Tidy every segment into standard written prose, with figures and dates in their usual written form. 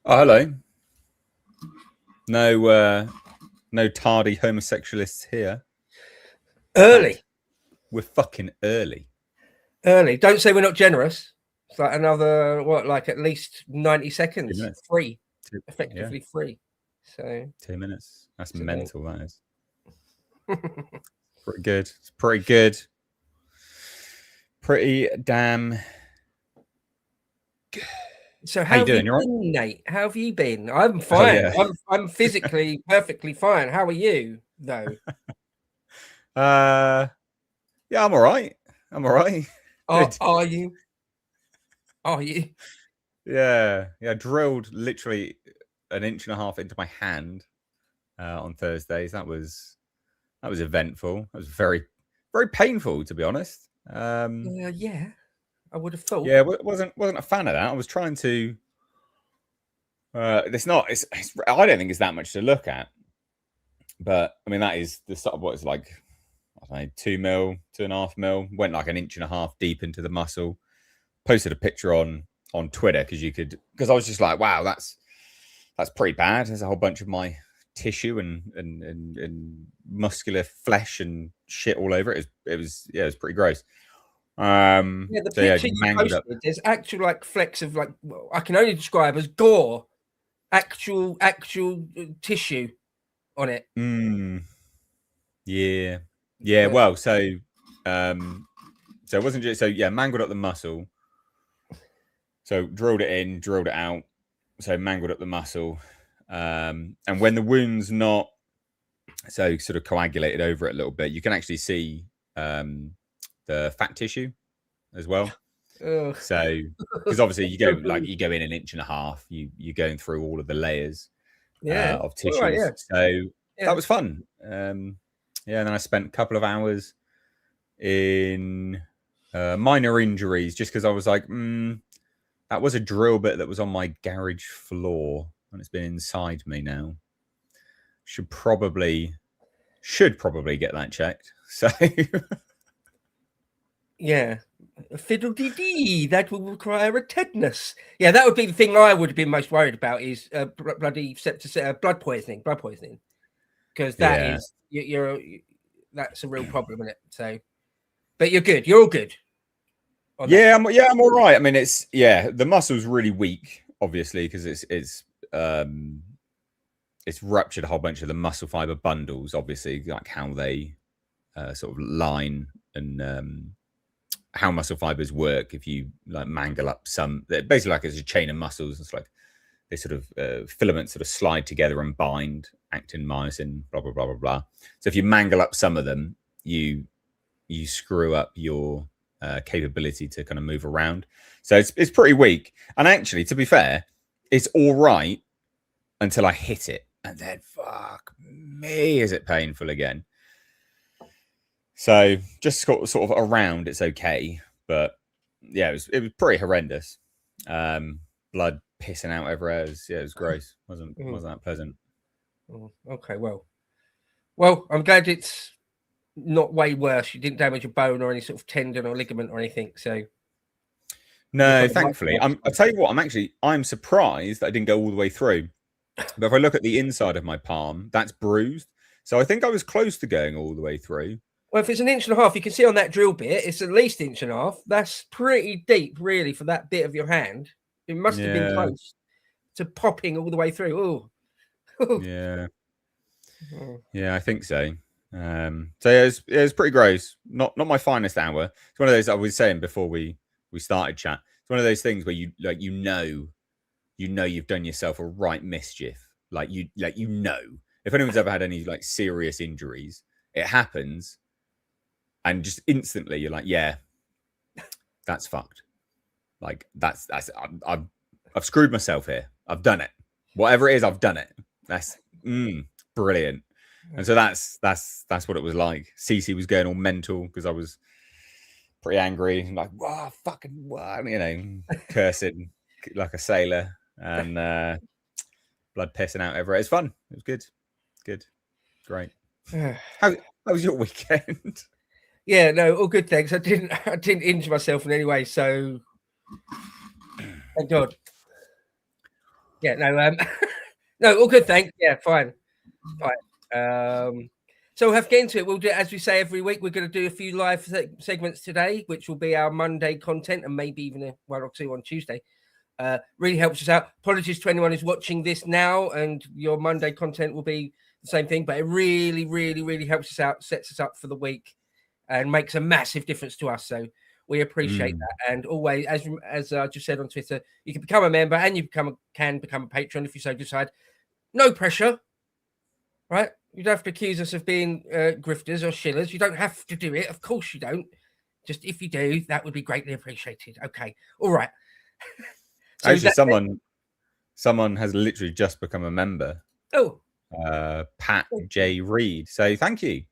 Oh, hello. No tardy homosexualists here. In Early, fact, we're fucking early. early. Don't say we're not generous. It's like another like at least 90 2 seconds minutes. free, Yeah, effectively free. So 2 minutes. That's so mental. That is pretty good. It's pretty good. Pretty damn. so How how you have you doing? You all been, Nate? How have you been? I'm right? Oh fine. yeah. I'm physically perfectly fine. How are you though? Uh, yeah. I'm all right. I'm all right. Are Good. are you? Are you? Yeah. Yeah. Drilled literally an inch and a half into my hand on Thursdays. That was eventful. That was very painful, to be honest. Yeah, I would have thought. Yeah, wasn't a fan of that. I was trying to. It's not. I don't think it's that much to look at, but I mean that is the sort of what it's like. I don't know, 2 mil, 2.5 mil. Went like an inch and a half deep into the muscle. Posted a picture on Twitter because I was just like, wow, that's pretty bad. There's a whole bunch of my tissue and muscular flesh and shit all over it. It was pretty gross. Yeah, the So yeah, picture just you mangled up. posted, there's actual like flecks of like I can only describe as gore, actual tissue on it. Mm, yeah, yeah. But Well, so it wasn't just so yeah, mangled up the muscle. So drilled it in, drilled it out. So mangled up the muscle, and when the wound's not so sort of coagulated over it a little bit, you can actually see the fat tissue as well. ugh. So because obviously So blue. you go in an inch and a half, you're going through all of the layers Yeah. of All right. tissues. Yeah. So that Yeah. was fun. Yeah, and then I spent a couple of hours in minor injuries just because I was like, that was a drill bit that was on my garage floor and it's been inside me now. Should probably get that checked. So Yeah. A fiddle dee dee. That will require a tetanus. Yeah, that would be the thing I would have been most worried about is bloody blood poisoning. Blood poisoning. Because that yeah, is that's a real problem, isn't it? So, but you're good. You're all good on that yeah, front. I'm all right. I mean, the muscle's really weak, obviously, because um it's ruptured a whole bunch of the muscle fiber bundles, obviously, like how they sort of line and how muscle fibers work. If you like mangle up some, basically like it's a chain of muscles. It's like they sort of filaments sort of slide together and bind, actin, myosin, blah blah blah blah blah. So if you mangle up some of them, you screw up your capability to kind of move around. So it's pretty weak. And actually, to be fair, it's all right until I hit it, and then fuck me, is it painful again? So just sort of around, it's okay, but yeah, it was pretty horrendous. Blood pissing out everywhere. It was gross. Mm, Wasn't that pleasant? okay. Well. I'm glad it's not way worse. You didn't damage a bone or any sort of tendon or ligament or anything. So you're No, kind of right. thankfully. I tell you what, I'm surprised that I didn't go all the way through. But if I look at the inside of my palm, that's bruised. So I think I was close to going all the way through. Well, if it's an inch and a half, you can see on that drill bit, it's at least inch and a half. That's pretty deep, really, for that bit of your hand. It must have been Yeah, close to popping all the way through. Oh, yeah, yeah. I think so. So yeah, it was pretty gross. Not my finest hour. It's one of those I was saying before we started chat. It's one of those things where you know you've done yourself a right mischief. Like if anyone's ever had any like serious injuries, it happens, and just instantly you're like, yeah, that's fucked. Like I've screwed myself here. I've done it. Whatever it is, I've done it. That's brilliant. And so that's what it was like. Cece was going all mental because I was pretty angry, like, wow, fucking what, cursing like a sailor and blood pissing out everywhere. It's fun. It was good, great. How was your weekend? yeah, no, all good. Thanks. I didn't injure myself in any way, so thank God. Yeah, no, no, all good, thanks. Yeah, fine. So we'll have to get into it. We'll do it as we say every week. We're going to do a few live segments today, which will be our Monday content, and maybe even one or two on Tuesday. Really helps us out. Apologies to anyone who's watching this now, and your Monday content will be the same thing, but it really, really, really helps us out, sets us up for the week, and makes a massive difference to us. So we appreciate that. And always, as I just said on Twitter, you can become a member and you can become a patron if you so decide. No pressure, right? You don't have to accuse us of being grifters or shillers. You don't have to do it. Of course you don't. Just if you do, that would be greatly appreciated. Okay. All right. So actually, someone has literally just become a member. Oh. Pat J. Reed. So thank you.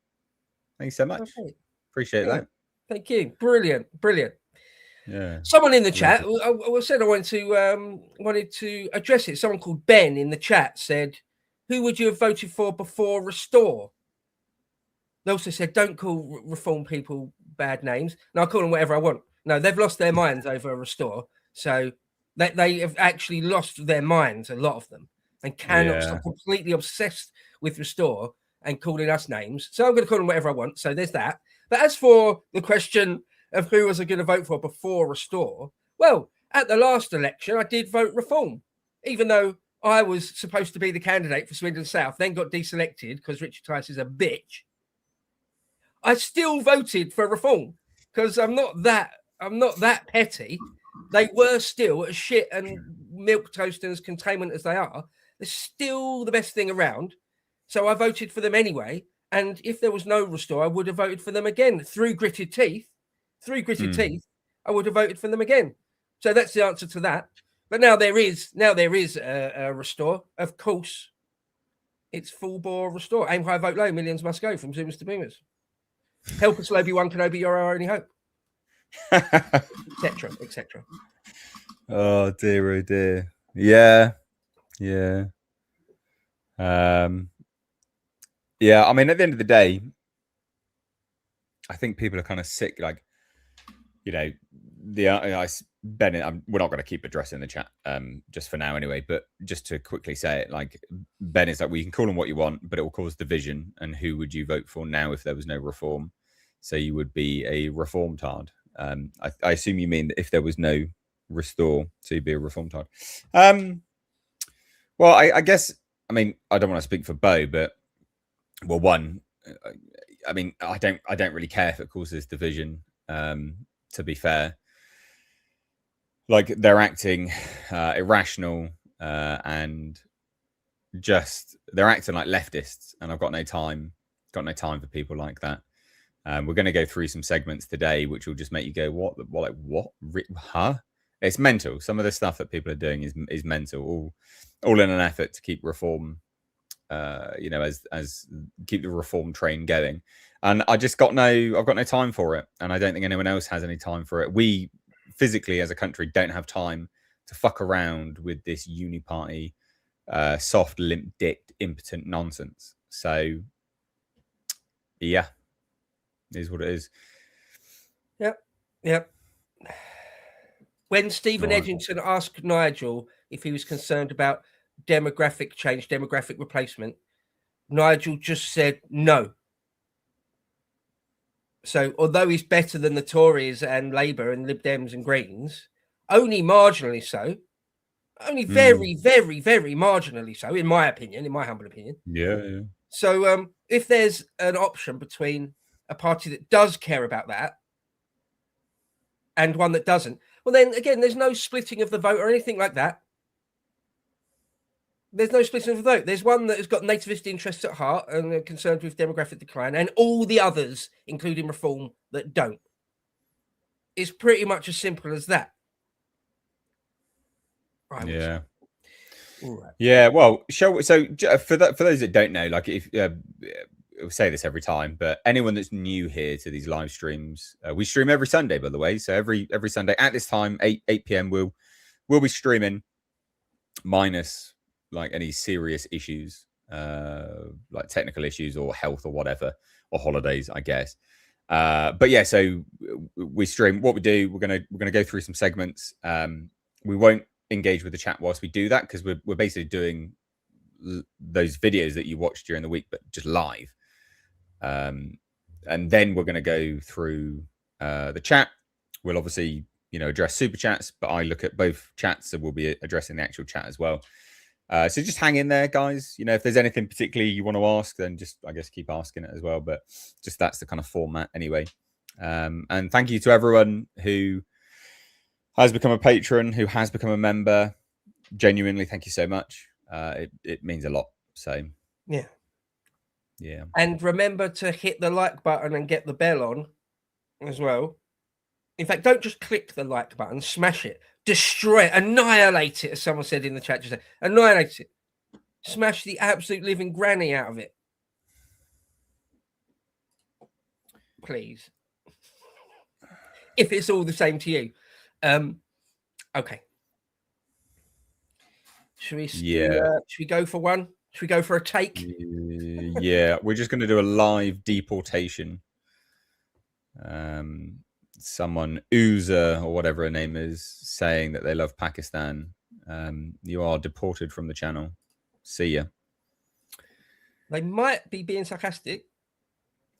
Thanks so much. Okay. Appreciate that. Thank you. Brilliant. Yeah. Someone in the chat, I said I wanted to address it. Someone called Ben in the chat said, who would you have voted for before Restore? They also said, don't call Reform people bad names. No, I call them whatever I want. No, they've lost their minds over Restore. So they have actually lost their minds, a lot of them, and cannot stop completely obsessed with Restore and calling us names. So I'm going to call them whatever I want. So there's that. But as for the question of who was I going to vote for before Restore, well, at the last election, I did vote Reform, even though I was supposed to be the candidate for Swindon South, then got deselected because Richard Tice is a bitch. I still voted for Reform because I'm not that petty. They were still as shit and milquetoast and as containment as they are. They're still the best thing around. So I voted for them anyway. And if there was no Restore, I would have voted for them again through gritted teeth. I would have voted for them again. So that's the answer to that. But now there is a Restore. Of course, it's full bore Restore. Aim high, vote low. Millions must go from Zoomers to Boomers. Help us, Obi-Wan Kenobi. You're our only hope. Etc. Oh dear. Yeah. Yeah. I mean, at the end of the day, I think people are kind of sick. Like, Bennett, we're not going to keep addressing the chat just for now anyway, but just to quickly say it, like, Ben is like, well, you can call them what you want, but it will cause division. And who would you vote for now if there was no reform? So you would be a reform-tard. I assume you mean that if there was no Restore, so you'd be a reform-tard. Well, I guess, I mean, I don't want to speak for Bo, but, well, one, I mean, I don't really care if it causes division, to be fair. Like, they're acting irrational and just they're acting like leftists, and I've got no time for people like that. We're going to go through some segments today which will just make you go, what, huh? It's mental. Some of the stuff that people are doing is mental, all in an effort to keep reform as keep the reform train going. And I've got no time for it, and I don't think anyone else has any time for it. We physically as a country don't have time to fuck around with this uni-party soft, limp-dicked, impotent nonsense. So yeah, it is what it is. Yep. When Stephen Edgington asked Nigel if he was concerned about demographic change, demographic replacement, Nigel just said no. So although he's better than the Tories and Labour and Lib Dems and Greens, only marginally so, only very, very, very marginally so, in my humble opinion. Yeah. So if there's an option between a party that does care about that and one that doesn't, well, then again, there's no splitting of the vote or anything like that. There's no splitting of the vote. There's one that has got nativist interests at heart and are concerned with demographic decline, and all the others, including reform, that don't. It's pretty much as simple as that. Yeah. All right. Yeah. Well, so for those that don't know, like, if we'll say this every time, but anyone that's new here to these live streams, we stream every Sunday, by the way. So every Sunday at this time, 8 p.m. we'll be streaming, minus like any serious issues, like technical issues or health or whatever, or holidays, I guess. But yeah, so we stream. What we do, we're gonna go through some segments. We won't engage with the chat whilst we do that, because we're basically doing those videos that you watch during the week, but just live. And then we're going to go through the chat. We'll obviously, address super chats, but I look at both chats, so we'll be addressing the actual chat as well. So just hang in there, guys. If there's anything particularly you want to ask, then just, I guess, keep asking it as well. But just that's the kind of format anyway. And thank you to everyone who has become a patron, who has become a member. Genuinely, thank you so much. It means a lot. So yeah. Yeah. And remember to hit the like button and get the bell on as well. In fact, don't just click the like button, smash it, destroy it, annihilate it, as someone said in the chat. Just say, annihilate it. Smash the absolute living granny out of it. Please. If it's all the same to you. Okay. Should we go for one? Should we go for a take? Yeah, we're just going to do a live deportation. Someone, Uza or whatever her name is, saying that they love Pakistan. You are deported from the channel. See ya. They might be being sarcastic.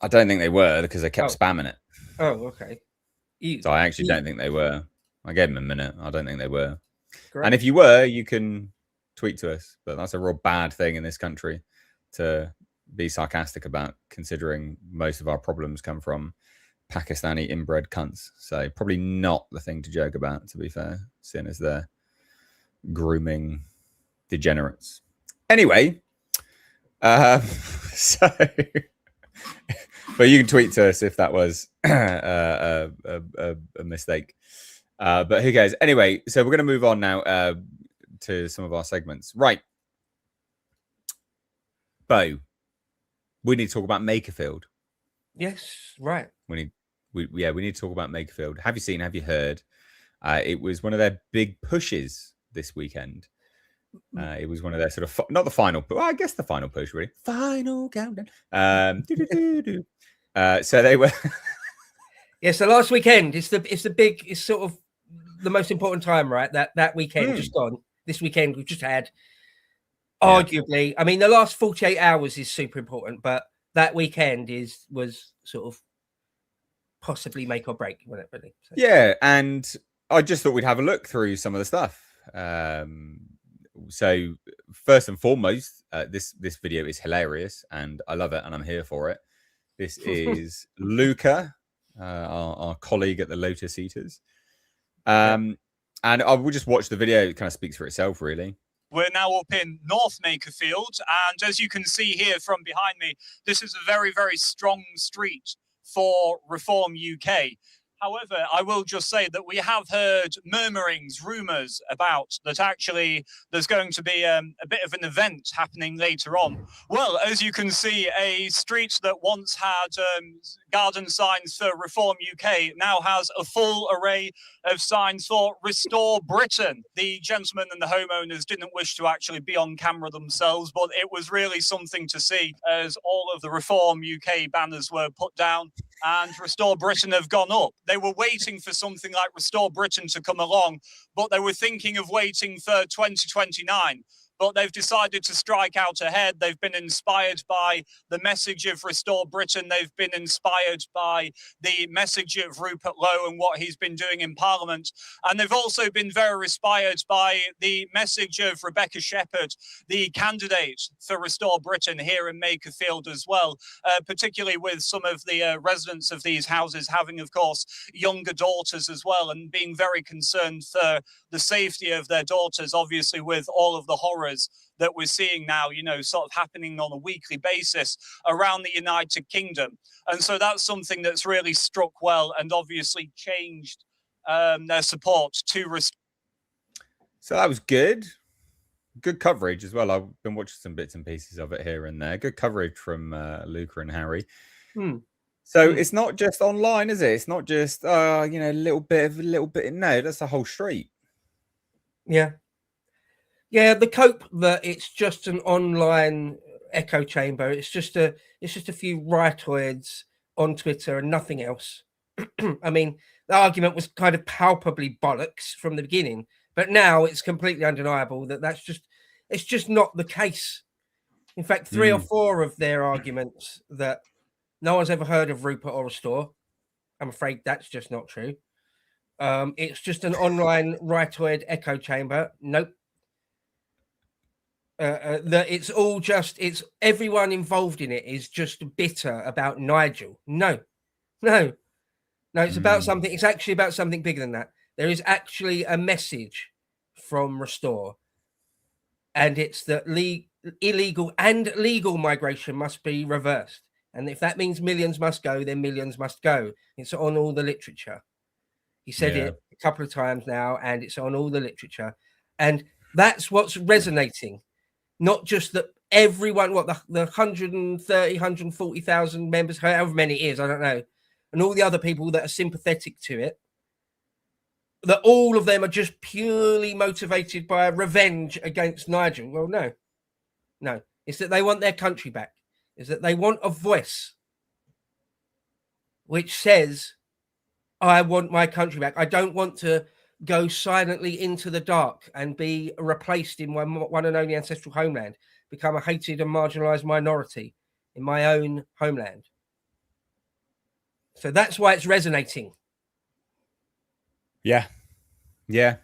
I don't think they were, because they kept spamming it. Oh, okay. So I actually don't think they were. I gave them a minute. I don't think they were. Correct. And if you were, you can tweet to us. But that's a real bad thing in this country to be sarcastic about, considering most of our problems come from Pakistani inbred cunts. So probably not the thing to joke about, to be fair, seeing as they're grooming degenerates. Anyway, so but you can tweet to us if that was a mistake. But who cares? Anyway, so we're going to move on now to some of our segments. Right. Bo, we need to talk about Makerfield. Yes, right. We need to talk about Makerfield. Have you heard? It was one of their big pushes this weekend. It was one of their sort of not the final, but I guess the final push, really. Final countdown. So they were. Yes, the last weekend. It's sort of the most important time, right? That weekend just gone. This weekend we've just had. Arguably, I mean, the last 48 hours is super important, but that weekend was sort of possibly make or break, wasn't it, really? So. Yeah, and I just thought we'd have a look through some of the stuff. So first and foremost, this video is hilarious, and I love it, and I'm here for it. This is Luca, our colleague at the Lotus Eaters, and I will just watch the video. It kind of speaks for itself, really. We're now up in North Makerfield, and as you can see here from behind me, this is a very, very strong street for Reform UK. However, I will just say that we have heard murmurings, rumours about that actually there's going to be a bit of an event happening later on. Well, as you can see, a street that once had garden signs for Reform UK now has a full array of signs for Restore Britain. The gentlemen and the homeowners didn't wish to actually be on camera themselves, but it was really something to see as all of the Reform UK banners were put down and Restore Britain have gone up. They were waiting for something like Restore Britain to come along, but they were thinking of waiting for 2029. But they've decided to strike out ahead. They've been inspired by the message of Restore Britain. They've been inspired by the message of Rupert Lowe and what he's been doing in Parliament. And they've also been very inspired by the message of Rebecca Shepherd, the candidate for Restore Britain here in Makerfield as well, particularly with some of the residents of these houses having, of course, younger daughters as well, and being very concerned for the safety of their daughters, obviously with all of the horrors that we're seeing now, sort of happening on a weekly basis around the United Kingdom. And so that's something that's really struck well and obviously changed their support to restore. So that was good. Good coverage as well. I've been watching some bits and pieces of it here and there. Good coverage from Luca and Harry. So it's not just online, is it? It's not just a little bit. No, that's the whole street. Yeah, the cope that it's just an online echo chamber. It's just a few rightoids on Twitter and nothing else. I mean, the argument was kind of palpably bollocks from the beginning. But now it's completely undeniable that it's just not the case. In fact, 3 or 4 of their arguments that no one's ever heard of Rupert or Restore. I'm afraid that's just not true. It's just an online rightoid echo chamber. Nope. That it's all just, it's everyone involved in it is just bitter about Nigel. No, it's about something. It's actually about something bigger than that. There is actually a message from Restore, and it's that illegal and legal migration must be reversed. And if that means millions must go, then millions must go. It's on all the literature. He said it a couple of times now, and it's on all the literature. And that's what's resonating. Not just that everyone, the 130, 140,000 members, however many it is, I don't know, and all the other people that are sympathetic to it, that all of them are just purely motivated by revenge against Nigel. Well, no. It's that they want their country back. It's that they want a voice which says, I want my country back. I don't want to go silently into the dark and be replaced in my one and only ancestral homeland, become a hated and marginalized minority in my own homeland. So that's why it's resonating. Yeah. I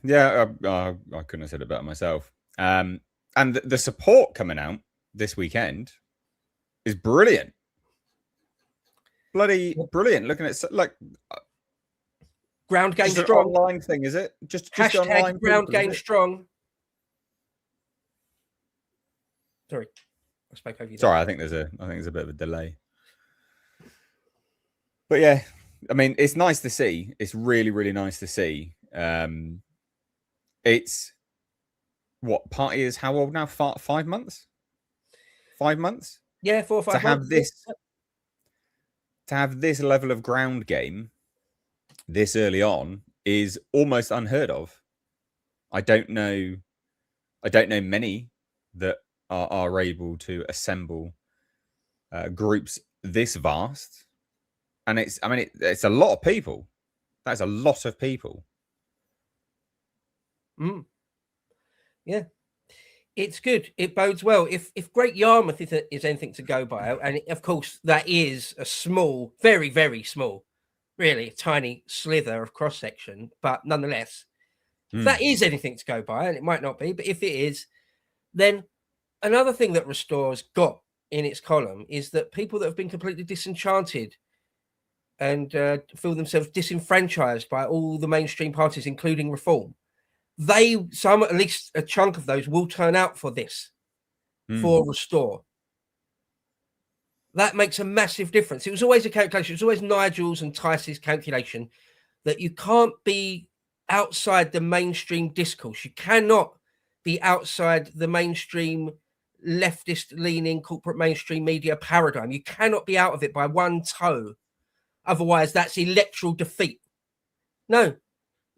couldn't have said it better myself. And the support coming out this weekend is brilliant. Bloody brilliant. Looking at like ground game just strong. An online thing, is it? Just hashtag online ground game strong. Sorry, I spoke over you. Sorry, I think there's a bit of a delay. But yeah, I mean, it's nice to see. It's really, really nice to see. It's what party is how old now? 5 months? 5 months? Yeah, 4 or 5 months. To have this level of ground game this early on is almost unheard of. I don't know many that are able to assemble groups this vast, and it's a lot of people. That's a lot of people. Yeah, it's good. It bodes well. If Great Yarmouth is anything to go by, and of course that is a small, very, very small, really a tiny slither of cross section, but nonetheless, if that is anything to go by, and it might not be, but if it is, then another thing that Restore's got in its column is that people that have been completely disenchanted and feel themselves disenfranchised by all the mainstream parties, including Reform, at least a chunk of those will turn out for this, for Restore. That makes a massive difference. It was always a calculation. It was always Nigel's and Tice's calculation that you can't be outside the mainstream discourse. You cannot be outside the mainstream leftist-leaning corporate mainstream media paradigm. You cannot be out of it by one toe. Otherwise, that's electoral defeat. No,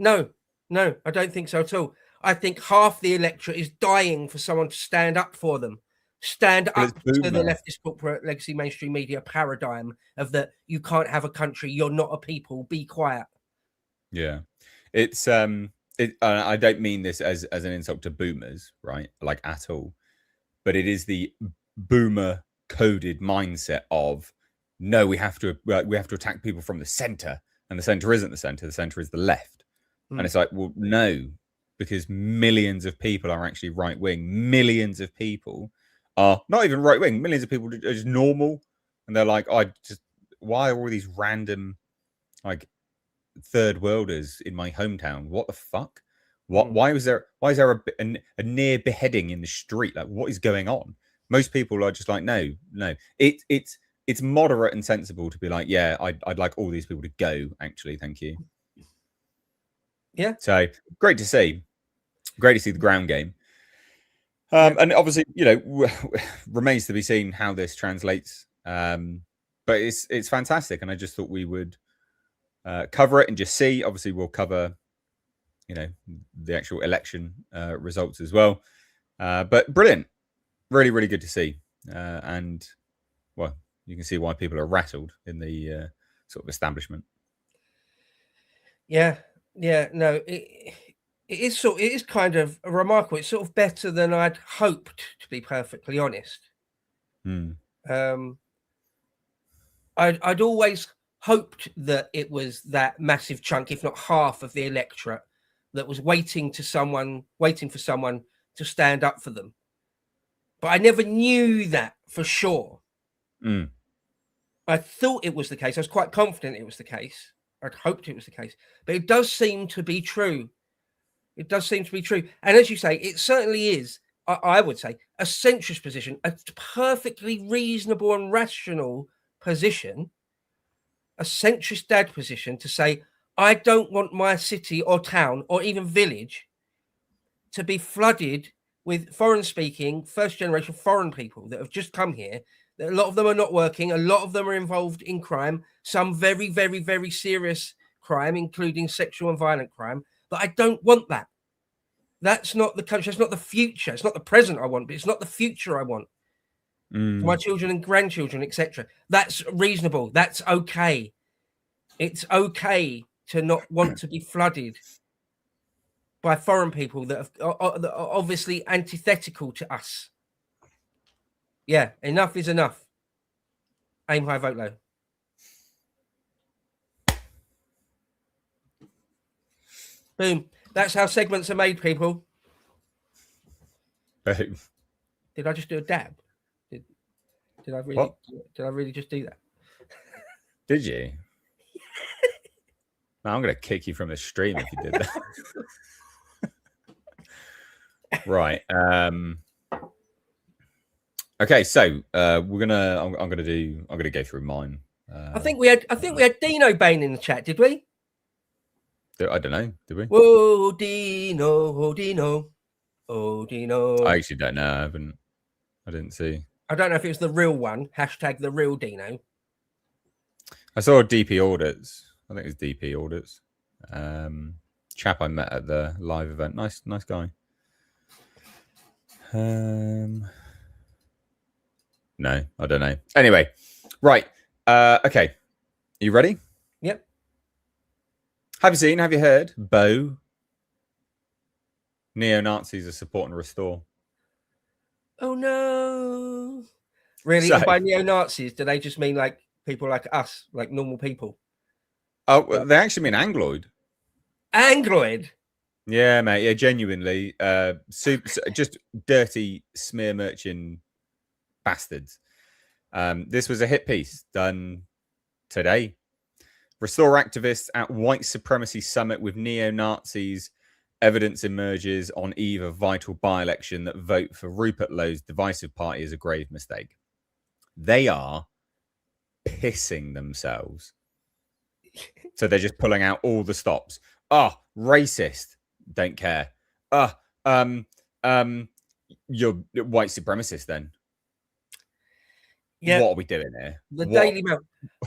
I don't think so at all. I think half the electorate is dying for someone to stand up for them. Stand up to the leftist corporate legacy mainstream media paradigm of that you can't have a country, you're not a people, be quiet. Yeah. It's I don't mean this as an insult to boomers, right? Like at all. But it is the boomer coded mindset of no, we have to attack people from the center, and the center isn't the center is the left. And it's like, well, no, because millions of people are actually right wing. Millions of people are not even right wing. Millions of people are just normal, and they're like, why are all these random like third worlders in my hometown? What the fuck? Why is there a near beheading in the street? Like, what is going on? Most people are just like, no. It's moderate and sensible to be like, yeah, I'd like all these people to go. Actually, thank you. Yeah. So great to see the ground game. And obviously, remains to be seen how this translates. But it's fantastic, and I just thought we would cover it and just see. Obviously, we'll cover, the actual election results as well. But brilliant, really, really good to see. And well, you can see why people are rattled in the sort of establishment. Yeah, no, it is kind of remarkable. It's sort of better than I'd hoped, to be perfectly honest. I'd always hoped that it was that massive chunk, if not half of the electorate, that was waiting for someone to stand up for them. But I never knew that for sure. I thought it was the case. I was quite confident it was the case. I'd hoped it was the case. But it does seem to be true. It does seem to be true. And as you say, it certainly is, I would say, a centrist position, a perfectly reasonable and rational position, a centrist dad position to say, I don't want my city or town or even village to be flooded with foreign-speaking, first-generation foreign people that have just come here. A lot of them are not working. A lot of them are involved in crime, some very, very, very serious crime, including sexual and violent crime. But I don't want that. That's not the country. That's not the future. It's not the present I want, but it's not the future I want. For my children and grandchildren, etc. That's reasonable. That's okay. It's okay to not want to be flooded by foreign people that are obviously antithetical to us. Yeah, enough is enough. Aim high, vote low. Boom. That's how segments are made, people. Boom. Did I just do a dab? Did I really? What? Did I really just do that? Did you? No, I'm going to kick you from the stream if you did that. Right. Okay, so I'm gonna go through mine. I think we had Dino Bain in the chat, did we? I don't know. Did we? Whoa, Dino, oh Dino, oh Dino. I actually don't know. I didn't see. I don't know if it was the real one. Hashtag the real Dino. I saw DP Audits. I think it was DP Audits. Chap I met at the live event. Nice guy. No, I don't know. Anyway, right. Okay. You ready? Yep. Have you heard, Bo? Neo-Nazis are supporting Restore. Oh, no. Really? So, by neo-Nazis, do they just mean like people like us, like normal people? Oh, well, they actually mean Angloid. Angloid? Yeah, mate. Yeah, genuinely. Just dirty smear merchant bastards. This was a hit piece done today. Restore activists at white supremacy summit with neo-Nazis. Evidence emerges on eve of vital by-election that vote for Rupert Lowe's divisive party is a grave mistake. They are pissing themselves. So they're just pulling out all the stops. Racist. Don't care. You're white supremacist then. Yeah. What are we doing here? The Daily Mail.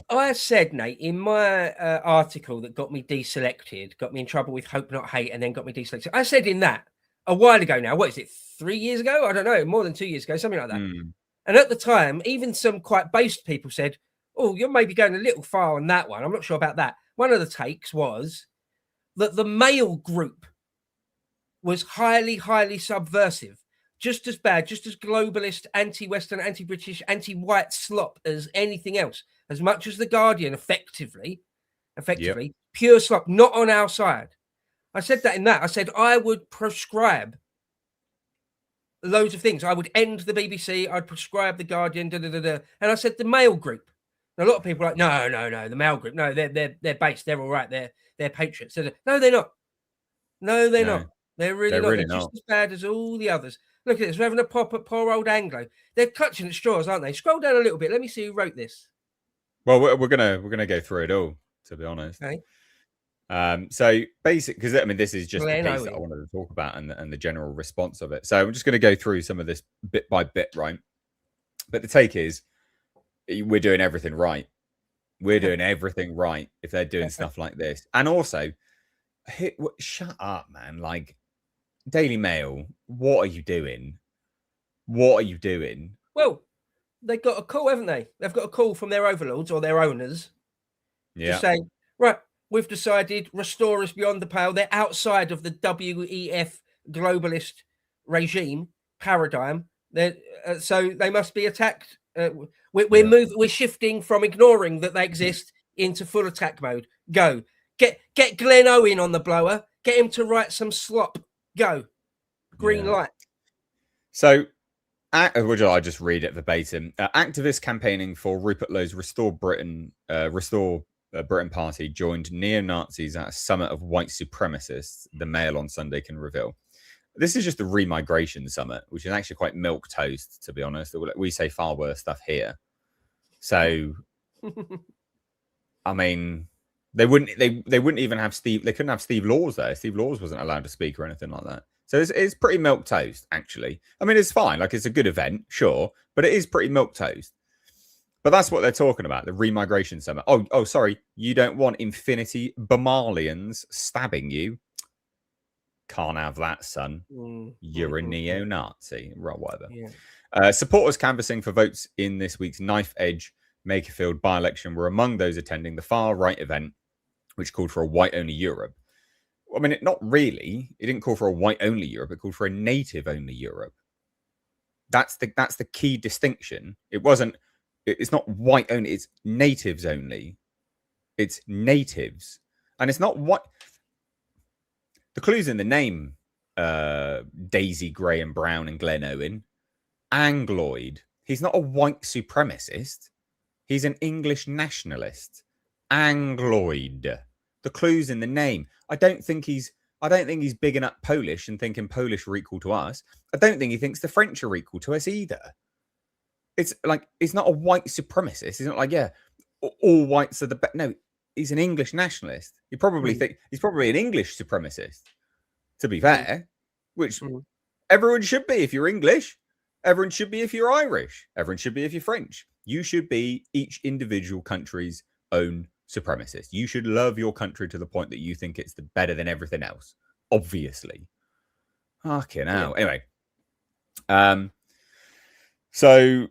I said, Nate, in my article that got me deselected, got me in trouble with Hope Not Hate, and then got me deselected. I said in that a while ago now, what is it, 3 years ago? I don't know, more than 2 years ago, something like that. And at the time, even some quite based people said, oh, you're maybe going a little far on that one. I'm not sure about that. One of the takes was that the male group was highly, highly subversive. Just as bad, just as globalist, anti-Western, anti-British, anti-white slop as anything else. As much as The Guardian, effectively, pure slop, not on our side. I said that in that. I said I would prescribe loads of things. I would end the BBC. I'd prescribe The Guardian, And I said the male group. And a lot of people are like, no, the male group. No, they're based. They're all right. They're patriots. No, they're not. No, they're not. They're really not. They're just as bad as all the others. Look at this. We're having a pop at poor old Anglo. They're clutching at straws, aren't they? Scroll down a little bit. Let me see who wrote this. Well, we're gonna go through it all, to be honest. Okay. So basic, because I mean, this is just the piece that I wanted to talk about and the general response of it. So I'm just going to go through some of this bit by bit, right? But the take is, we're doing everything right. We're doing everything right if they're doing stuff like this. And also, shut up, man. Like, Daily Mail, what are you doing? What are you doing? Well, they've got a call, haven't they? They've got a call from their overlords or their owners. Yeah. Just saying, right, we've decided Restore is beyond the pale. They're outside of the WEF globalist regime paradigm. So they must be attacked. We're shifting from ignoring that they exist into full attack mode. Go. Get Glenn Owen on the blower. Get him to write some slop. Go. Green light. So, would I just read it verbatim? Activists campaigning for Rupert Lowe's Restore Britain Party joined neo-Nazis at a summit of white supremacists, the Mail on Sunday can reveal. This is just the Remigration Summit, which is actually quite milquetoast, to be honest. We say far worse stuff here. So, I mean, they wouldn't even have Steve. They couldn't have Steve Laws there. Steve Laws wasn't allowed to speak or anything like that. So it's pretty milquetoast, actually. I mean, it's fine. Like, it's a good event, sure, but it is pretty milquetoast. But that's what they're talking about, the Remigration Summit. Oh, sorry. You don't want Infinity Bomalians stabbing you? Can't have that, son. You're a neo-Nazi. Well, whatever. Yeah. Supporters canvassing for votes in this week's Knife Edge Makerfield by-election were among those attending the far-right event, which called for a white-only Europe. I mean, not really. It didn't call for a white-only Europe. It called for a native-only Europe. That's the key distinction. It's not white-only. It's natives-only. It's natives. And it's not what... The clue's in the name, Daisy Gray and Brown and Glenn Owen. Angloid. He's not a white supremacist. He's an English nationalist. Angloid. The clue's in the name. I don't think he's bigging up Polish and thinking Polish are equal to us. I don't think he thinks the French are equal to us either. It's like, he's not a white supremacist. He's not like, yeah, all whites are the best. No, he's an English nationalist. You probably think he's probably an English supremacist, to be fair, which everyone should be if you're English. Everyone should be if you're Irish. Everyone should be if you're French. You should be each individual country's own supremacist. You should love your country to the point that you think it's better than everything else. Obviously. Fucking hell. Anyway. So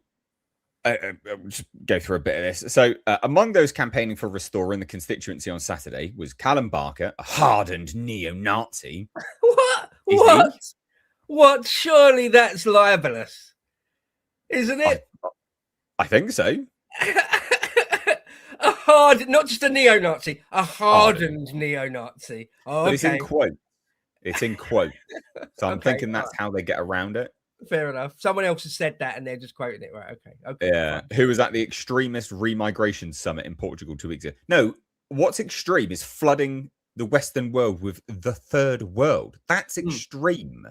I'll just go through a bit of this. So among those campaigning for Restore in the constituency on Saturday was Callum Barker, a hardened neo-Nazi. What? Surely that's libelous, isn't it? I think so. Not just a neo-Nazi, a hardened neo-Nazi. Oh, but it's in quote. It's in quote. So I'm thinking that's how they get around it. Fair enough. Someone else has said that and they're just quoting it. Right. Okay. Yeah. Fine. Who was at the extremist Remigration Summit in Portugal 2 weeks ago. No, what's extreme is flooding the Western world with the third world. That's extreme.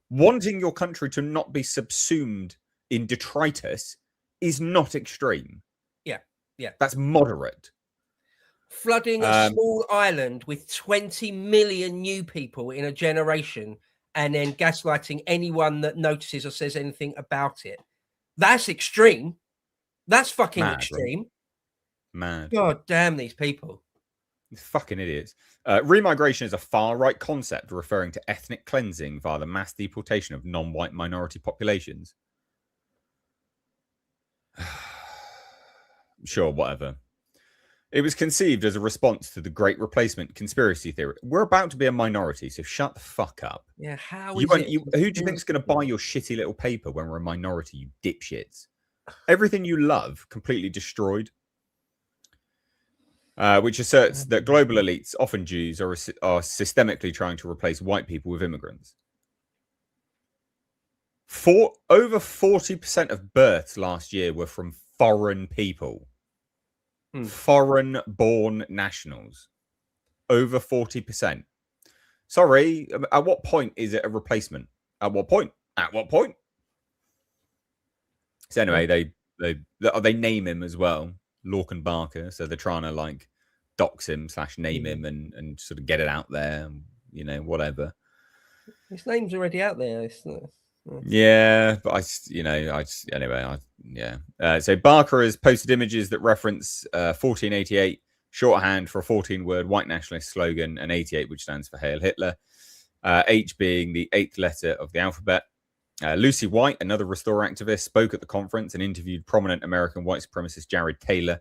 Wanting your country to not be subsumed in detritus is not extreme. Yeah. That's moderate. Flooding a small island with 20 million new people in a generation and then gaslighting anyone that notices or says anything about it. That's extreme. That's fucking extreme. Mad. God damn these people. Fucking idiots. Remigration is a far-right concept referring to ethnic cleansing via the mass deportation of non-white minority populations. Sure, whatever. It was conceived as a response to the Great Replacement conspiracy theory. We're about to be a minority, so shut the fuck up. Yeah, how is it? Who do you think is going to buy your shitty little paper when we're a minority, you dipshits? Everything you love, completely destroyed. Which asserts that global elites, often Jews, are systemically trying to replace white people with immigrants. Over 40% of births last year were from foreign people. Foreign-born nationals. Over 40%. Sorry, at what point is it a replacement? At what point? So anyway, they name him as well, Lorcan Barker. So they're trying to like dox him / name him and sort of get it out there, you know, whatever. His name's already out there. Yeah, but so Barker has posted images that reference 1488, shorthand for a 14-word white nationalist slogan, and 88, which stands for Hail Hitler. H being the 8th letter of the alphabet. Lucy White, another Restore activist, spoke at the conference and interviewed prominent American white supremacist Jared Taylor,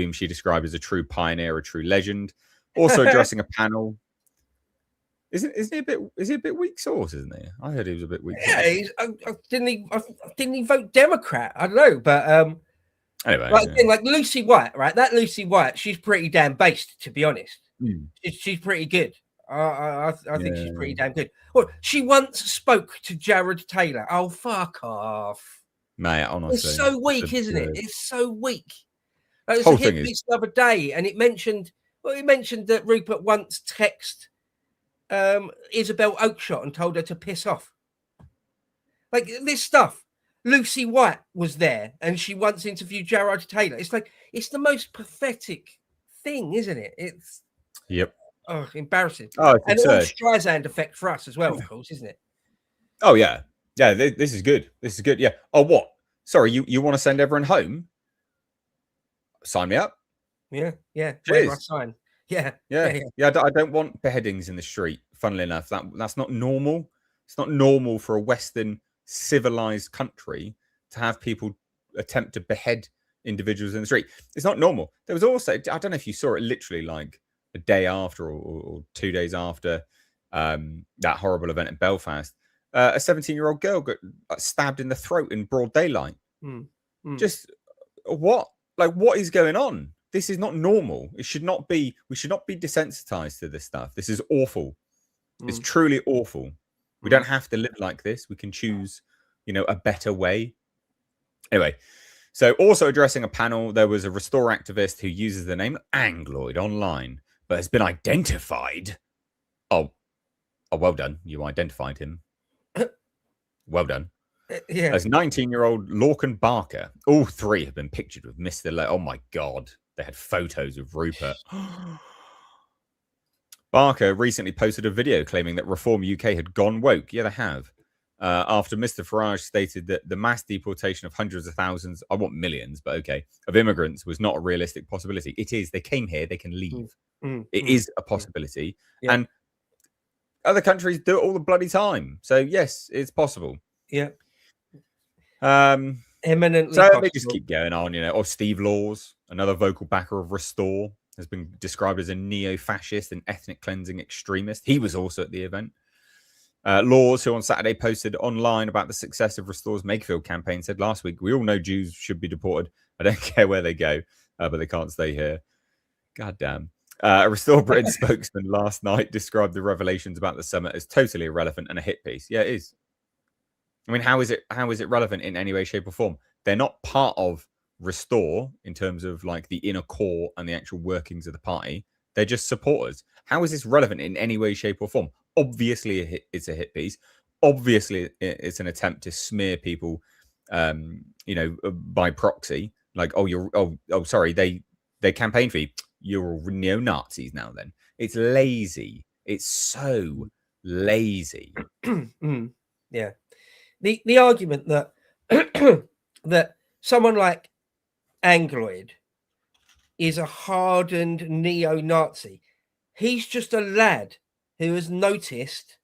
whom she described as a true pioneer, a true legend. Also addressing a panel. Isn't he a bit? Is he a bit weak sauce? Isn't he? I heard he was a bit weak. Yeah, didn't he vote Democrat? I don't know, but anyway, like Lucy White, right? That Lucy White, she's pretty damn based, to be honest. She's pretty good. I think she's pretty damn good. Well, she once spoke to Jared Taylor. Oh, fuck off, mate! Honestly, it's so weak, isn't it? It's so weak. Like, it's a hit piece the other day, and it mentioned that Rupert once texted Isabel Oakeshott and told her to piss off. Like this stuff. Lucy White was there, and she once interviewed Jared Taylor. It's like it's the most pathetic thing, isn't it? It's embarrassing. Oh, and all Streisand effect for us as well, of course, isn't it? Oh yeah, yeah. This is good. This is good. Yeah. Oh, what? Sorry, you want to send everyone home? Sign me up. Yeah. Where I sign. Yeah. I don't want beheadings in the street. Funnily enough, that's not normal. It's not normal for a Western civilized country to have people attempt to behead individuals in the street. It's not normal. There was also, I don't know if you saw it, literally like a day after or 2 days after that horrible event in Belfast, a 17-year-old girl got stabbed in the throat in broad daylight. Just what? Like, what is going on? This is not normal. It should not be. We should not be desensitized to this stuff. This is awful. It's truly awful. We don't have to live like this. We can choose, a better way. Anyway, so also addressing a panel, there was a Restore activist who uses the name Angloid online, but has been identified. Oh, well done. You identified him. Well done. Yeah. As 19-year-old Lorcan Barker. All three have been pictured with Mr. Oh my God. They had photos of Rupert. Barker recently posted a video claiming that Reform UK had gone woke. Yeah, they have. After Mr. Farage stated that the mass deportation of hundreds of thousands, I want millions, but okay, of immigrants was not a realistic possibility. It is. They came here, they can leave. It is a possibility. Yeah. And other countries do it all the bloody time. So yes, it's possible. Yeah. Eminently so possible. They just keep going on, Or Steve Laws, another vocal backer of Restore, has been described as a neo-fascist and ethnic cleansing extremist. He was also at the event. Laws, who on Saturday posted online about the success of Restore's Makerfield campaign, said last week, "We all know Jews should be deported. I don't care where they go, but they can't stay here." God damn. A Restore Britain spokesman last night described the revelations about the summit as totally irrelevant and a hit piece. Yeah, it is. I mean, how is it relevant in any way, shape, or form? They're not part of Restore in terms of like the inner core and the actual workings of the party. They're just supporters. How is this relevant in any way, shape, or form? Obviously, it's a hit piece. Obviously, it's an attempt to smear people, by proxy. Like, sorry, they campaigned for you. You're all neo-Nazis now. Then it's lazy. It's so lazy. Yeah. The argument that that someone like Angloid is a hardened neo-Nazi. He's just a lad who has noticed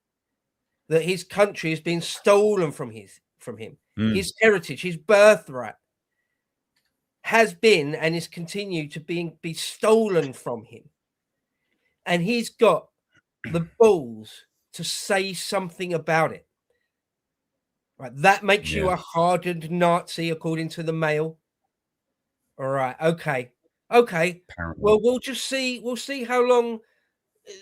that his country has been stolen from him. His heritage, his birthright has been and is continued to be stolen from him. And he's got the balls to say something about it. Right, that makes you a hardened Nazi, according to the Mail. All right, okay. Apparently. Well, we'll see how long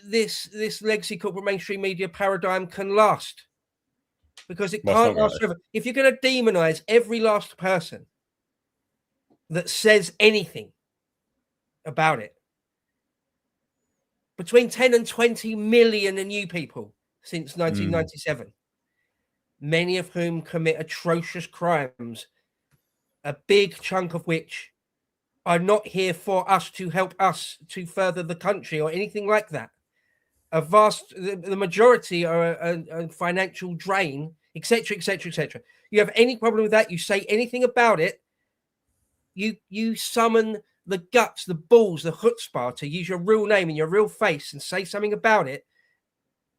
this legacy corporate mainstream media paradigm can last, because it can't last forever. If you're going to demonize every last person that says anything about it, between 10 and 20 million new people since 1997. Many of whom commit atrocious crimes, a big chunk of which are not here for us to help us to further the country or anything like that. The majority are a financial drain, etc., etc., etc. You have any problem with that, you say anything about it, you summon the guts, the balls, the chutzpah to use your real name and your real face and say something about it,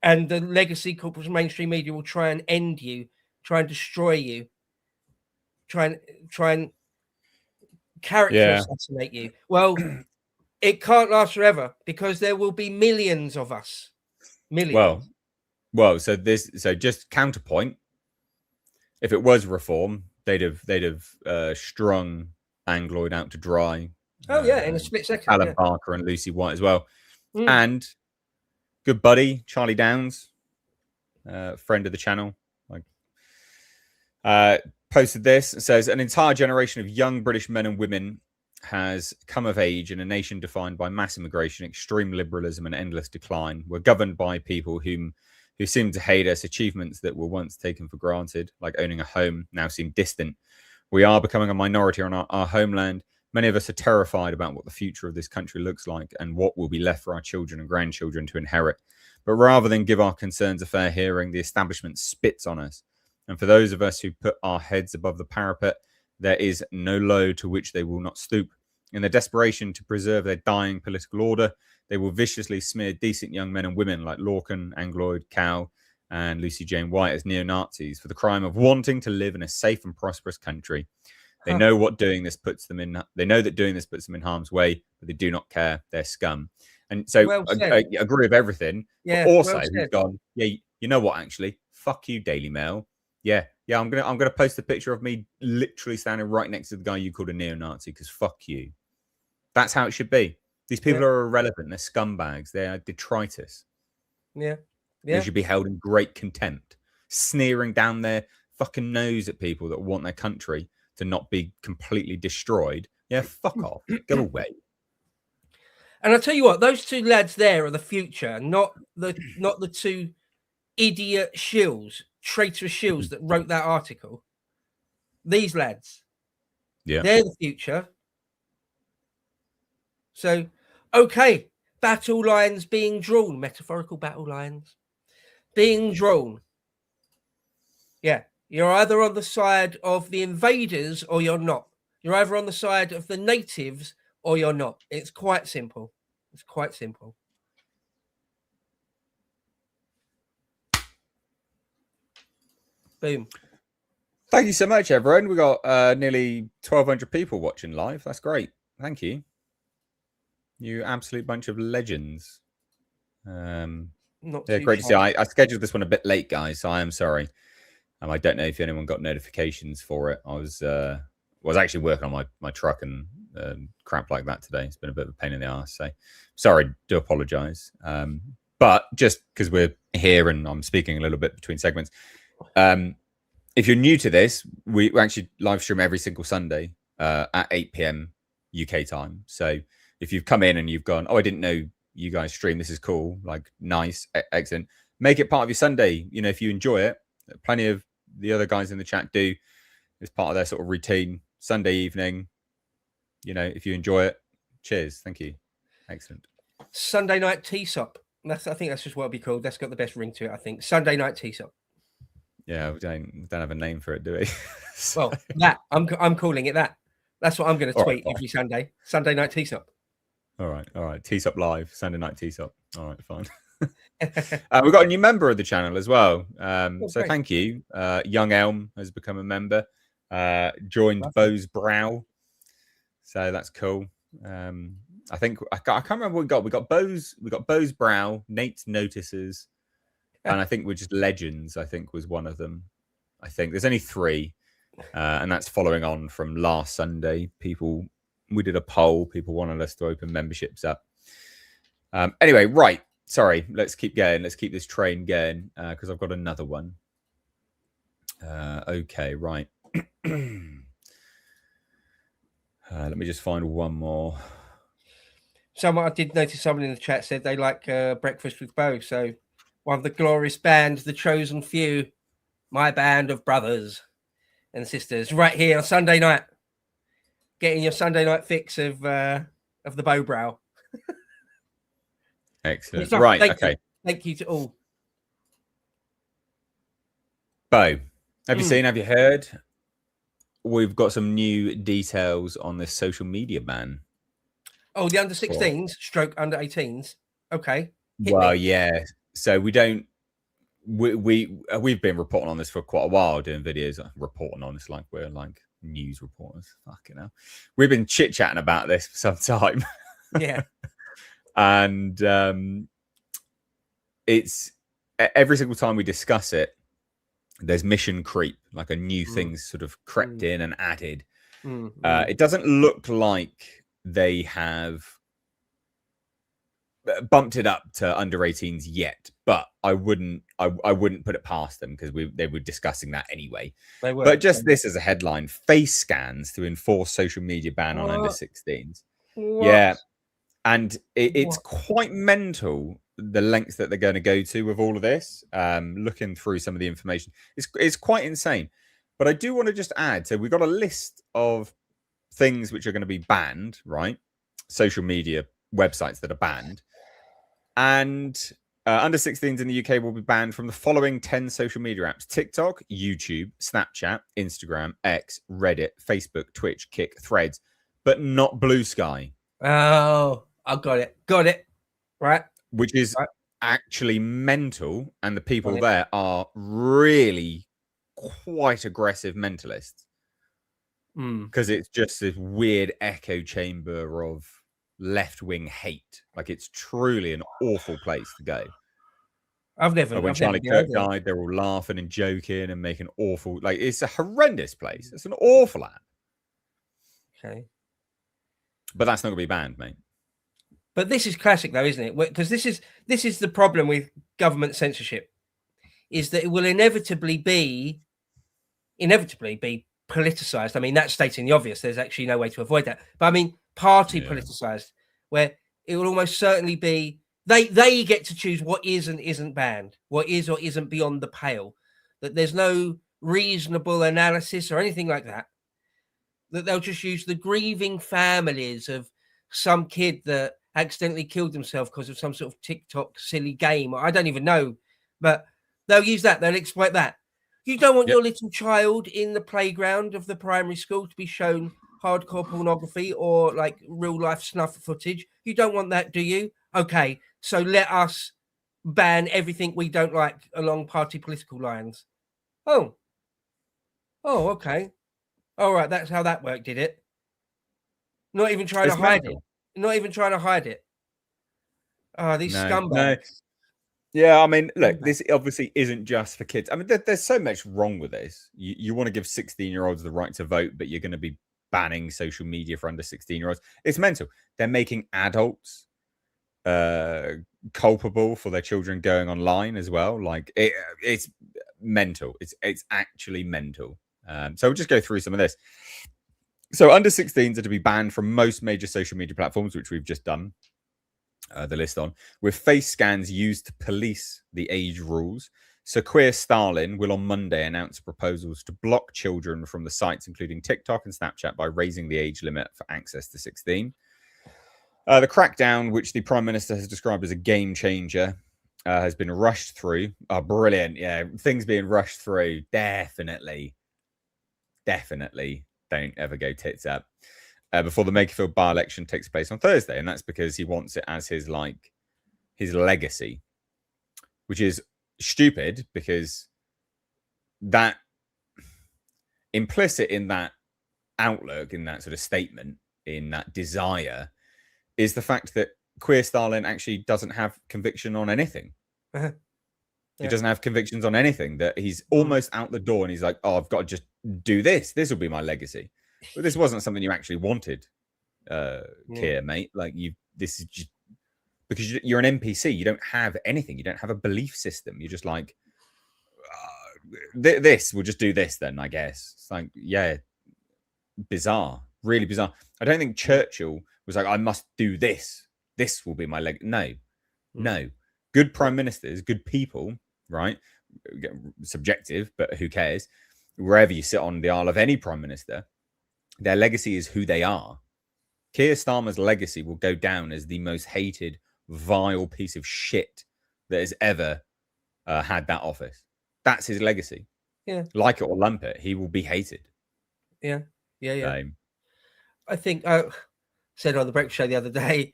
and the legacy corporate mainstream media will try and end you, try and destroy you, try and character assassinate you. Well, it can't last forever because there will be millions of us. Millions. Well, so just counterpoint. If it was reform, they'd have strung Angloid out to dry. Oh yeah, in a split second. Alan Barker and Lucy White as well, and good buddy Charlie Downs, friend of the channel, posted this. It says an entire generation of young British men and women has come of age in a nation defined by mass immigration, extreme liberalism, and endless decline. We're governed by people who seem to hate us. Achievements that were once taken for granted, like owning a home, now seem distant. We are becoming a minority on our homeland. Many of us are terrified about what the future of this country looks like and what will be left for our children and grandchildren to inherit. But rather than give our concerns a fair hearing, the establishment spits on us. And for those of us who put our heads above the parapet, there is no low to which they will not stoop. In their desperation to preserve their dying political order, they will viciously smear decent young men and women like Lorcan, Angloid, Cow, and Lucy Jane White as neo-Nazis for the crime of wanting to live in a safe and prosperous country. They know what doing this puts them in. They know that doing this puts them in harm's way, but they do not care. They're scum. And so I agree with everything. Yeah, but also, we've gone. Yeah, you know what? Actually, fuck you, Daily Mail. Yeah. I'm gonna post a picture of me literally standing right next to the guy you called a neo-Nazi because fuck you. That's how it should be. These people are irrelevant. They're scumbags. They are detritus. Yeah. They should be held in great contempt, sneering down their fucking nose at people that want their country to not be completely destroyed. Yeah, fuck off. Go away. And I'll tell you what, those two lads there are the future, not the two idiot shills, traitorous shills that wrote that article. These lads. Yeah. They're the future. So, okay, battle lines being drawn, metaphorical battle lines being drawn. Yeah, you're either on the side of the invaders or you're not. You're either on the side of the natives or you're not. It's quite simple. It's quite simple. Boom. Thank you so much, everyone. We got nearly 1,200 people watching live. That's great. Thank you. You absolute bunch of legends. Great to see. I scheduled this one a bit late, guys, so I am sorry. I don't know if anyone got notifications for it. I was actually working on my truck and crap like that today. It's been a bit of a pain in the ass. So sorry, do apologize. But just because we're here and I'm speaking a little bit between segments, if you're new to this, we actually live stream every single Sunday at 8 p.m. UK time. So if you've come in and you've gone, oh, I didn't know you guys stream. This is cool. Like, nice, excellent. Make it part of your Sunday. You know, if you enjoy it, plenty of the other guys in the chat do. It's part of their sort of routine Sunday evening. You know, if you enjoy it, cheers. Thank you. Excellent. Sunday night TSOP. I think that's just what it'll be called. That's got the best ring to it, I think. Sunday night TSOP. Yeah, we don't have a name for it, do we? So. Well, that I'm calling it that. That's what I'm going to tweet every Sunday. Sunday night TSOP. All right. TSOP live, Sunday night TSOP. All right, fine. We've got a new member of the channel as well. So thank you. Young Elm has become a member. Joined Bose Brow. So that's cool. I think I can't remember what we got. We got Bose Brow, Nate's Notices, and I think we're just Legends, I think was one of them. I think there's only 3. And that's following on from last Sunday. We did a poll. People wanted us to open memberships up. Anyway, right. Sorry. Let's keep going. Let's keep this train going because I've got another one. Okay, right. Let me just find one more. I did notice someone in the chat said they like Breakfast with Bo. So one of the glorious bands, The Chosen Few, my band of brothers and sisters, right here on Sunday night, getting your Sunday night fix of the Bow Brow. Excellent. Right. Okay. Thank you to all. Bo, have you seen? Have you heard? We've got some new details on this social media ban. Oh, the under 16s, stroke under 18s. Okay. Well, yeah. So we don't. We've been reporting on this for quite a while, doing videos reporting on this like we're like news reporters. Fucking hell. We've been chit-chatting about this for some time. Yeah. And it's every single time we discuss it, there's mission creep, like a new thing's sort of crept in and added. It doesn't look like they have bumped it up to under 18s yet, but I wouldn't put it past them because they were discussing that anyway. They were. But just this as a headline: face scans to enforce social media ban on under 16s. Yeah, and it's quite mental the lengths that they're going to go to with all of this. Looking through some of the information, it's quite insane. But I do want to just add, so we've got a list of things which are going to be banned, right? Social media websites that are banned. And under 16s in the UK will be banned from the following 10 social media apps: TikTok, YouTube, Snapchat, Instagram, X, Reddit, Facebook, Twitch, Kick, Threads, but not Blue Sky. Oh, I got it. Right. Which is actually mental. And the people there are really quite aggressive mentalists. Because it's just this weird echo chamber of left-wing hate. Like, it's truly an awful place to go. When Charlie Kirk died, they're all laughing and joking and making awful, like, it's a horrendous place. It's an awful app. Okay. But that's not going to be banned, mate. But this is classic, though, isn't it? Because this is the problem with government censorship, is that it will inevitably be politicized. I mean, that's stating the obvious. There's actually no way to avoid that. But I mean, party politicized, where it will almost certainly be they get to choose what is and isn't banned, what is or isn't beyond the pale. That there's no reasonable analysis or anything like that. That they'll just use the grieving families of some kid that accidentally killed themselves because of some sort of TikTok silly game. I don't even know, but they'll use that. They'll exploit that. You don't want your little child in the playground of the primary school to be shown hardcore pornography or like real life snuff footage. You don't want that, do you? Okay, so let us ban everything we don't like along party political lines. Oh, okay. All right, that's how that worked, did it? Not even trying to hide it. Not even trying to hide it. Oh, these scumbags. No. Yeah, I mean, look, this obviously isn't just for kids. I mean, there's so much wrong with this. You want to give 16-year-olds the right to vote, but you're going to be banning social media for under 16-year-olds. It's mental. They're making adults culpable for their children going online as well. Like, it's mental. It's actually mental. So we'll just go through some of this. So under 16s are to be banned from most major social media platforms, which we've just done the list on, with face scans used to police the age rules. So Queer Stalin will on Monday announce proposals to block children from the sites, including TikTok and Snapchat, by raising the age limit for access to 16. The crackdown, which the Prime Minister has described as a game changer, has been rushed through. Oh, brilliant. Yeah, things being rushed through. Definitely don't ever go tits up. Before the Makerfield by-election takes place on Thursday. And that's because he wants it as his legacy, which is stupid, because that implicit in that outlook, in that sort of statement, in that desire, is the fact that Queer Stalin actually doesn't have conviction on anything. He doesn't have convictions on anything, that he's almost out the door and he's like, oh, I've got to just do this. This will be my legacy. But this wasn't something you actually wanted, Keir, mate. Like, this is just because you're an NPC. You don't have anything. You don't have a belief system. You're just like, this, we'll just do this then, I guess. It's like, yeah, bizarre, really bizarre. I don't think Churchill was like, I must do this. This will be my leg. No. Good prime ministers, good people, right? Subjective, but who cares? Wherever you sit on the aisle of any prime minister, their legacy is who they are. Keir Starmer's legacy will go down as the most hated, vile piece of shit that has ever had that office. That's his legacy. Yeah. Like it or lump it, he will be hated. Yeah. I think I said on the breakfast show the other day,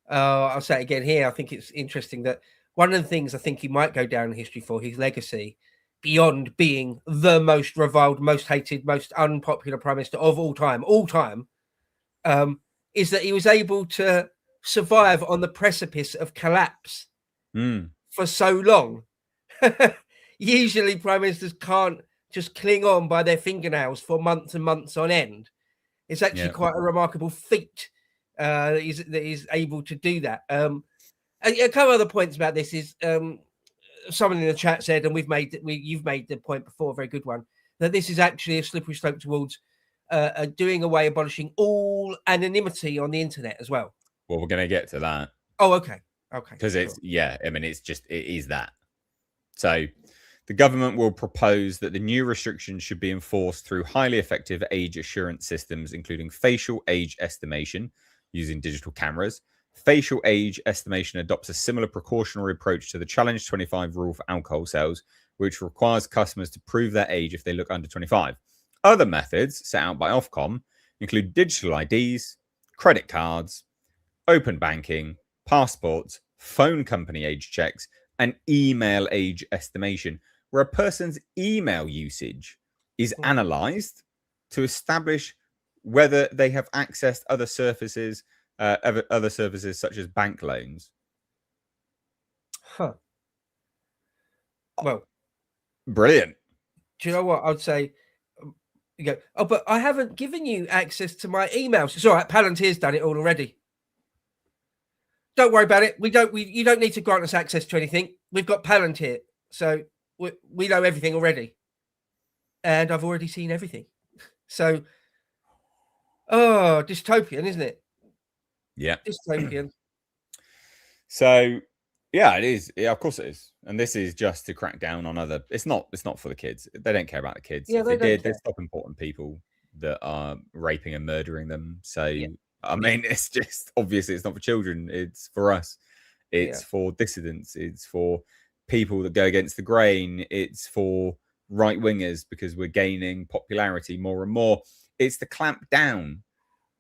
I'll say it again here. I think it's interesting that one of the things I think he might go down in history for, his legacy, beyond being the most reviled, most hated, most unpopular prime minister of all time, is that he was able to survive on the precipice of collapse for so long. Usually prime ministers can't just cling on by their fingernails for months and months on end. It's actually quite a remarkable feat that he's able to do that. And a couple other points about this is someone in the chat said, and you've made the point before, a very good one, that this is actually a slippery slope towards doing away, abolishing all anonymity on the internet as well. Well, we're going to get to that. Oh, okay. Because it is that. So the government will propose that the new restrictions should be enforced through highly effective age assurance systems, including facial age estimation using digital cameras. Facial age estimation adopts a similar precautionary approach to the Challenge 25 rule for alcohol sales, which requires customers to prove their age if they look under 25. Other methods set out by Ofcom include digital IDs, credit cards, open banking, passports, phone company age checks, and email age estimation, where a person's email usage is analysed to establish whether they have accessed other services such as bank loans. Well, brilliant. Do you know what I'd say? You go, oh, but I haven't given you access to my emails. It's all right. Palantir's done it all already. Don't worry about it. You don't need to grant us access to anything. We've got Palantir, so we know everything already, and I've already seen everything. So, dystopian, isn't it? Yeah, dystopian. So, yeah, it is. Yeah, of course it is. And this is just to crack down on other. It's not for the kids. They don't care about the kids. Yeah, if they did, they'd stop important people that are raping and murdering them. So. Yeah. I mean, it's just obviously it's not for children. It's for us. It's for dissidents. It's for people that go against the grain. It's for right wingers because we're gaining popularity more and more. It's to clamp down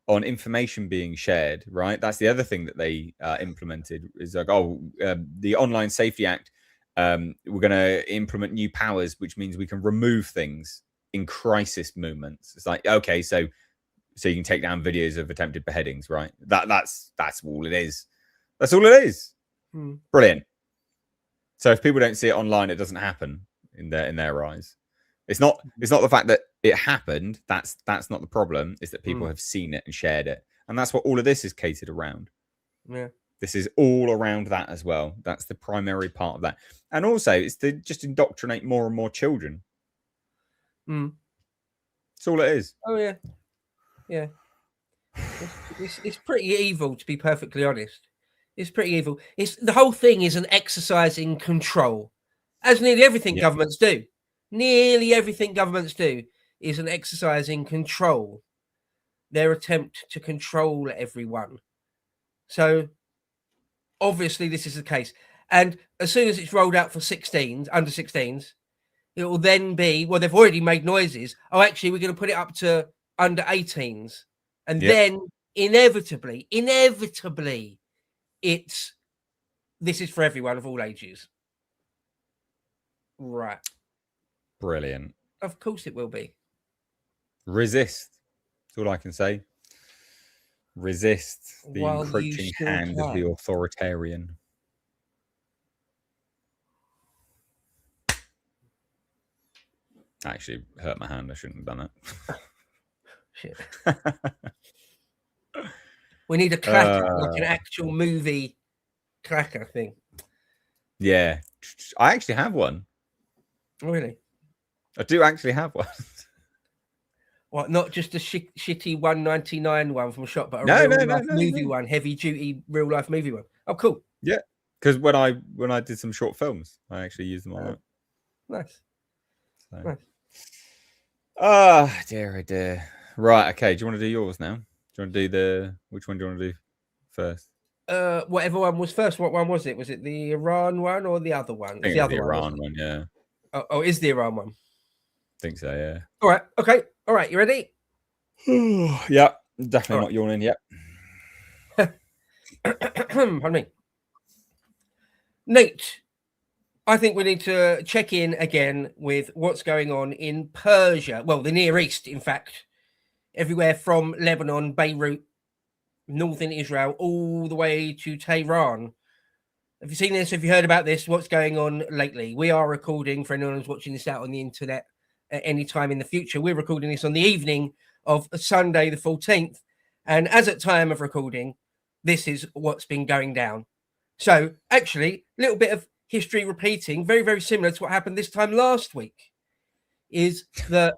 on information being shared. Right. That's the other thing that they implemented is like, the Online Safety Act. We're going to implement new powers, which means we can remove things in crisis moments. It's like, okay, so you can take down videos of attempted beheadings, right? That's all it is. That's all it is. Brilliant. So if people don't see it online, it doesn't happen in their eyes. It's not the fact that it happened. That's not the problem. It's that people have seen it and shared it, and that's what all of this is catered around. Yeah, this is all around that as well. That's the primary part of that, and also it's to just indoctrinate more and more children. That's all it is. Oh yeah. Yeah, it's pretty evil, to be perfectly honest. It's pretty evil. The whole thing is an exercise in control, as nearly everything governments do. Nearly everything governments do is an exercise in control. Their attempt to control everyone. So obviously this is the case. And as soon as it's rolled out for under 16s, it will then be, well, they've already made noises. Oh, actually, we're going to put it up to under 18s, and then inevitably this is for everyone of all ages. Right. Brilliant. Of course it will be. Resist. That's all I can say. Resist the encroaching hand of the authoritarian. I actually hurt my hand. I shouldn't have done it. Shit. We need a clacker, like an actual movie clacker thing. Yeah, I actually have one. Really? I do actually have one. What? Not just a shitty $1.99 one from a shop, but a real life movie one, heavy duty real life movie one. Oh, cool. Yeah, because when I did some short films, I actually used them on that. Nice. So. Nice. Oh dear. Right, okay. Do you want to do yours now? Do you want to do which one do you want to do first? Whatever one was first. What one was it? Was it the Iran one or the other one? I think it was the Iran one, yeah. Oh, is the Iran one? I think so, yeah. All right, okay. All right, you ready? Yeah, definitely not yawning yet. Pardon me. Nate, I think we need to check in again with what's going on in Persia. Well, the Near East, in fact, everywhere from Lebanon, Beirut, northern Israel, all the way to Tehran. Have you seen this? Have you heard about this? What's going on lately? We are recording, for anyone who's watching this out on the internet at any time in the future, we're recording this on the evening of Sunday, the 14th. And as at time of recording, this is what's been going down. So actually, a little bit of history repeating, very, very similar to what happened this time last week, is that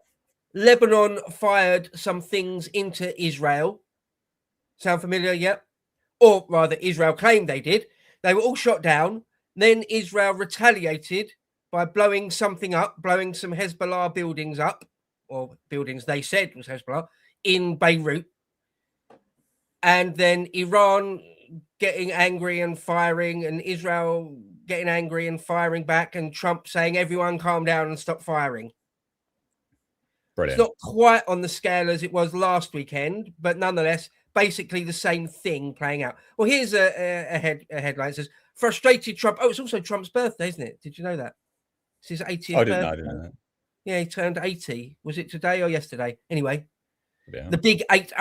Lebanon fired some things into Israel. Sound familiar? Yep. Or rather, Israel claimed they did. They were all shot down. Then Israel retaliated by blowing something up, blowing some Hezbollah buildings up, or buildings they said was Hezbollah, in Beirut. And then Iran getting angry and firing, and Israel getting angry and firing back, and Trump saying, everyone calm down and stop firing. Brilliant. It's not quite on the scale as it was last weekend, but nonetheless, basically the same thing playing out. Well, here's a headline. It says, frustrated Trump. Oh, it's also Trump's birthday, isn't it? Did you know that? It's his 80th I birthday. didn't know that. Yeah, he turned 80. Was it today or yesterday? Anyway, Yeah. the big 80.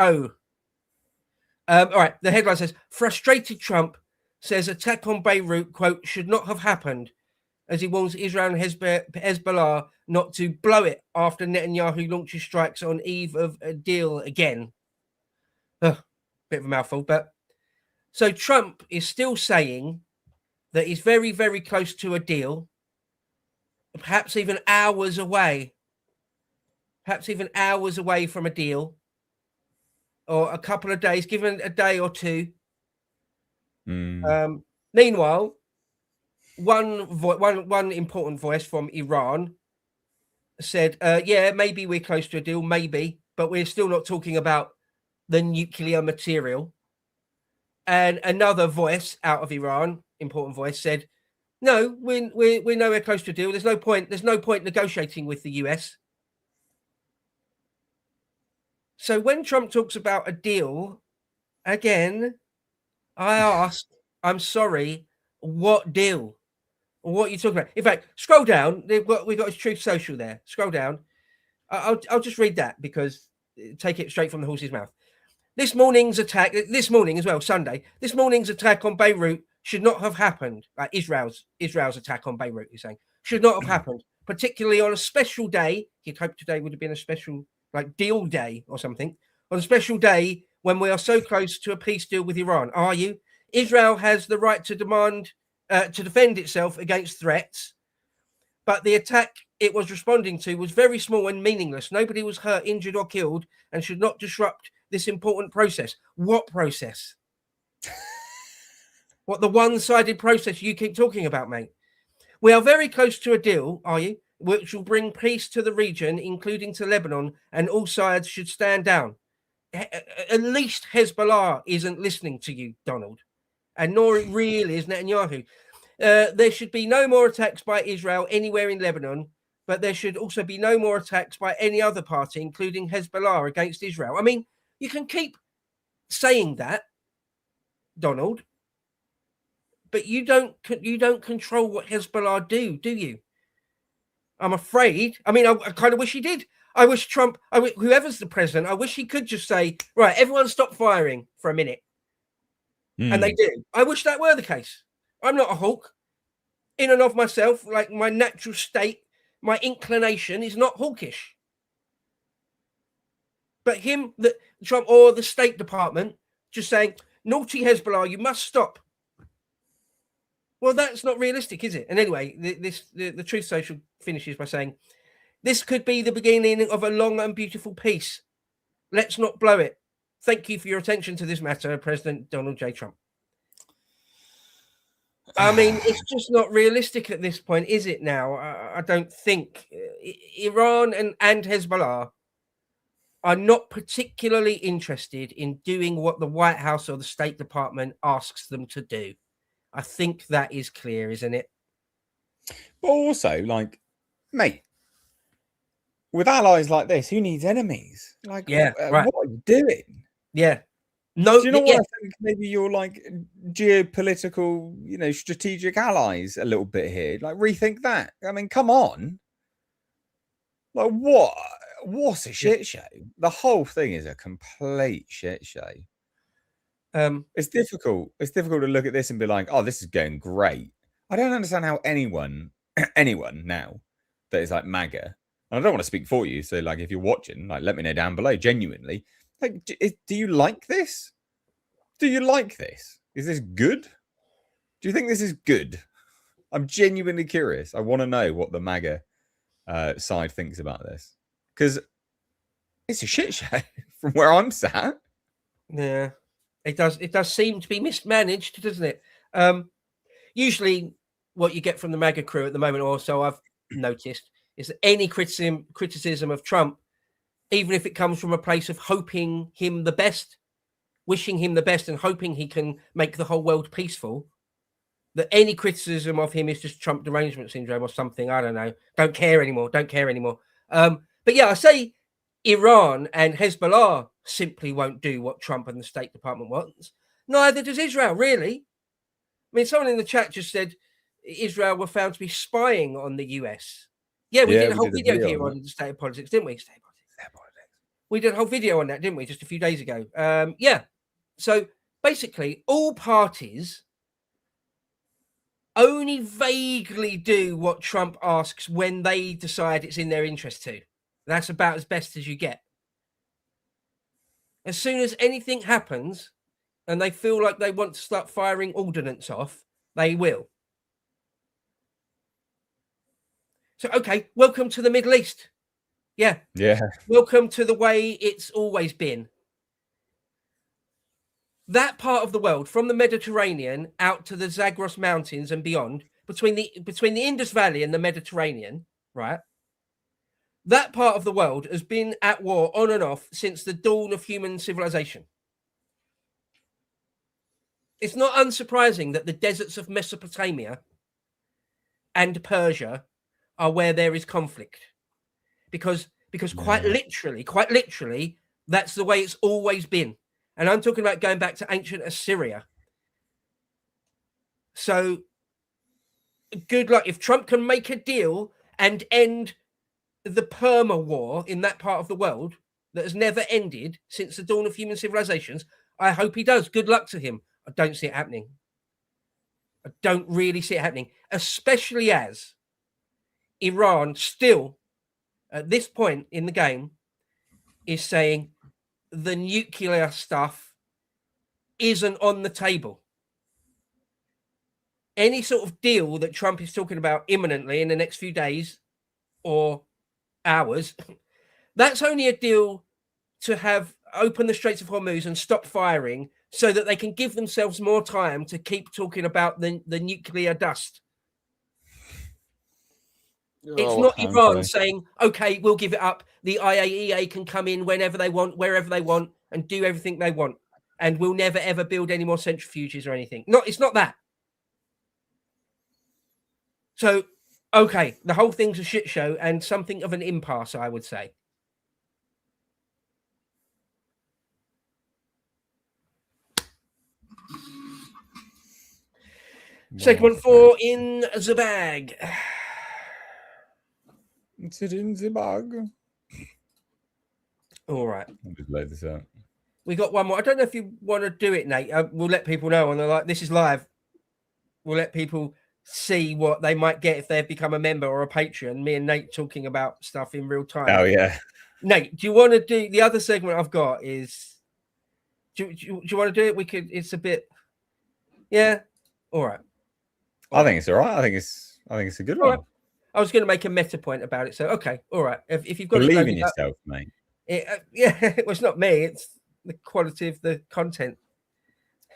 All right, the headline says, frustrated Trump says attack on Beirut, quote, should not have happened, as he warns Israel and Hezbollah not to blow it after Netanyahu launches strikes on eve of a deal again. Bit of a mouthful, but so Trump is still saying that he's very, very close to a deal, perhaps even hours away from a deal, or a couple of days, given a day or two. Meanwhile, one important voice from Iran said, yeah, maybe we're close to a deal, maybe, but we're still not talking about the nuclear material. And another voice out of Iran, important voice, said, no, we're nowhere close to a deal. There's no point negotiating with the US. So when Trump talks about a deal, again, I ask, I'm sorry, what deal? What are you talking about? In fact, scroll down. We've got his Truth Social there. Scroll down. I'll just read that because take it straight from the horse's mouth. This morning as well, Sunday, this morning's attack on Beirut should not have happened. Israel's attack on Beirut, he's saying, should not have happened, particularly on a special day. He'd hoped today would have been a special, like, deal day or something. On a special day when we are so close to a peace deal with Iran. Are you? Israel has the right to demand, to defend itself against threats, but the attack it was responding to was very small and meaningless. Nobody was hurt, injured, or killed, and should not disrupt this important process. What process? What, the one-sided process you keep talking about, mate? We are very close to a deal, are you? Which will bring peace to the region, including to Lebanon, and all sides should stand down. At least Hezbollah isn't listening to you, Donald, and nor really is Netanyahu. There should be no more attacks by Israel anywhere in Lebanon, but there should also be no more attacks by any other party, including Hezbollah, against Israel. I mean, you can keep saying that, Donald, but you don't control what Hezbollah do you? I'm afraid. I mean, I kind of wish he did. I wish Trump, whoever's the president, I wish he could just say, right, everyone stop firing for a minute. And they do. I wish that were the case. I'm not a hawk. In and of myself, like, my natural state, my inclination is not hawkish. But Trump or the State Department just saying, naughty Hezbollah, you must stop. Well, that's not realistic, is it? And anyway, the Truth Social finishes by saying, this could be the beginning of a long and beautiful peace. Let's not blow it. Thank you for your attention to this matter, President Donald J. Trump. I mean, it's just not realistic at this point, is it now? I don't think. Iran and Hezbollah are not particularly interested in doing what the White House or the State Department asks them to do. I think that is clear, isn't it? But also, like, mate, with allies like this, who needs enemies? Like, yeah, right. What are you doing? Yeah. No, Do you know yeah, what I think? Maybe you're like geopolitical, strategic allies a little bit here. Like rethink that. I mean, come on. Like what? What's a shit show? The whole thing is a complete shit show. It's difficult. It's difficult to look at this and be like, "Oh, this is going great." I don't understand how anyone now that is like MAGA, and I don't want to speak for you. So, like, if you're watching, like, let me know down below. Genuinely, like, do you like this? Do you like this? Is this good? Do you think this is good? I'm genuinely curious. I want to know what the MAGA side thinks about this, because it's a shit show from where I'm sat. Yeah, it does seem to be mismanaged, doesn't it? Usually what you get from the MAGA crew at the moment, or so I've noticed, is that any criticism of Trump, even if it comes from a place of hoping him the best, wishing him the best and hoping he can make the whole world peaceful, that any criticism of him is just Trump derangement syndrome or something. I don't know. Don't care anymore. But yeah, I say Iran and Hezbollah simply won't do what Trump and the State Department wants. Neither does Israel, really. I mean, someone in the chat just said Israel were found to be spying on the US. Yeah, we did a whole video here on the state of politics, didn't we? State of politics. We did a whole video on that, didn't we? Just a few days ago. Yeah. So basically, all parties only vaguely do what Trump asks when they decide it's in their interest to. That's about as best as you get. As soon as anything happens and they feel like they want to start firing ordnance off, they will. So, okay, welcome to the Middle East. Yeah. Welcome to the way it's always been. That part of the world, from the Mediterranean out to the Zagros Mountains and beyond, between the Indus Valley and the Mediterranean, right? That part of the world has been at war on and off since the dawn of human civilization. It's not unsurprising that the deserts of Mesopotamia and Persia are where there is conflict, because quite literally, that's the way it's always been. And I'm talking about going back to ancient Assyria. So good luck. If Trump can make a deal and end the perma war in that part of the world that has never ended since the dawn of human civilizations, I hope he does. Good luck to him. I don't see it happening. I don't really see it happening, especially as Iran still, at this point in the game, is saying the nuclear stuff isn't on the table. Any sort of deal that Trump is talking about imminently in the next few days or hours, that's only a deal to have open the Straits of Hormuz and stop firing so that they can give themselves more time to keep talking about the nuclear dust. It's not Iran saying, okay, we'll give it up. The IAEA can come in whenever they want, wherever they want, and do everything they want. And we'll never, ever build any more centrifuges or anything. No, it's not that. So, okay, the whole thing's a shit show and something of an impasse, I would say. Segment 4 in the bag. It's in the bag. All right. I'll just load this out. We got one more. I don't know if you want to do it, Nate. We'll let people know. And they're like, this is live. We'll let people see what they might get if they've become a member or a Patreon. Me and Nate talking about stuff in real time. Oh, yeah. Nate, do you want to do the other segment I've got? Is do you want to do it? We could. It's a bit. Yeah. All right. I think it's all right. I think it's a good one. Right. I was going to make a meta point about it. So, okay. All right. If you've got believe in yourself, mate. Yeah. Well, it's not me. It's the quality of the content.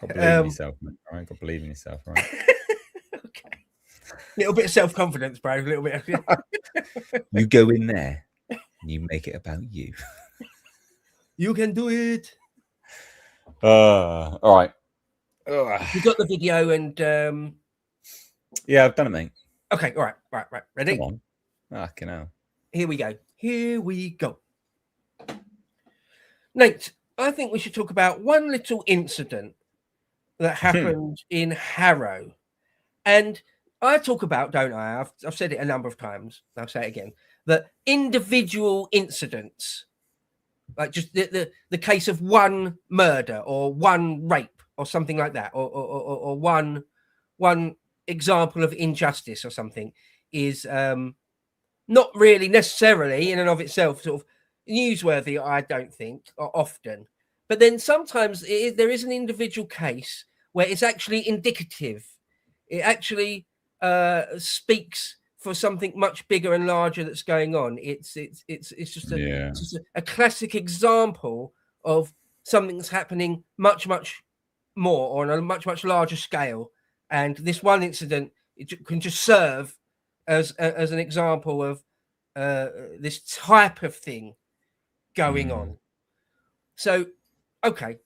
Got to believe in yourself, mate. All right. Got to believe in yourself, right? Okay. A little bit of self-confidence, bro. A little bit. You go in there and you make it about you. You can do it. All right. You got the video and yeah, I've done it, mate. Okay, all right. Ready? Come on. Fucking hell. Here we go. Nate, I think we should talk about one little incident that happened in Harrow. And I talk about, don't I? I've said it a number of times. I'll say it again. That individual incidents, like just the case of one murder or one rape or something like that, or one example of injustice or something, is not really necessarily in and of itself sort of newsworthy, I don't think, often. But then sometimes there is an individual case where it's actually indicative. It actually speaks for something much bigger and larger that's going on. It's just a classic example of something that's happening much more or on a much larger scale. And this one incident, it can just serve as an example of this type of thing going on. So, okay,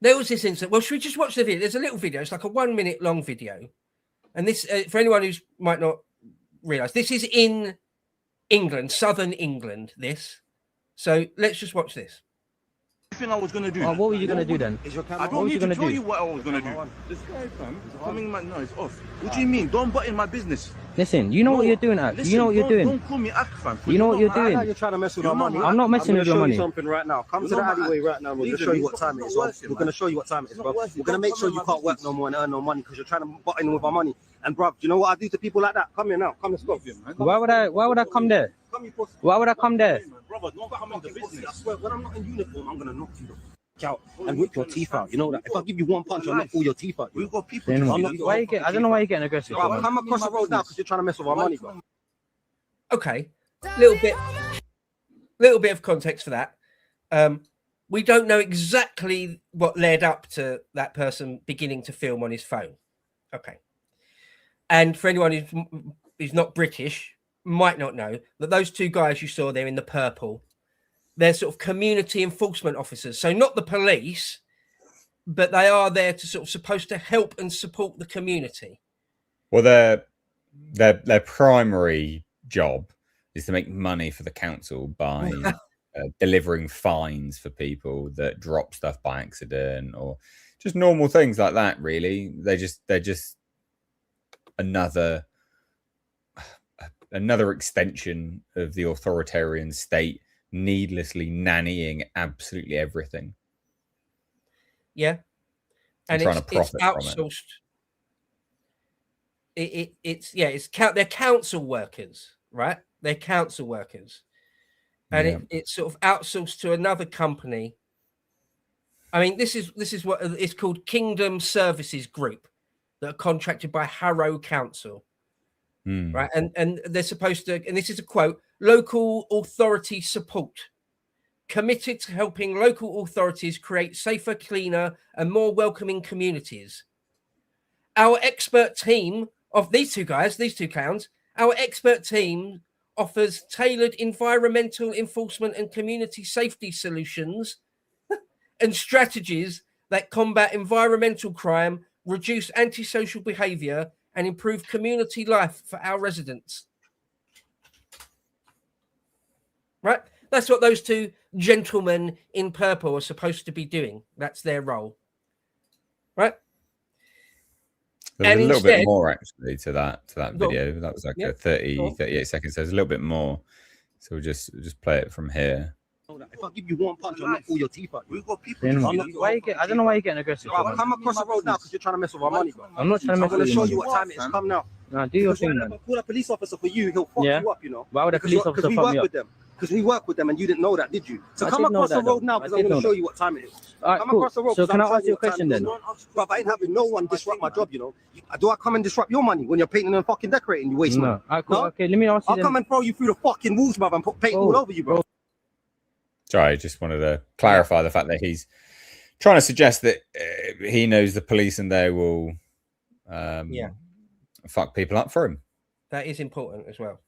there was this incident. Well, should we just watch the video? There's a little video. It's like a 1 minute long video, and this for anyone who might not realize, this is in England, southern England. So let's just watch this. Thing I was gonna do. Oh, what were you gonna do then? I don't need to tell you what I was gonna do. This guy, fam, is coming my noise off. What do you mean? Don't butt in my business. Listen, you know what you're doing, Ak. You know what you're doing. Don't call me Ak, fam. You know what you're doing. You're trying to mess with our money. I'm not messing with your money. I'm gonna show you something right now. Come to the alleyway right now. We're gonna show you what time it is. We're gonna show you what time it is, bro. We're gonna make sure you can't work no more and earn no money because you're trying to butt in with our money. And bro, do you know what I do to people like that? Come here now. Come, let's go. Why would I come there? Why would I come there? Brother, don't come in the business. I swear, when I'm not in uniform, I'm gonna knock you out and whip your teeth out. You know that. If I give you one punch, I'll knock all your teeth out. We've got people. I don't know why you're getting aggressive. Bro, come across the road now because you're trying to mess with our money, bro. Okay, little bit of context for that. We don't know exactly what led up to that person beginning to film on his phone. Okay, and for anyone who's not British, might not know that those two guys you saw there in the purple, they're sort of community enforcement officers. So not the police, but they are there to sort of supposed to help and support the community. Well, their primary job is to make money for the council by delivering fines for people that drop stuff by accident or just normal things like that. Really, they're just another extension of the authoritarian state, needlessly nannying absolutely everything. Yeah, and trying to profit it's outsourced. They're council workers, right? They're council workers, and it's sort of outsourced to another company. I mean, this is what it's called, Kingdom Services Group, that are contracted by Harrow Council. Right, and they're supposed to, and this is a quote: local authority support, committed to helping local authorities create safer, cleaner, and more welcoming communities. Our expert team of these two clowns, our expert team offers tailored environmental enforcement and community safety solutions and strategies that combat environmental crime, reduce antisocial behavior, and improve community life for our residents. Right? That's what those two gentlemen in purple are supposed to be doing. That's their role. Right? There's a little bit more actually to that video. That was like a 38 seconds. There's a little bit more. So we'll just play it from here. If I give you one punch, I'll knock all your teeth out. We've got people. I don't know why you're getting aggressive. Bro, come across the road now because you're trying to mess with our money, bro. I'm not trying to mess with I'm your going to show money. you what time it is. Come now. Nah, do your thing, man. If I call a police officer for you, he'll fuck you up, you know. Why would a police officer fuck me up? Because we work with them and you didn't know that, did you? So I come did know across the that, road though. now because I'm going to show you what time it is. Alright, Come cool. across the road. So can I I'm ask you a telling question then? Bro, I ain't having no one disrupt my job, you know. Do I come and disrupt your money when you're painting and fucking decorating? You waste money. Alright, cool. Okay, let me ask you I'll come and throw you through the fucking walls, brother, and put paint all over you, bro. Sorry, I just wanted to clarify the fact that he's trying to suggest that he knows the police and they will fuck people up for him. That is important as well.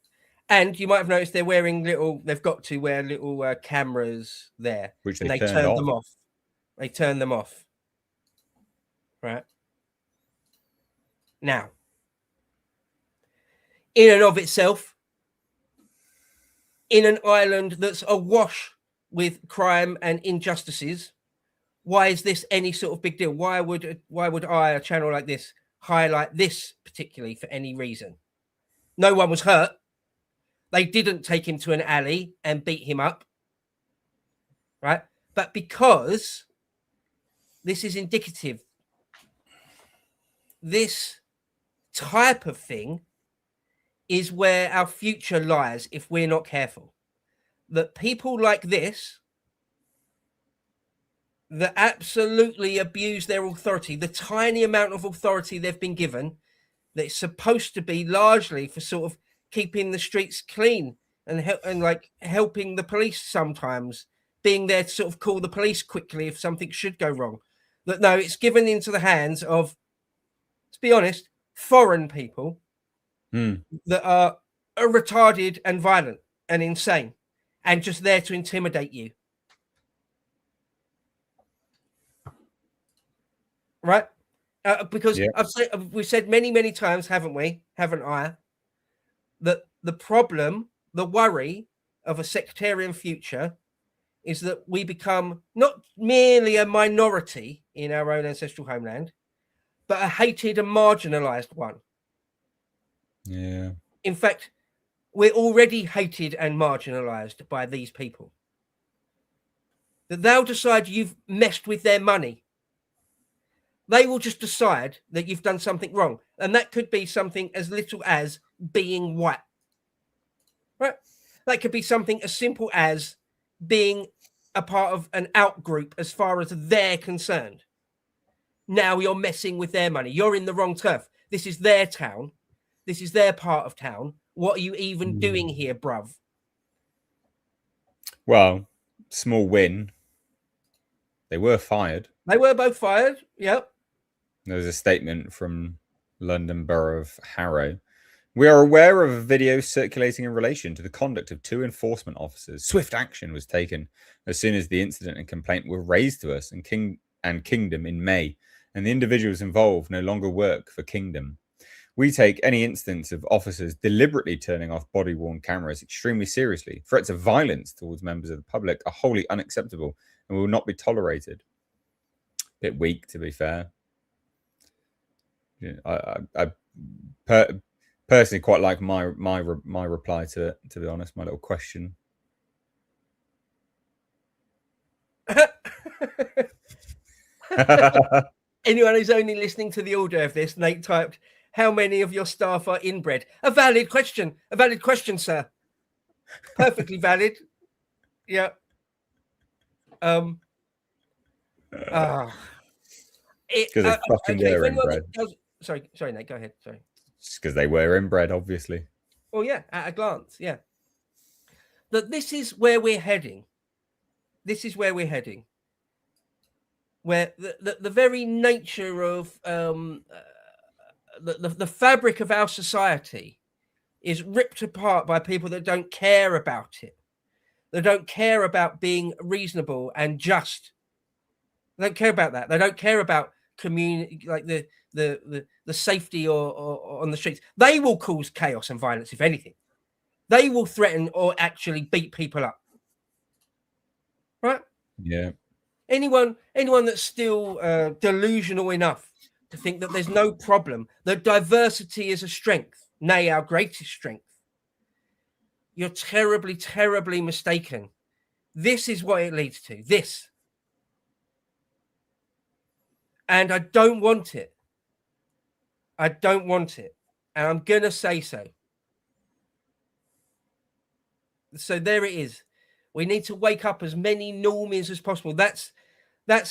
And you might have noticed they've got to wear little cameras there. Which they turn them off. They turn them off. Right. Now, in and of itself, in an island that's awash with crime and injustices, why is this any sort of big deal? Why would a channel like this, highlight this particularly for any reason? No one was hurt. They didn't take him to an alley and beat him up, right? But because this is indicative, this type of thing is where our future lies if we're not careful. That people like this, that absolutely abuse their authority, the tiny amount of authority they've been given, that's supposed to be largely for sort of keeping the streets clean and like helping the police sometimes, being there to sort of call the police quickly if something should go wrong. That no, it's given into the hands of, let's be honest, foreign people that are retarded and violent and insane and just there to intimidate you. Right? Because we've said many times, haven't we? Haven't I? That the problem, the worry of a sectarian future is that we become not merely a minority in our own ancestral homeland, but a hated and marginalized one. Yeah. In fact, we're already hated and marginalized by these people. That they'll decide you've messed with their money. They will just decide that you've done something wrong. And that could be something as little as being white. Right? That could be something as simple as being a part of an out group as far as they're concerned. Now you're messing with their money. You're in the wrong turf. This is their town. This is their part of town. What are you even doing here, bruv? Well, small win. They were fired. They were both fired. Yep. There was a statement from London Borough of Harrow. We are aware of a video circulating in relation to the conduct of 2 enforcement officers. Swift action was taken as soon as the incident and complaint were raised to us and Kingdom in May, and the individuals involved no longer work for Kingdom. We take any instance of officers deliberately turning off body-worn cameras extremely seriously. Threats of violence towards members of the public are wholly unacceptable and will not be tolerated. Bit weak, to be fair. Yeah, I personally quite like my reply to it, to be honest, my little question. Anyone who's only listening to the audio of this, Nate typed, how many of your staff are inbred? A valid question, sir. Perfectly valid. Yeah. Because they fucking were inbred. Sorry, Nate, go ahead. Sorry. Just because they were inbred, obviously. Well, yeah, at a glance, yeah. That this is where we're heading. This is where we're heading. Where the very nature of the fabric of our society is ripped apart by people that don't care about it. They don't care about being reasonable and just. They don't care about that. They don't care about community, like the safety or on the streets. They will cause chaos and violence, if anything. They will threaten or actually beat people up. Right? Yeah. Anyone that's still delusional enough to think that there's no problem, that diversity is a strength, nay, our greatest strength, you're terribly, terribly mistaken. This is what it leads to. This. And I don't want it. I don't want it. And I'm going to say so. So there it is. We need to wake up as many normies as possible. That's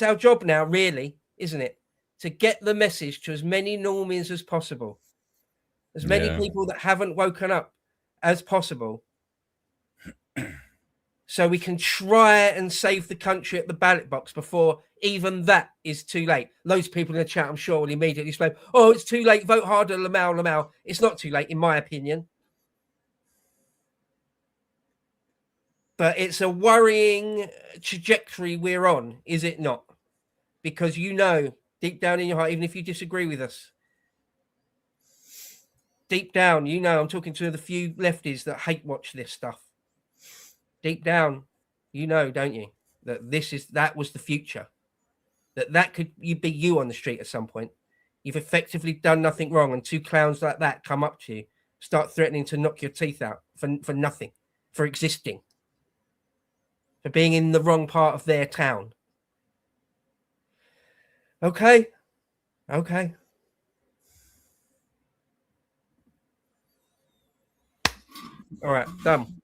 our job now, really, isn't it? To get the message to as many normies as possible. As many people that haven't woken up as possible. So we can try and save the country at the ballot box before even that is too late. Those people in the chat, I'm sure, will immediately say, oh, it's too late. Vote harder, Lamau. It's not too late, in my opinion. But it's a worrying trajectory we're on, is it not? Because you know, deep down in your heart, even if you disagree with us, deep down, you know, I'm talking to the few lefties that hate watch this stuff. Deep down, You know, don't you? That was the future. That could be you on the street at some point. You've effectively done nothing wrong, and two clowns like that come up to you, start threatening to knock your teeth out for nothing, for existing, for being in the wrong part of their town. Okay. All right, done.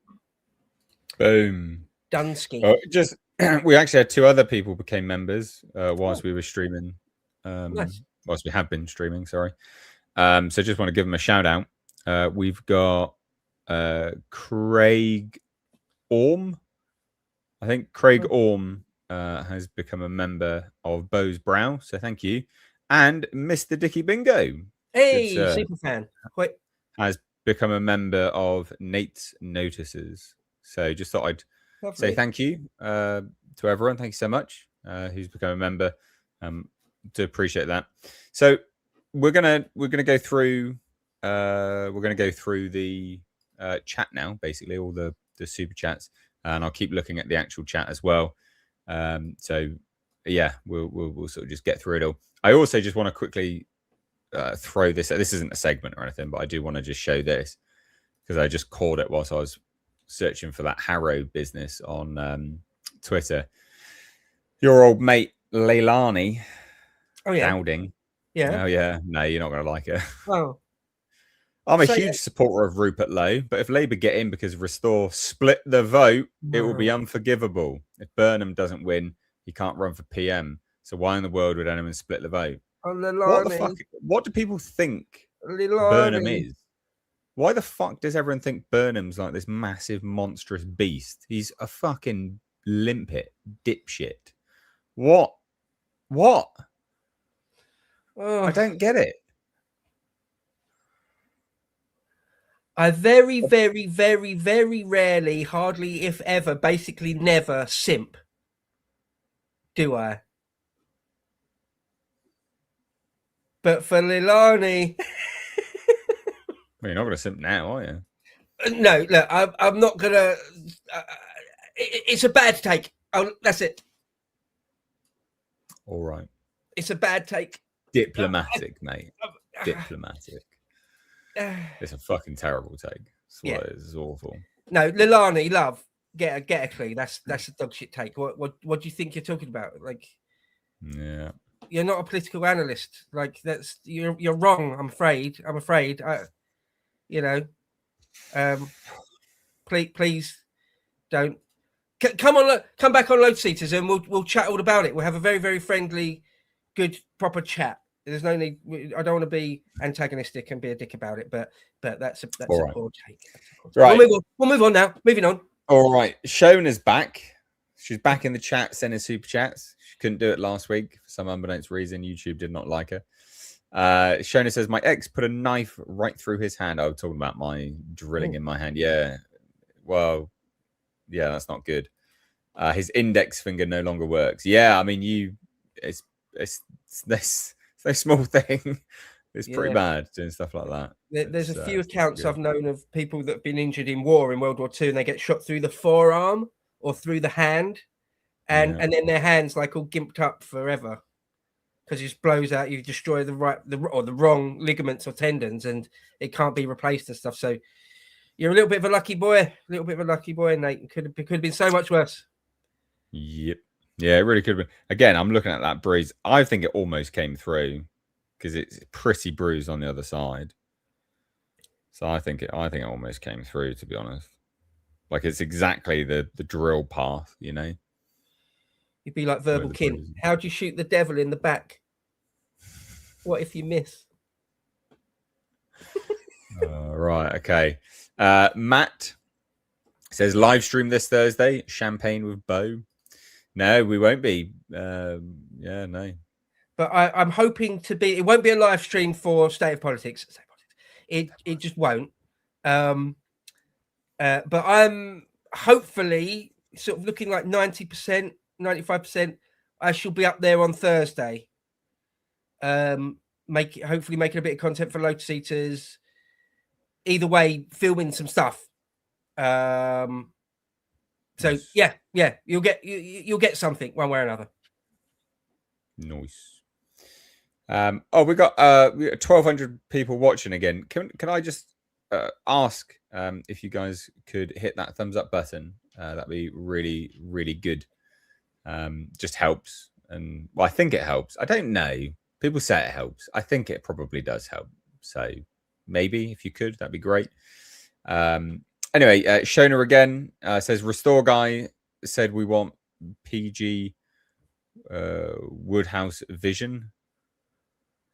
Boom. Dunsky. Just we actually had 2 other people became members whilst we were streaming. Nice. Whilst we have been streaming, sorry. So just want to give them a shout out. We've got Craig Orm. I think Craig Orm has become a member of Bow's Brow, so thank you. And Mr. Dicky Bingo. Hey, super fan. Wait. Has become a member of Nate's Notices. So just thought I'd say thank you to everyone. Thank you so much who's become a member. Do appreciate that. So we're gonna go through the chat now, basically all the super chats, and I'll keep looking at the actual chat as well. So yeah, we'll sort of just get through it all. I also just want to quickly throw this. This isn't a segment or anything, but I do want to just show this because I just caught it whilst I was searching for that Harrow business on Twitter. Your old mate Leilani. Oh yeah. Dowding. Yeah. Oh yeah. No, you're not going to like it. Oh. I'm a huge supporter of Rupert Lowe, but if Labour get in because Restore split the vote, it will be unforgivable. If Burnham doesn't win, he can't run for PM. So why in the world would anyone split the vote? What the fuck? What do people think Burnham is? Why the fuck does everyone think Burnham's like this massive, monstrous beast? He's a fucking limpet, dipshit. What? Oh. I don't get it. I very, very, very, very rarely, hardly if ever, basically never simp. Do I? But for Leilani... Well, you're not going to simp now, are you? No, look, I'm not going to... it's a bad take. Oh, that's it. All right. It's a bad take. Diplomatic, mate. Diplomatic. It's a fucking terrible take. It's awful. No, Leilani, love, get a clue. That's a dog shit take. What do you think you're talking about? Like, yeah, you're not a political analyst. Like, that's you're wrong. I'm afraid. Please don't come back on Load Seaters and we'll chat all about it. We'll have a very, very friendly, good, proper chat. There's no need. I don't want to be antagonistic and be a dick about it, but that's a poor take. Right. We'll move on now. Moving on. All right. Shona's back. She's back in the chat, sending super chats. She couldn't do it last week for some unbeknownst reason. YouTube did not like her. Shona says, my ex put a knife right through his hand. I was talking about my drilling in my hand. Yeah. Well, yeah, that's not good. His index finger no longer works. Yeah, I mean, it's no small thing. It's pretty bad doing stuff like that. There's a few accounts I've known of people that have been injured in war in World War II and they get shot through the forearm or through the hand. And then their hands like all gimped up forever because it just blows out. You destroy the wrong ligaments or tendons and it can't be replaced and stuff. So you're a little bit of a lucky boy, Nate. It could have been so much worse. Yep. Yeah, it really could have been. Again, I'm looking at that bruise. I think it almost came through because it's pretty bruised on the other side. So I think it almost came through, to be honest. Like it's exactly the drill path, you know. You'd be like Verbal Kin. How do you shoot the devil in the back? What if you miss? Right, okay. Matt says live stream this Thursday, champagne with Bo. No, we won't be. No. But I'm hoping to be. It won't be a live stream for State of Politics. It just won't. But I'm hopefully sort of looking like 90%, 95%. I shall be up there on Thursday. Hopefully making a bit of content for Lotus Eaters. Either way, filming some stuff. So Nice. yeah, you'll get something one way or another. Nice. We got 1,200 people watching again. Can I just ask if you guys could hit that thumbs up button? That'd be really, really good. Just helps, and well, I think it helps. I don't know. People say it helps. I think it probably does help. So maybe if you could, that'd be great. Anyway, Shona again says Restore Guy said we want PG Woodhouse Vision.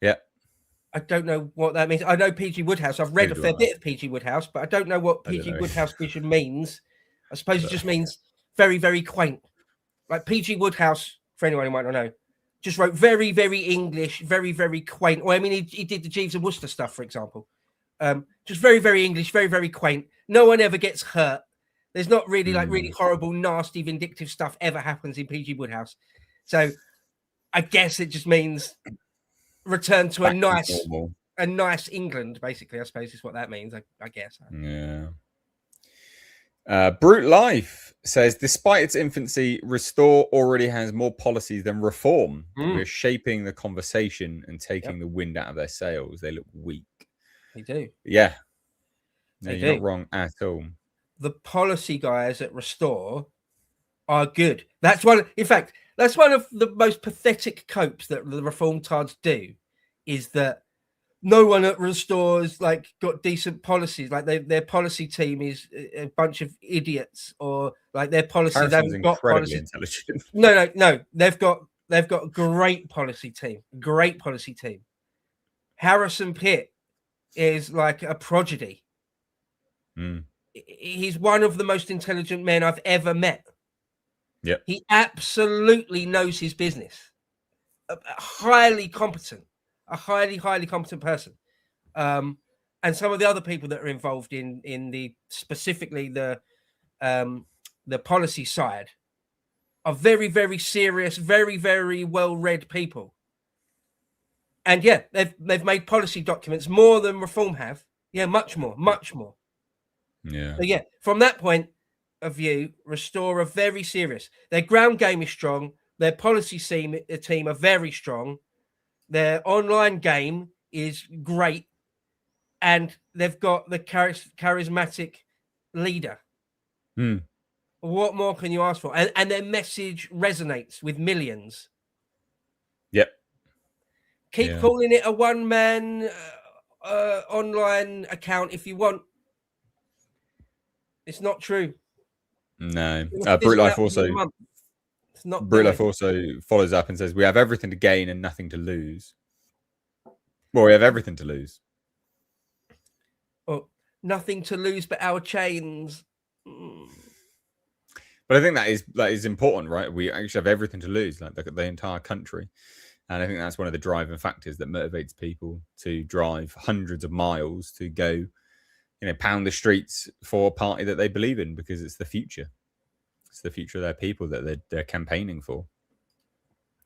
Yeah. I don't know what that means. I know PG Woodhouse. I've read a fair bit of PG Woodhouse, but I don't know what PG Woodhouse Vision means. I suppose it just means very, very quaint. Like PG Woodhouse, for anyone who might not know, just wrote very, very English, very, very quaint. Or I mean, he did the Jeeves and Wooster stuff, for example. Just very, very English, very, very quaint. No one ever gets hurt. There's not really like really horrible, nasty, vindictive stuff ever happens in PG Woodhouse. So I guess it just means return to a nice England, basically, I suppose is what that means. I guess. Yeah. Brute Life says, despite its infancy, Restore already has more policies than Reform. We're shaping the conversation and taking the wind out of their sails. They look weak. They do. Yeah. No, you're not wrong at all. The policy guys at Restore are good. That's one of the most pathetic copes that the Reform tards do, is that no one at Restore's like got decent policies. Like their policy team is a bunch of idiots, or like their policies haven't got policy. Intelligent. No. They've got a great policy team. Great policy team. Harrison Pitt is like a prodigy. He's one of the most intelligent men I've ever met. Yeah, he absolutely knows his business. A highly competent person. And some of the other people that are involved in the specifically the policy side are very, very serious, very, very well-read people. And yeah, they've made policy documents more than Reform have. Yeah, much more. Yeah. So yeah, from that point of view, Restore are very serious. Their ground game is strong. Their policy team are very strong. Their online game is great, and they've got the charismatic leader. What more can you ask for? And their message resonates with millions. Yep. Keep calling it a one-man online account if you want. It's not true. No. Brute Life also follows up and says, we have everything to gain and nothing to lose. Well, we have everything to lose. Oh, nothing to lose but our chains. But I think that is important, right? We actually have everything to lose, like the entire country. And I think that's one of the driving factors that motivates people to drive hundreds of miles to go, pound the streets for a party that they believe in, because it's the future. It's the future of their people that they're campaigning for.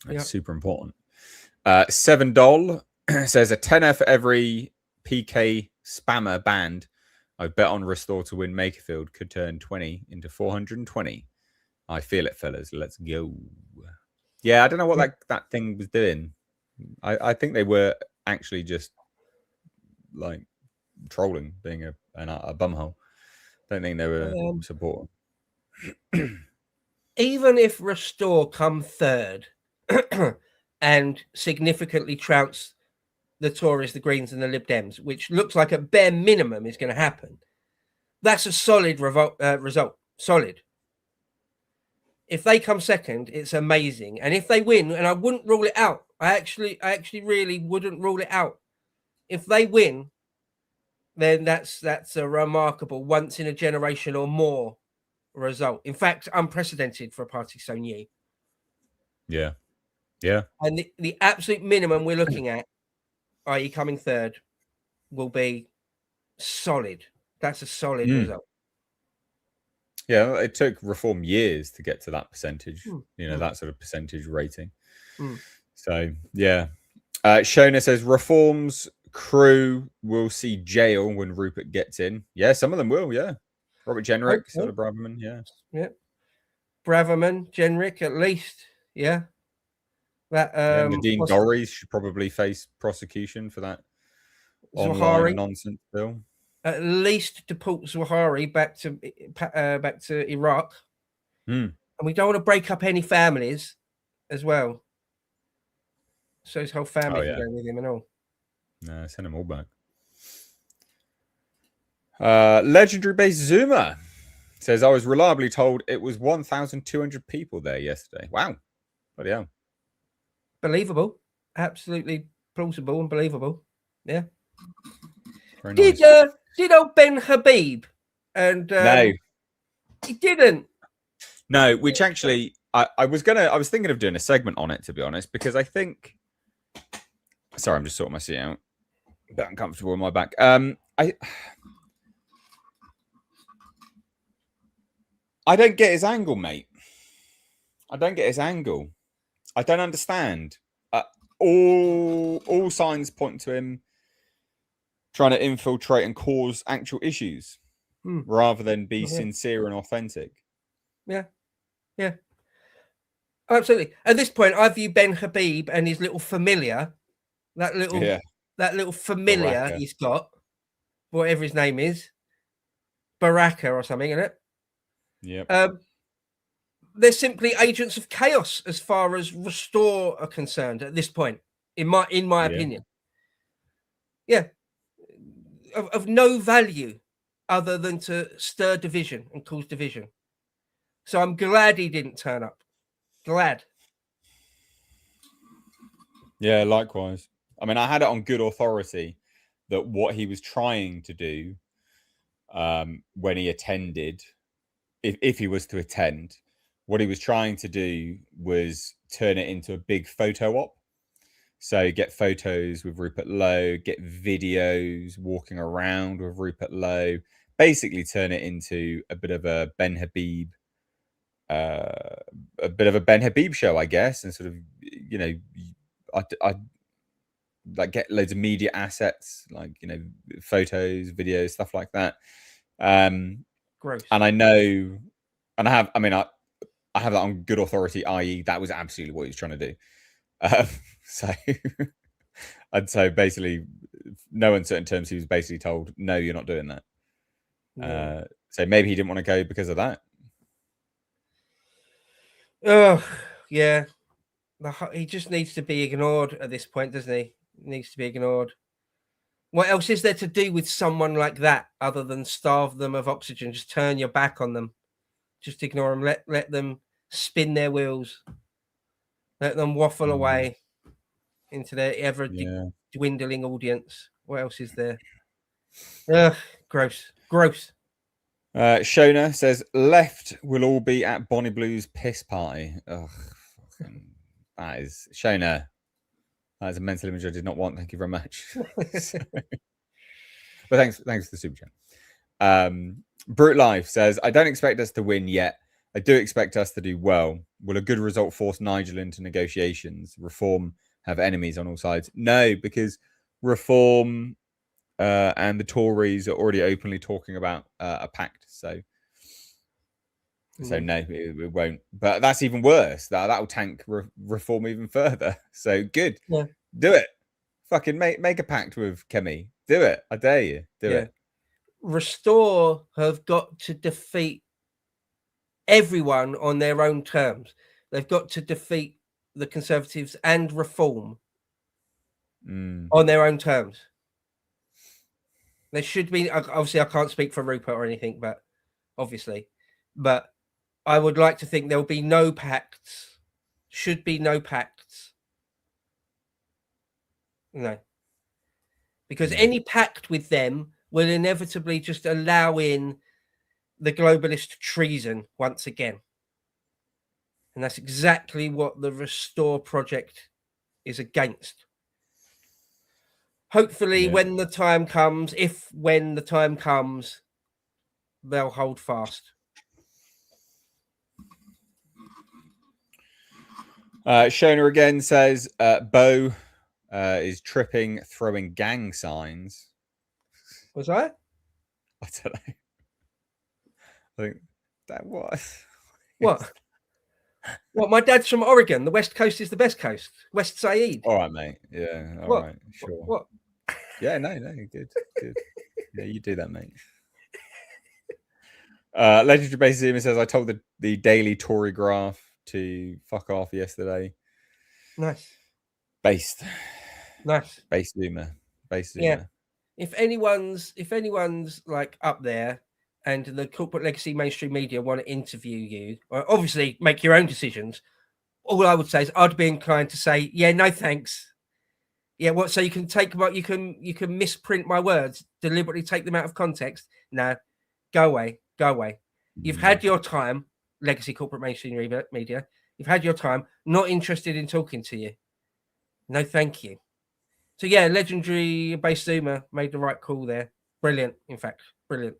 It's super important. $7 says a tenner for every PK spammer banned. I bet on Restore to win Makerfield could turn 20 into 420. I feel it, fellas. Let's go. Yeah, I don't know what that thing was doing. I think they were actually just like trolling, being a bumhole. Don't think they were supporting. Even if Restore come third and significantly trounce the Tories, the Greens, and the Lib Dems, which looks like at bare minimum is going to happen, that's a solid result. Solid. If they come second, it's amazing. And if they win, and I wouldn't rule it out, I actually really wouldn't rule it out. If they win, then that's a remarkable once in a generation or more result. In fact, unprecedented for a party so new. Yeah. And the absolute minimum we're looking at, i.e. coming third, will be solid. That's a solid result. Yeah, it took Reform years to get to that percentage, that sort of percentage rating. So, yeah. Shona says Reform's crew will see jail when Rupert gets in. Yeah, some of them will, yeah. Robert Jenrick, sort of Braverman, yeah. Yeah. Braverman, Jenrick, at least. Yeah. That Nadine Dorries should probably face prosecution for that online Zawahiri. nonsense bill. At least deport Zawahiri back to Iraq. Hmm. And we don't want to break up any families as well. So his whole family can go with him and all. No, send them all back. Legendary base Zuma says, I was reliably told it was 1,200 people there yesterday. Wow. Bloody hell. Believable. Absolutely plausible and believable. Yeah. Very nice. Did old Ben Habib and no, he didn't. No, which actually I was thinking of doing a segment on it, to be honest, because I think, sorry, I'm just sorting my seat out. A bit uncomfortable in my back. I don't get his angle, mate. I don't get his angle. I don't understand. All signs point to him trying to infiltrate and cause actual issues rather than be sincere and authentic. Yeah. Yeah. Absolutely. At this point, I view Ben Habib and his little familiar, that little familiar Baraka. He's got, whatever his name is, Baraka or something, isn't it? Yeah. They're simply agents of chaos as far as Restore are concerned at this point, in my opinion. Yeah. Of no value other than to stir division and cause division. So I'm glad he didn't turn up. Glad. Yeah, likewise. I mean, I had it on good authority that what he was trying to do when he attended, if he was to attend, what he was trying to do was turn it into a big photo op. So get photos with Rupert Lowe, get videos walking around with Rupert Lowe, basically turn it into a bit of a Ben Habib show, I guess, and sort of, you know, I like get loads of media assets, like, you know, photos, videos, stuff like that. Gross. And I know, and I have that on good authority, i.e., that was absolutely what he was trying to do. So, and so basically, no uncertain terms, he was basically told, no, you're not doing that. Yeah. So maybe he didn't want to go because of that. Oh, yeah. He just needs to be ignored at this point, doesn't he? He needs to be ignored. What else is there to do with someone like that other than starve them of oxygen? Just turn your back on them. Just ignore them. Let them spin their wheels. Let them waffle away into their ever dwindling audience. What else is there? Ugh, gross. Gross. Shona says, left will all be at Bonnie Blue's piss party. Ugh, that is, Shona, that is a mental image I did not want. Thank you very much. But thanks for the super chat. Brute Life says, I don't expect us to win yet. I do expect us to do well. Will a good result force Nigel into negotiations? Reform have enemies on all sides? No, because Reform and the Tories are already openly talking about a pact. So no, it won't. But that's even worse. That will tank Reform even further. So good. Yeah. Do it. Fucking make a pact with Kemi. Do it. I dare you. Do it. Restore have got to defeat everyone on their own terms. They've got to defeat the Conservatives and Reform on their own terms. There should be, obviously I can't speak for Rupert or anything, but I would like to think there'll be no pacts. Should be no pacts. No. Because any pact with them will inevitably just allow in the globalist treason once again. And that's exactly what the Restore project is against. Hopefully, when the time comes, when the time comes, they'll hold fast. Shona again says, Bo is tripping, throwing gang signs. Was I? I don't know. I think that was. What? What? My dad's from Oregon. The West Coast is the best coast. West Said. All right, mate. Yeah. All What? right. Sure. What? Yeah. No. Good. Good. Yeah, you do that, mate. Legendary Basis Zoomer says I told the Daily Tory Graph to fuck off yesterday. Nice. Based. Nice. Base Zoomer. Base Zoomer. Yeah. If anyone's like up there and the corporate legacy mainstream media want to interview you, obviously make your own decisions. All I would say is I'd be inclined to say, yeah, no thanks. Yeah, what? So you can take what you can misprint my words, deliberately take them out of context. No, go away, go away. You've had your time, legacy corporate mainstream media. You've had your time. Not interested in talking to you. No, thank you. So yeah, legendary base zoomer made the right call there. Brilliant, in fact, brilliant.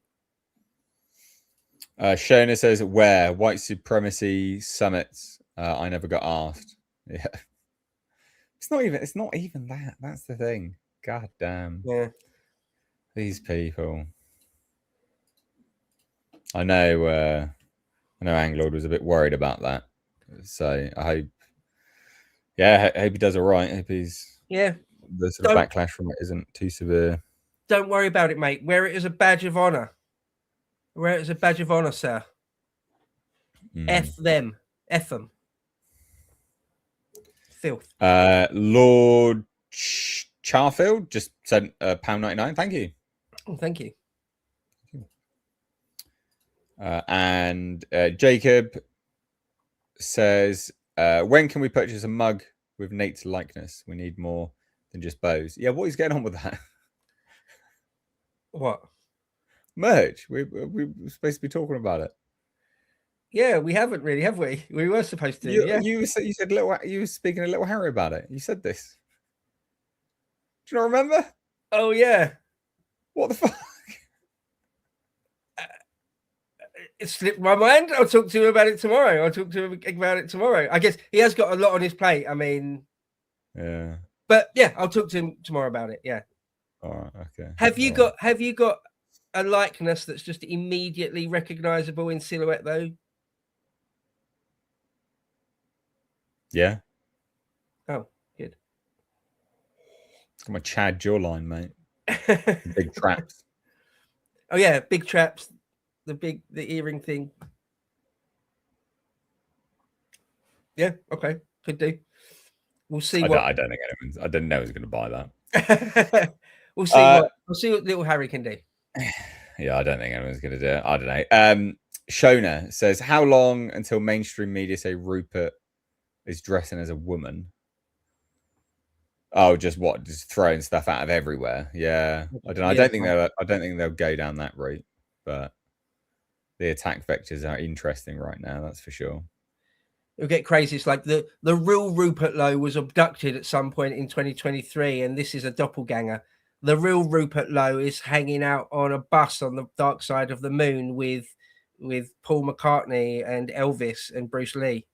Shona says where white supremacy summits. I never got asked. Yeah. It's not even that. That's the thing. God damn. Yeah. These people. I know Anglord was a bit worried about that. So I hope I hope he does all right. I hope the sort of backlash from it isn't too severe. Don't worry about it, mate. Wear it as a badge of honor. Wear it as a badge of honor, sir. F them. F them. Filth. Lord Charfield just sent £1.99. Thank you. Oh, thank you. And Jacob says, when can we purchase a mug with Nate's likeness? We need more than just bows. Yeah, what is going on with that? What? Merch. We were supposed to be talking about it. Yeah, we haven't really, have we? We were supposed to. You said you were speaking to Little Harry about it. You said this. Do you not remember? Oh yeah. What the fuck? It slipped my mind. I'll talk to him about it tomorrow. I guess he has got a lot on his plate. I mean, yeah. But yeah, I'll talk to him tomorrow about it. Yeah. All right. Okay. Have you got a likeness that's just immediately recognizable in silhouette though? Yeah. Oh, good. Got my Chad jawline, mate. Big traps. Oh yeah, big traps. The earring thing. Yeah, okay, could do. We'll see. I don't think anyone's. I didn't know he was going to buy that. We'll see. We'll see what little Harry can do. Yeah, I don't think anyone's going to do it. I don't know. Shona says, "How long until mainstream media say Rupert is dressing as a woman?" Oh, just throwing stuff out of everywhere. Yeah, I don't know. I don't think they'll go down that route, but the attack vectors are interesting right now. That's for sure. It'll get crazy. It's like the real Rupert Lowe was abducted at some point in 2023, and this is a doppelganger. The real Rupert Lowe is hanging out on a bus on the dark side of the moon with Paul McCartney and Elvis and Bruce Lee.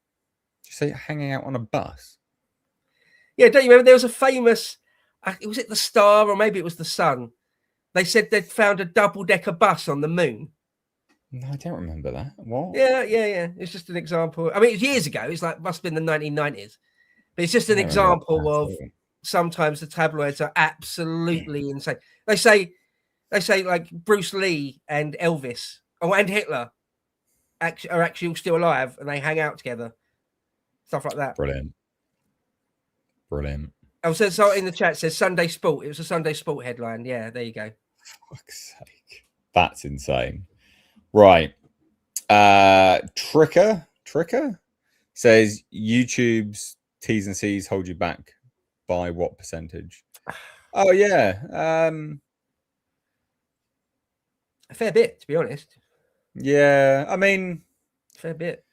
Did you say hanging out on a bus? Yeah, don't you remember there was a famous, was it the Star or maybe it was the Sun? They said they'd found a double-decker bus on the moon. No, I don't remember that. What? Yeah. It's just an example. I mean, it's years ago. It's like must have been the 1990s. But it's just an example of sometimes the tabloids are absolutely insane. They say like Bruce Lee and Elvis and Hitler are actually still alive and they hang out together. Stuff like that. Brilliant. Oh, so in the chat says Sunday Sport. It was a Sunday Sport headline. Yeah, there you go. For fuck's sake. That's insane. Right. Tricker says YouTube's T's and C's hold you back by what percentage? Oh yeah. A fair bit, to be honest. Yeah, I mean, fair bit.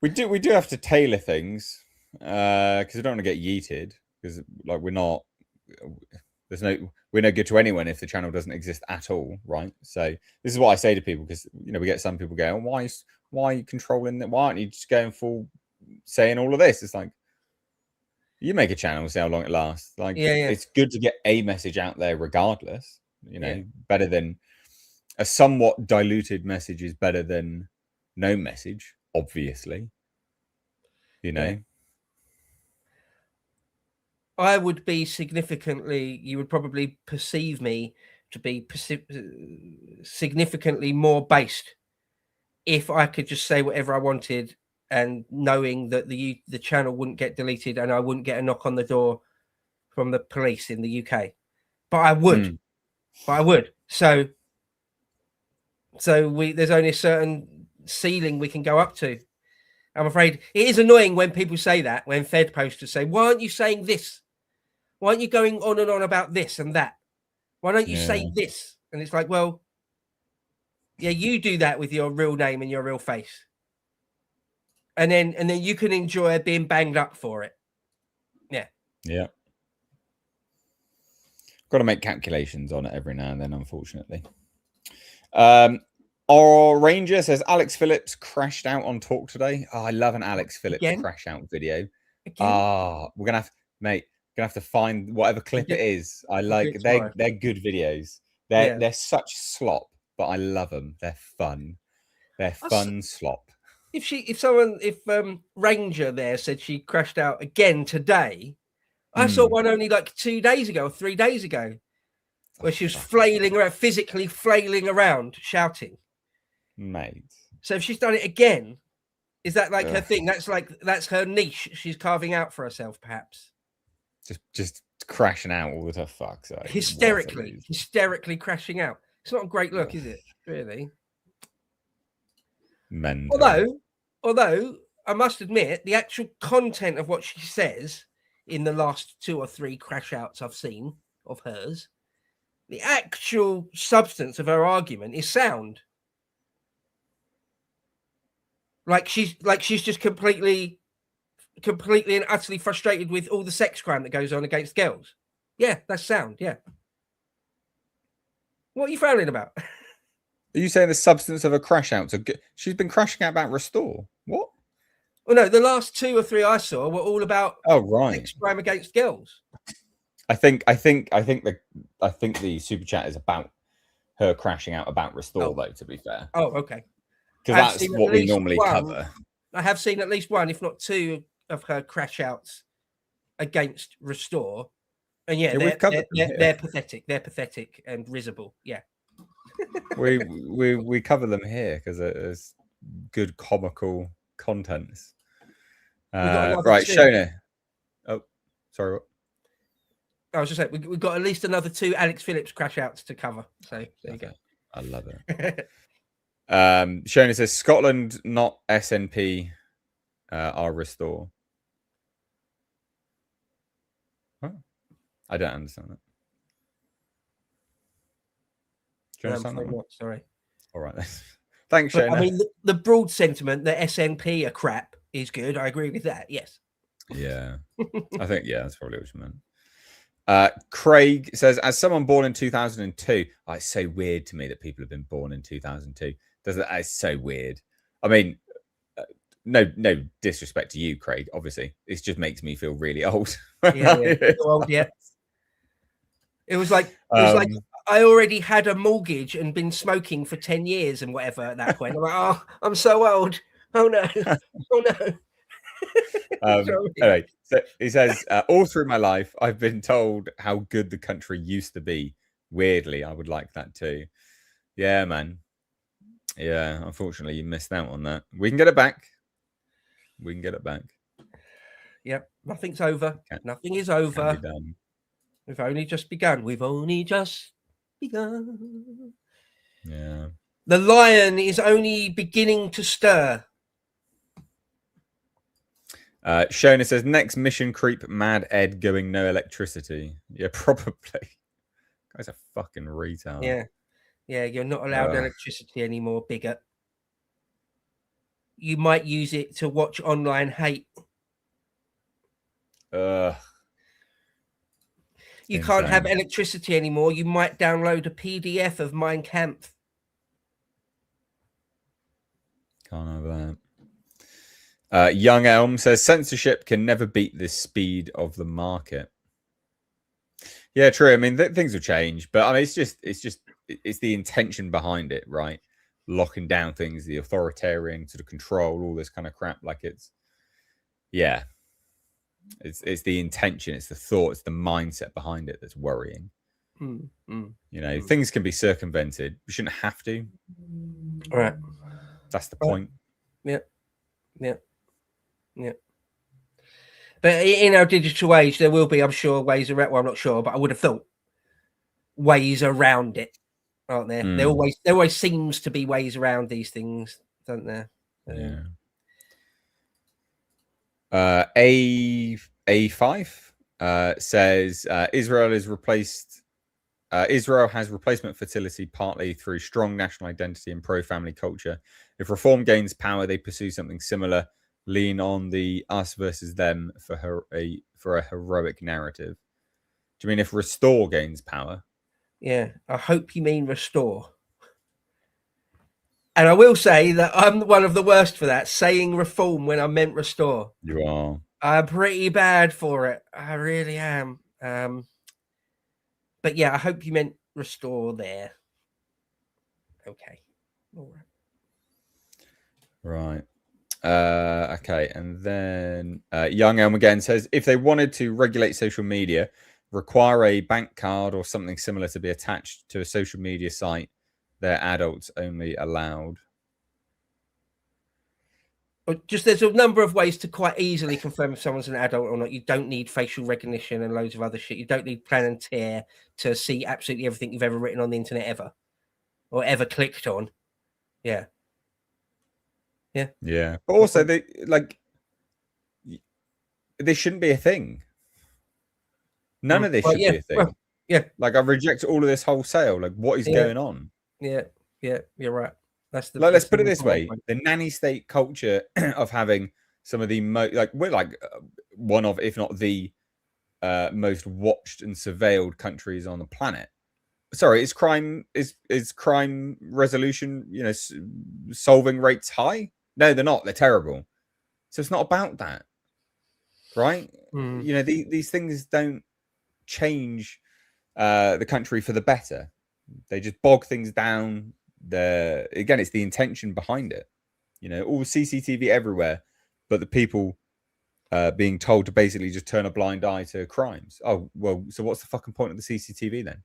We do have to tailor things because we don't want to get yeeted because like we're no good to anyone if the channel doesn't exist at all, right? So this is what I say to people because we get some people going, why are you controlling that? Why aren't you just going full saying all of this? It's like you make a channel, see how long it lasts. Like it's good to get a message out there regardless. Better than a somewhat diluted message is better than no message, obviously. You know. Yeah. I would be significantly. You would probably perceive me to be significantly more based if I could just say whatever I wanted, and knowing that the channel wouldn't get deleted and I wouldn't get a knock on the door from the police in the UK. But I would. But I would. So there's only a certain ceiling we can go up to. I'm afraid it is annoying when people say that, when Fed posters say, why aren't you saying this? Why aren't you going on and on about this and that? Why don't you say this? And it's like, well, yeah, you do that with your real name and your real face. And then you can enjoy being banged up for it. Yeah. Yeah. Got to make calculations on it every now and then, unfortunately. Our Ranger says Alex Phillips crashed out on Talk today. Oh, I love an Alex Phillips crash out video. We're gonna have, mate. Gonna have to find whatever clip it is. I like they're good videos. They're such slop, but I love them. They're fun. They're fun slop. If Ranger there said she crashed out again today, I saw one only like 2 days ago or 3 days ago, where she was flailing around, physically flailing around, shouting. Mate. So if she's done it again, is that like her thing? That's her niche she's carving out for herself, perhaps. Just crashing out all the fuck. So hysterically crashing out. It's not a great look, is it? Really. Mental. Although I must admit, the actual content of what she says in the last 2 or 3 crash outs I've seen of hers, the actual substance of her argument is sound. Like she's just completely and utterly frustrated with all the sex crime that goes on against girls. Yeah, that's sound. Yeah. What are you frowning about? Are you saying the substance of a crash out? She's been crashing out about Restore. What? Well, no, the last 2 or 3 I saw were all about sex crime against girls. I think the super chat is about her crashing out about Restore, though. To be fair. Oh, okay. Because that's what we normally cover. I have seen at least 1, if not 2, of her crash outs against Restore, and they're pathetic. They're pathetic and risible. Yeah. we cover them here because it's good comical contents. Right, Shona. Oh, sorry. What? I was just saying we've got at least another 2 Alex Phillips crash outs to cover. So there you go. I love it. Shona says Scotland, not SNP, are Restore. Huh? I don't understand that. Do you understand that? Sorry. All right. Thanks, Shona. I mean, the broad sentiment that SNP are crap is good. I agree with that. Yes. Yeah. I think, that's probably what you meant. Craig says, as someone born in 2002, it's so weird to me that people have been born in 2002. It's so weird. I mean, no disrespect to you, Craig. Obviously, it just makes me feel really old. Old, yeah. It was like I already had a mortgage and been smoking for 10 years and whatever at that point. I'm like, oh, I'm so old. Oh no, oh no. Anyway, so he says, all through my life, I've been told how good the country used to be. Weirdly, I would like that too. Yeah, man. Yeah, unfortunately, you missed out on that. We can get it back. Yep, nothing's over. Nothing is over. We've only just begun. Yeah. The lion is only beginning to stir. Shona says, next mission creep, Mad Ed going no electricity. Yeah, probably. Guy's a fucking retard. Yeah. Yeah, you're not allowed electricity anymore, bigot. You might use it to watch online hate. You can't have electricity anymore. You might download a PDF of Mein Kampf. Can't have that. Young Elm says, censorship can never beat the speed of the market. Yeah, true. I mean, things will change, but I mean, it's the intention behind it, right? Locking down things, the authoritarian sort of control, all this kind of crap. Like yeah, it's the intention, it's the thought, it's the mindset behind it that's worrying. Things can be circumvented. We shouldn't have to. Right. That's the point. Yeah. But in our digital age, there will be, I'm sure, ways around. Well, I'm not sure, but I would have thought ways around it, aren't there? There always seems to be ways around these things, don't there? Yeah. A5 says Israel has replacement fertility partly through strong national identity and pro-family culture. If reform gains power, they pursue something similar, lean on the us versus them for a heroic narrative. Do you mean if Restore gains power? Yeah, I hope you mean Restore. And I will say that I'm one of the worst for that, saying reform when I meant Restore. You are. I'm pretty bad for it. I really am. But yeah, I hope you meant Restore there. Okay. All right. Okay. And then Young Elm again says, if they wanted to regulate social media, require a bank card or something similar to be attached to a social media site, they're adults only allowed. Just there's a number of ways to quite easily confirm if someone's an adult or not. You don't need facial recognition and loads of other shit. You don't need plan and tear to see absolutely everything you've ever written on the internet ever or ever clicked on. Yeah. But also this shouldn't be a thing. None of this should be a thing. Well, yeah. Like, I reject all of this wholesale. Like, what is going on? Yeah, you're right. That's the. Let's put it this way: the nanny state culture of having some of the we're like one of, if not the most watched and surveilled countries on the planet. Sorry, is crime resolution, solving rates high? No, they're not. They're terrible. So it's not about that, right? These things don't change the country for the better. They just bog things down. Again, it's the intention behind it. All CCTV everywhere, but the people being told to basically just turn a blind eye to crimes. Oh, well, so what's the fucking point of the CCTV then?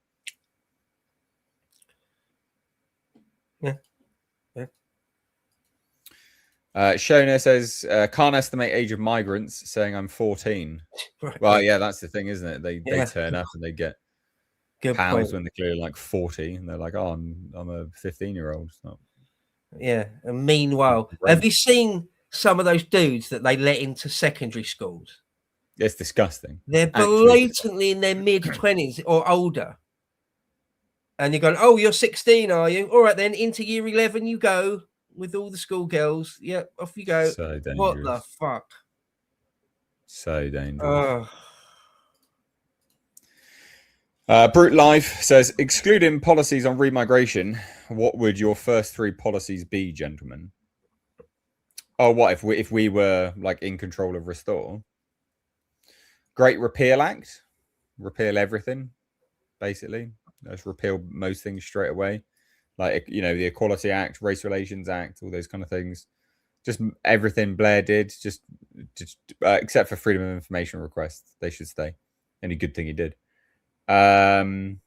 Shona says, can't estimate age of migrants, saying I'm 14. Right. Well, yeah, that's the thing, isn't it? They turn up and they get pounds when they're clearly like 40, and they're like, oh, I'm a 15-year-old. So. Yeah. And meanwhile, have you seen some of those dudes that they let into secondary schools? It's disgusting. They're blatantly in their mid-20s or older. And you're going, oh, you're 16, are you? All right, then into year 11 you go with all the schoolgirls. Yeah, off you go. So dangerous. What the fuck? So dangerous. Brute Life says, excluding policies on remigration, what would your first 3 policies be, gentlemen? Oh, what if we were like in control of Restore? Great Repeal Act, repeal everything, basically. Let's repeal most things straight away, like the Equality Act, Race Relations Act, all those kind of things. Just everything Blair did, just except for freedom of information requests, they should stay. Any good thing he did. I'd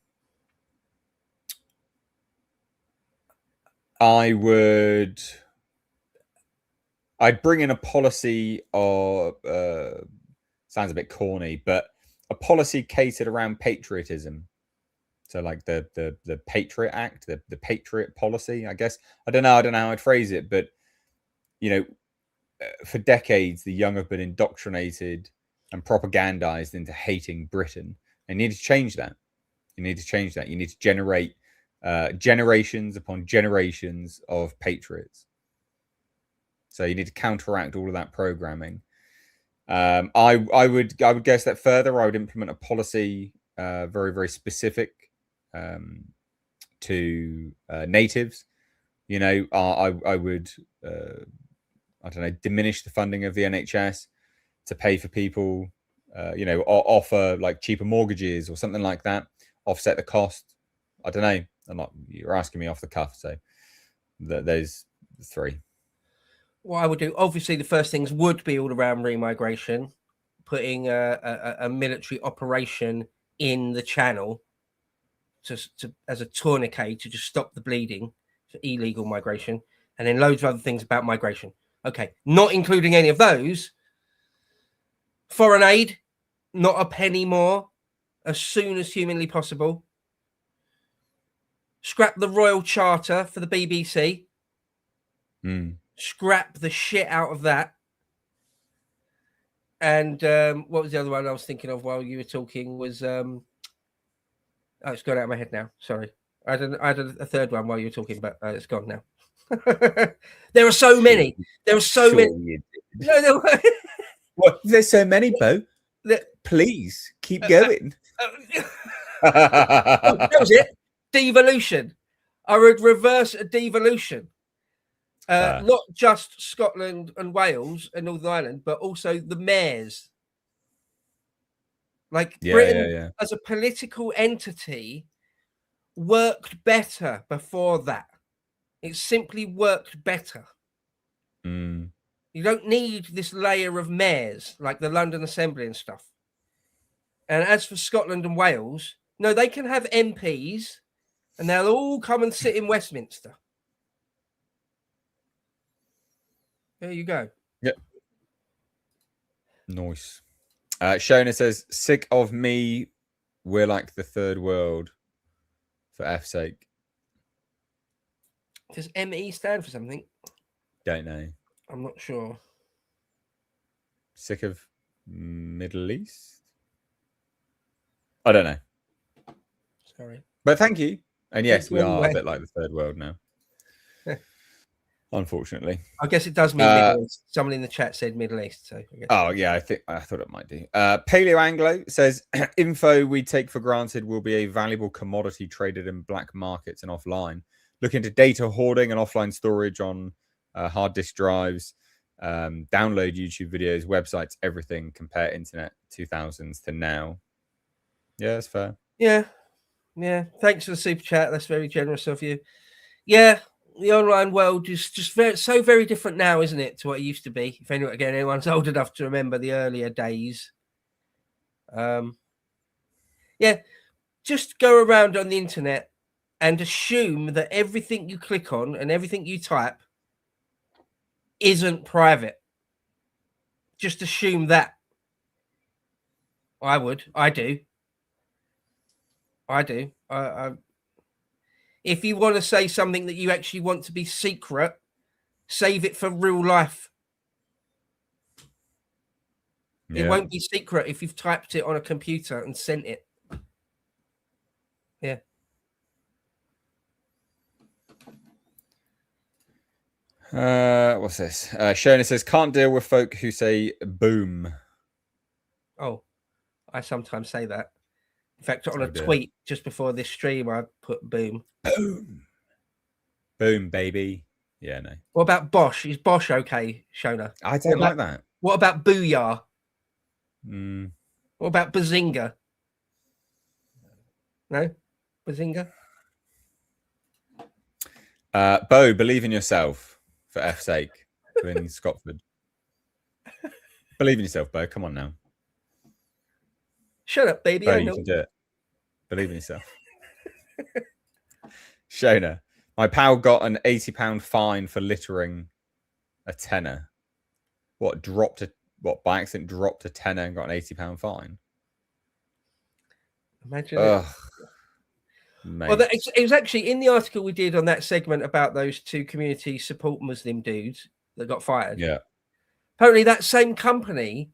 bring in a policy of sounds a bit corny, but a policy catered around patriotism. So like the Patriot Act, the Patriot policy, I guess. I don't know how I'd phrase it, but for decades the young have been indoctrinated and propagandized into hating Britain. They need to change that. You need to generate generations upon generations of patriots. So you need to counteract all of that programming. I would guess that further. I would implement a policy very, very specific to natives. I would diminish the funding of the NHS to pay for people. Offer like cheaper mortgages or something like that, offset the cost. I don't know. You're asking me off the cuff, so there's 3. what I would do, obviously, the first things would be all around remigration, putting a military operation in the channel to as a tourniquet to just stop the bleeding for illegal migration, and then loads of other things about migration. Okay, not including any of those. Foreign aid, not a penny more, as soon as humanly possible. Scrap the Royal Charter for the BBC. Scrap the shit out of that. And what was the other one I was thinking of while you were talking was oh, it's gone out of my head now. Sorry. I had a third one while you were talking, but it's gone now. There are so many. There are so many. No, What? There's so many, Bo. Please keep going. that was it. Devolution. I would reverse a devolution. Not just Scotland and Wales and Northern Ireland, but also the mayors. Like Britain as a political entity worked better before that. It simply worked better. You don't need this layer of mayors like the London Assembly and stuff. And as for Scotland and Wales, no, they can have MPs and they'll all come and sit in Westminster. There you go. Yep. Nice. Shona says, sick of me. We're like the third world. For F's sake. Does ME stand for something? Don't know. I'm not sure. Sick of Middle East? I don't know. Sorry. But thank you. And yes, we are a bit like the third world now. Unfortunately. I guess it does mean Middle East. Someone in the chat said Middle East. So I guess. Oh, yeah, I thought it might do. Paleo Anglo says, info we take for granted will be a valuable commodity traded in black markets and offline. Look into data hoarding and offline storage on hard disk drives. Download YouTube videos, websites, everything. Compare internet 2000s to now. Yeah, that's fair. Yeah. Thanks for the super chat. That's very generous of you. Yeah, the online world is just so very different now, isn't it, to what it used to be? If anyone's old enough to remember the earlier days. Yeah, just go around on the internet and assume that everything you click on and everything you type isn't private. Just assume that. I do. If you want to say something that you actually want to be secret, save it for real life. Yeah. It won't be secret if you've typed it on a computer and sent it. Yeah. What's this? Shona says, can't deal with folk who say boom. Oh, I sometimes say that. In fact, on a tweet just before this stream, I put boom. Boom. Boom, baby. Yeah, no. What about Bosch? Is Bosch okay, Shona? I don't like that. What about Booyah? Mm. What about Bazinga? No? Bazinga? Bo, believe in yourself for F's sake. In Scotland. Believe in yourself, Bo. Come on now. Shut up, baby. Bo, you can do it. Believe in yourself. Shona, my pal got an £80 fine for littering a tenner. By accident dropped a tenner and got an £80 fine? Imagine it. Well, it was actually in the article we did on that segment about those two community support Muslim dudes that got fired. Yeah. Apparently that same company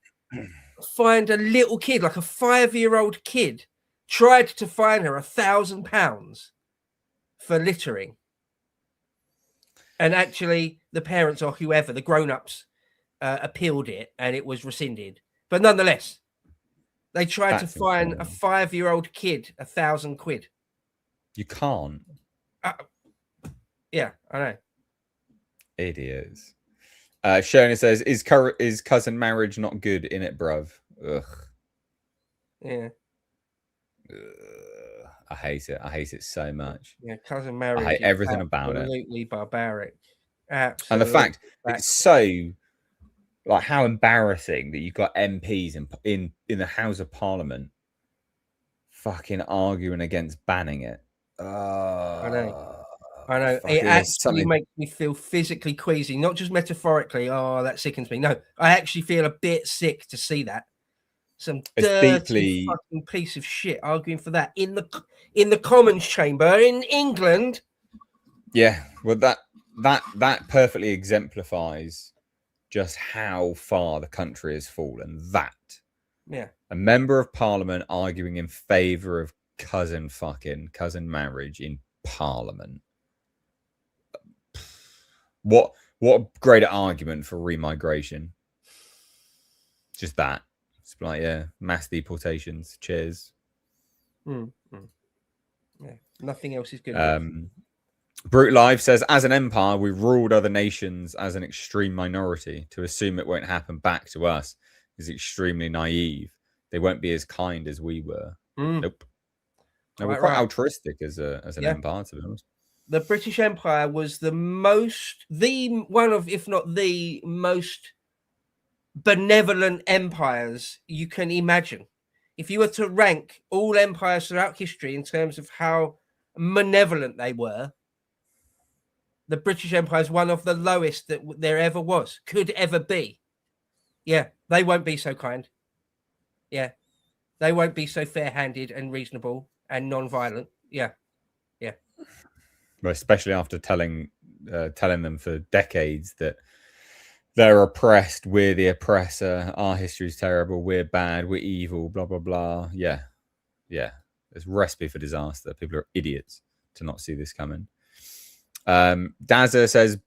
fined a little kid, like a 5-year-old kid, tried to fine her £1,000 for littering. And actually the parents or whoever, the grown-ups, appealed it and it was rescinded. But nonetheless, they tried to fine a 5-year-old kid £1,000. You can't. Yeah, I know. Idiots. Shona says, is cousin marriage not good in it, bruv? Ugh. Yeah. Ugh. I hate it. I hate it so much. Yeah, cousin marriage. I hate everything about it. Absolutely barbaric. Absolutely. And the fact it's so like how embarrassing that you've got MPs in the House of Parliament fucking arguing against banning it. I know. It actually makes me feel physically queasy, not just metaphorically. Oh, that sickens me. No, I actually feel a bit sick to see that. Some dirty fucking piece of shit arguing for that in the Commons chamber in England. Yeah, well, that perfectly exemplifies just how far the country has fallen. That a member of Parliament arguing in favour of cousin marriage in Parliament. What a greater argument for remigration. Just that. It's like, yeah, mass deportations. Cheers. Yeah, nothing else is good. Brute Live says, as an empire, we ruled other nations as an extreme minority. To assume it won't happen back to us is extremely naive. They won't be as kind as we were. Nope. No, we're quite altruistic as an empire, to be honest. The British Empire was one of, if not the most benevolent empires you can imagine. If you were to rank all empires throughout history in terms of how malevolent they were, the British Empire is one of the lowest that there ever was, could ever be. Yeah, they won't be so kind. Yeah, they won't be so fair-handed and reasonable and non-violent. Yeah. Well, especially after telling them for decades that they're oppressed, we're the oppressor, our history's terrible, we're bad, we're evil, blah, blah, blah. Yeah. There's a recipe for disaster. People are idiots to not see this coming. Dazza says,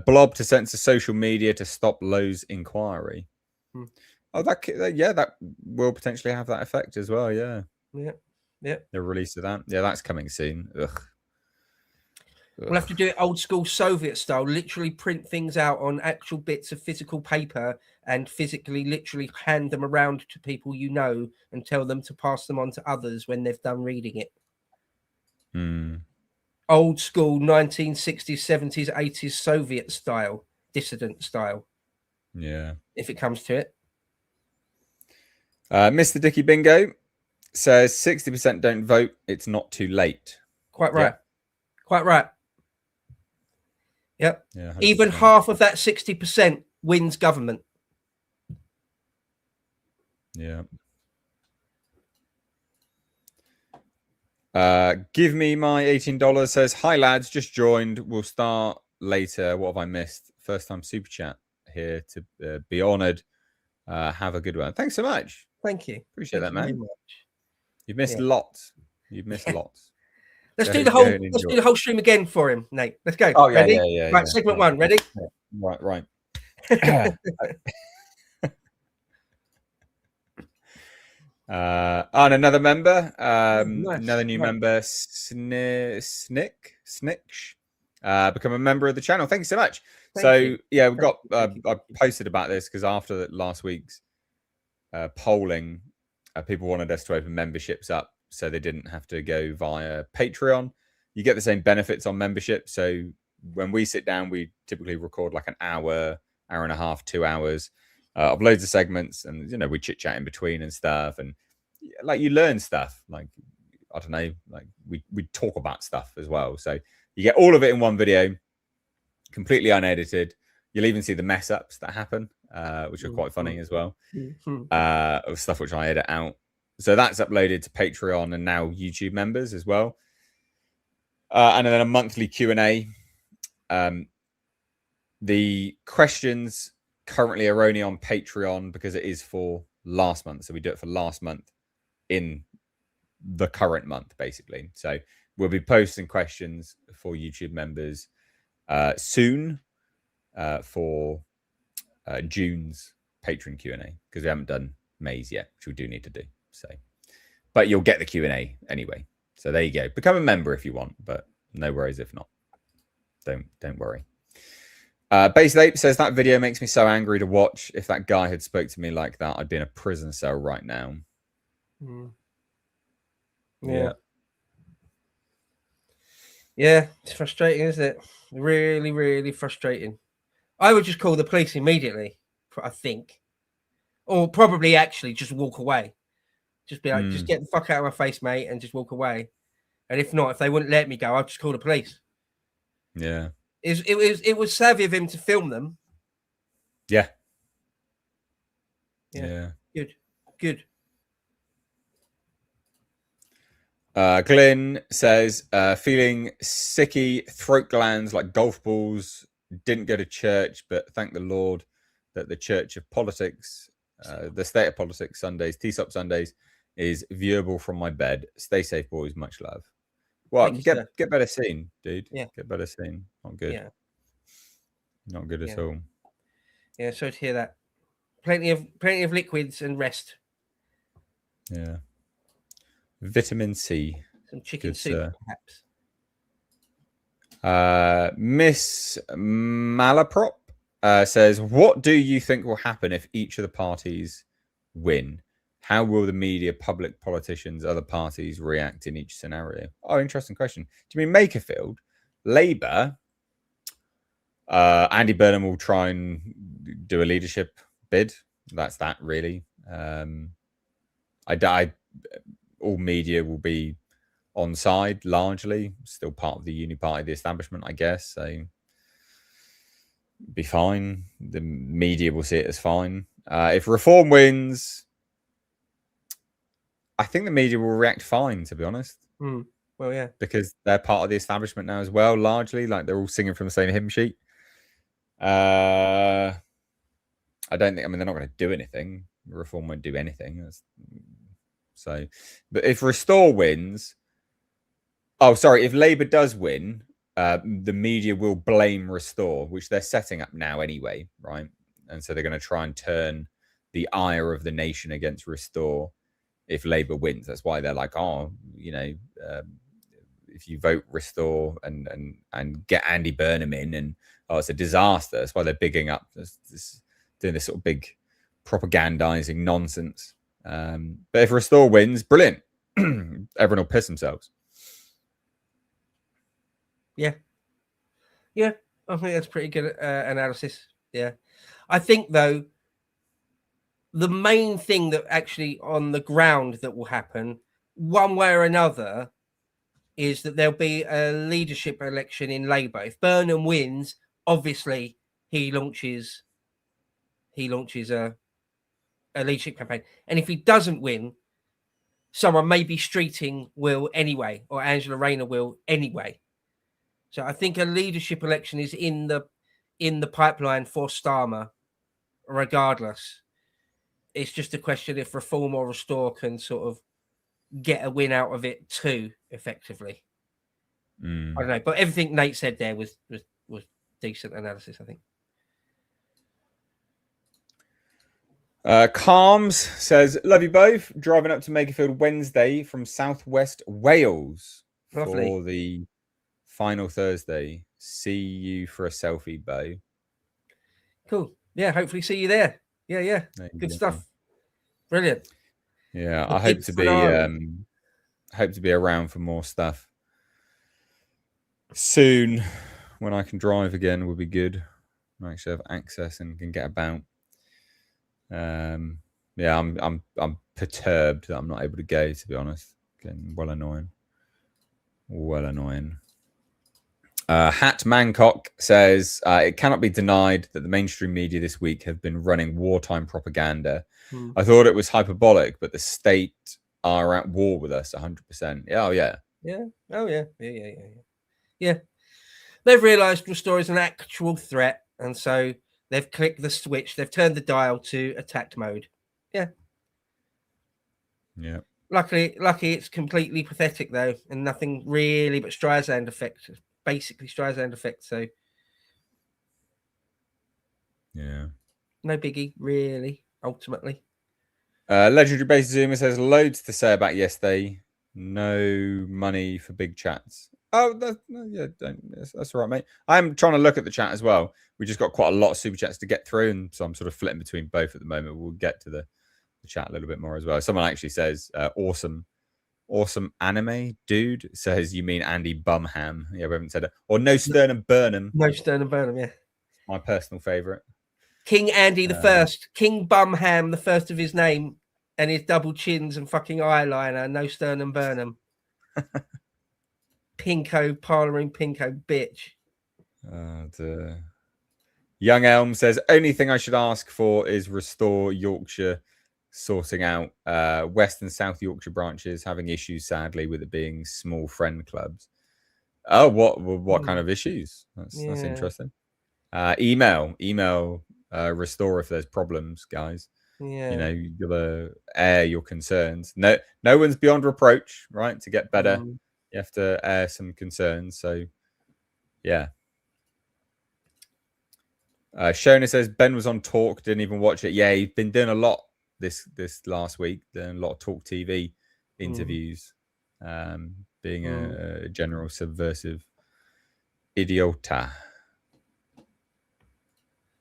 blob to censor social media to stop Lowe's inquiry. Oh, that will potentially have that effect as well. Yeah. The release of that. Yeah, that's coming soon. Ugh. We'll have to do it old school Soviet style, literally print things out on actual bits of physical paper and physically, literally hand them around to people you know and tell them to pass them on to others when they've done reading it. Old school 1960s, 70s, 80s Soviet style, dissident style. Yeah. If it comes to it. Mr. Dicky Bingo says 60% don't vote. It's not too late. Quite right. Yeah. Quite right. Yep. Yeah, even half of that 60% wins government. Yeah. Give me my $18 says, hi lads, just joined. We'll start later. What have I missed? First time super chat here to be honored. Have a good one. Thanks so much. Thank you. Appreciate that, man. You've missed lots. You've missed lots. Let's do the whole stream again for him, Nate. Let's go. Oh, yeah, ready? Yeah. Right, segment one. Ready? Yeah. Right. And another member, nice. Another new member, Snicksh, become a member of the channel. Thank you so much. We've got. I posted about this because after last week's polling, people wanted us to open memberships up so they didn't have to go via Patreon. You get the same benefits on membership. So when we sit down, we typically record like an hour and a half, 2 hours of loads of segments, and we chit chat in between and stuff, and like you learn stuff. Like I don't know, like we talk about stuff as well. So you get all of it in one video, completely unedited. You'll even see the mess ups that happen, which are quite funny as well, of stuff which I edit out. So that's uploaded to Patreon and now YouTube members as well. And then a monthly Q&A. The questions currently are only on Patreon because it is for last month. So we do it for last month in the current month, basically. So we'll be posting questions for YouTube members soon for June's Patreon Q&A, because we haven't done May's yet, which we do need to do. So, but you'll get the Q&A anyway. So there you go. Become a member if you want, but no worries if not. Don't worry. Base Ape says that video makes me so angry to watch. If that guy had spoke to me like that, I'd be in a prison cell right now. Yeah. Yeah, it's frustrating, isn't it? Really, really frustrating. I would just call the police immediately, I think. Or probably actually just walk away. Just be like, just get the fuck out of my face, mate, and just walk away. And if not, if they wouldn't let me go, I'd just call the police. Yeah. It was savvy of him to film them. Yeah. Yeah. Good. Glenn says, feeling sicky, throat glands like golf balls. Didn't go to church, but thank the Lord that the Church of Politics, the State of Politics Sundays, TSOP Sundays, is viewable from my bed. Stay safe, boys. Much love. Well, get better soon, dude. Yeah. Get better soon. Not good. Yeah. Not good at all. Yeah, sorry to hear that. Plenty of liquids and rest. Yeah. Vitamin C. Some chicken soup, perhaps. Miss Malaprop says, what do you think will happen if each of the parties win? How will the media, public politicians, other parties react in each scenario? Oh, interesting question. Do you mean Makerfield? Labour, Andy Burnham will try and do a leadership bid. That's that, really. All media will be on side, largely. Still part of the uni party, the establishment, I guess. So be fine. The media will see it as fine. If Reform wins, I think the media will react fine, to be honest. Well, yeah. Because they're part of the establishment now as well, largely. Like, they're all singing from the same hymn sheet. I don't think, they're not going to do anything. Reform won't do anything. But if Restore wins, if Labour does win, the media will blame Restore, which they're setting up now anyway, right? And so they're going to try and turn the ire of the nation against Restore if Labour wins. That's why they're like, if you vote Restore and get Andy Burnham in, and it's a disaster. That's why they're bigging up doing this sort of big propagandizing nonsense. But if Restore wins, brilliant. Everyone will piss themselves. Yeah, I think that's pretty good analysis. Yeah, I think though the main thing that actually on the ground that will happen, one way or another, is that there'll be a leadership election in Labour. If Burnham wins, obviously he launches a leadership campaign, and if he doesn't win, someone maybe Streeting will anyway, or Angela Rayner will anyway. So I think a leadership election is in the pipeline for Starmer, regardless. It's just a question if Reform or Restore can sort of get a win out of it too, effectively. I don't know, but everything Nate said there was decent analysis, I think. Calms says, love you both. Driving up to Makerfield Wednesday from Southwest Wales. Lovely. For the final Thursday. See you for a selfie, Bo. Cool. Yeah, hopefully see you there. Yeah. Good stuff. Brilliant. Yeah, I hope to be around for more stuff soon. When I can drive again will be good. I actually have access and can get about. I'm perturbed that I'm not able to go, to be honest. Getting well annoying. Hat Mancock says, it cannot be denied that the mainstream media this week have been running wartime propaganda. I thought it was hyperbolic, but the state are at war with us 100%. Oh, yeah. Yeah. Oh, yeah. Yeah. They've realised Restore is an actual threat, and so they've clicked the switch. They've turned the dial to attack mode. Yeah. Yeah. Luckily, it's completely pathetic, though, and nothing really but Streisand effect. Basically Streisand effect, so yeah, no biggie really, ultimately. Legendary Base Zoomer says, loads to say about yesterday. No money for big chats. That's all right, mate. I'm trying to look at the chat as well. We just got quite a lot of super chats to get through, and so I'm sort of flitting between both at the moment. We'll get to the chat a little bit more as well. Someone actually says, awesome Awesome anime dude says, you mean Andy Bumham? Yeah, we haven't said it. Or No Sternum Burnham. No Sternum Burnham, yeah. My personal favorite. King Andy the First, King Bumham, the first of his name, and his double chins and fucking eyeliner. No Sternum Burnham. Pinko, parloring Pinko, bitch. Young Elm says, only thing I should ask for is Restore Yorkshire sorting out West and South Yorkshire branches having issues, sadly, with it being small friend clubs. Oh, what kind of issues? That's interesting. Email Restore if there's problems, guys. Yeah. You know, you gotta air your concerns. No one's beyond reproach, right? To get better, you have to air some concerns. So, yeah. Shona says Ben was on Talk, didn't even watch it. Yeah, he's been doing a lot this last week, doing a lot of Talk TV interviews, being a general subversive idiota.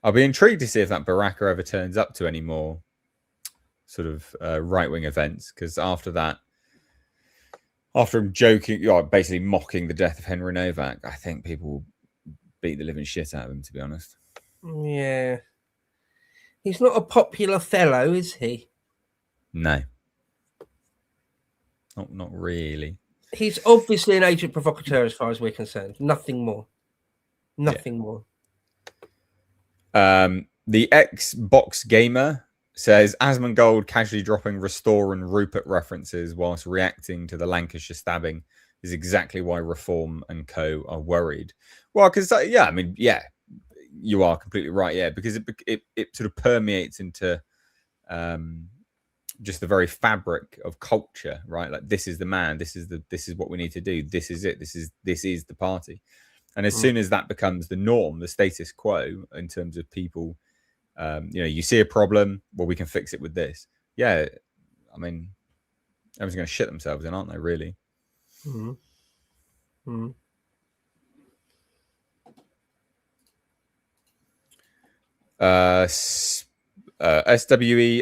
I'll be intrigued to see if that Baraka ever turns up to any more sort of right-wing events, because after him joking, basically mocking the death of Henry Novak, I think people will beat the living shit out of him, to be honest. Yeah. He's not a popular fellow, is he? No. Not really. He's obviously an agent provocateur as far as we're concerned. Nothing more. Nothing more. The Xbox Gamer says, Asmongold casually dropping Restore and Rupert references whilst reacting to the Lancashire stabbing is exactly why Reform and Co. are worried. Well, because, you are completely right, yeah, because it sort of permeates into just the very fabric of culture, right? Like, this is the man, this is what we need to do, this is it, this is the party. And as soon as that becomes the norm, the status quo in terms of people, you see a problem, well, we can fix it with this. Yeah, I mean, everyone's going to shit themselves in, aren't they, really? SWE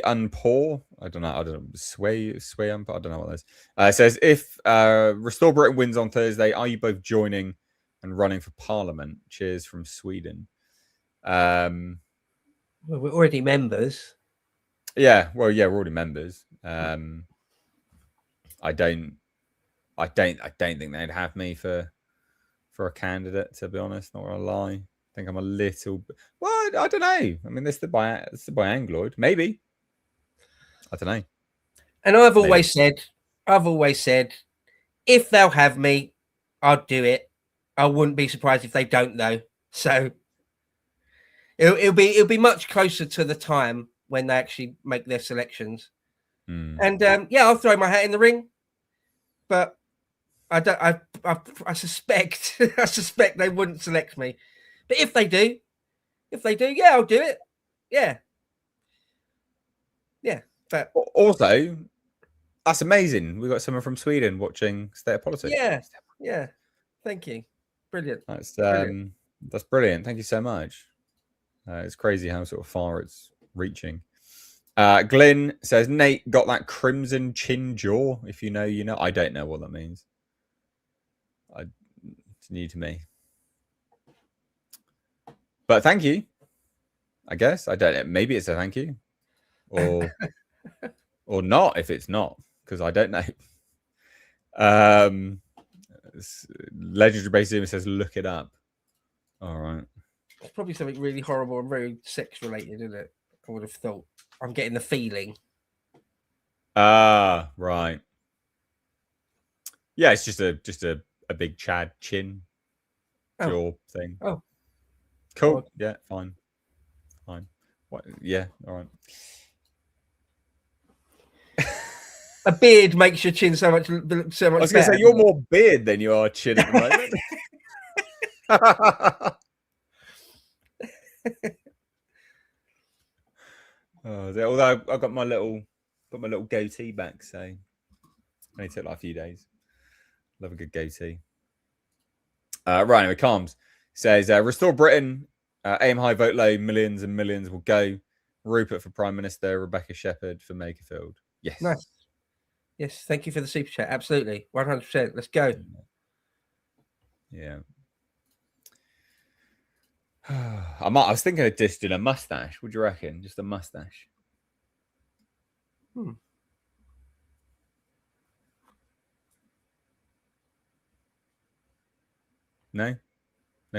Unpoor, I don't know, Sway Unpoor, I don't know what that is. Says, if Restore Britain wins on Thursday, are you both joining and running for Parliament? Cheers from Sweden. Well, we're already members. Yeah, well, yeah, we're already members. I don't think they'd have me for a candidate, to be honest. Not gonna lie. I think I'm a little. Well, I don't know. I mean, this is the Angloid, maybe. I don't know. And I've always said, if they'll have me, I'll do it. I wouldn't be surprised if they don't, though. So it'll be much closer to the time when they actually make their selections. And I'll throw my hat in the ring, but I suspect they wouldn't select me. But if they do, yeah, I'll do it. Yeah. But also, that's amazing. We got someone from Sweden watching State of Politics. Yeah. Thank you. Brilliant. That's brilliant. Thank you so much. It's crazy how sort of far it's reaching. Glyn says, Nate got that crimson chin jaw. If you know, you know. I don't know what that means. It's new to me. But thank you. I guess. I don't know. Maybe it's a thank you. Or not if it's not, because I don't know. Legendary Base Zoomer says, look it up. All right. It's probably something really horrible and very sex related, isn't it? I would have thought. I'm getting the feeling. Right. Yeah, it's just a big Chad chin jaw thing. Oh. Cool. Oh. Yeah, fine. What? Yeah, all right. A beard makes your chin so much I was going to better. say, you're more beard than you are chin at the moment. Although I got my little goatee back, so it only took like a few days. Love a good goatee. Right, anyway, Calms says, Restore Britain, aim high, vote low, millions and millions will go. Rupert for Prime Minister, Rebecca Shepherd for Makerfield. Yes. Nice. Yes, thank you for the super chat. Absolutely, 100%. Let's go. Yeah. I was thinking of just doing a mustache. What do you reckon? Just a mustache. No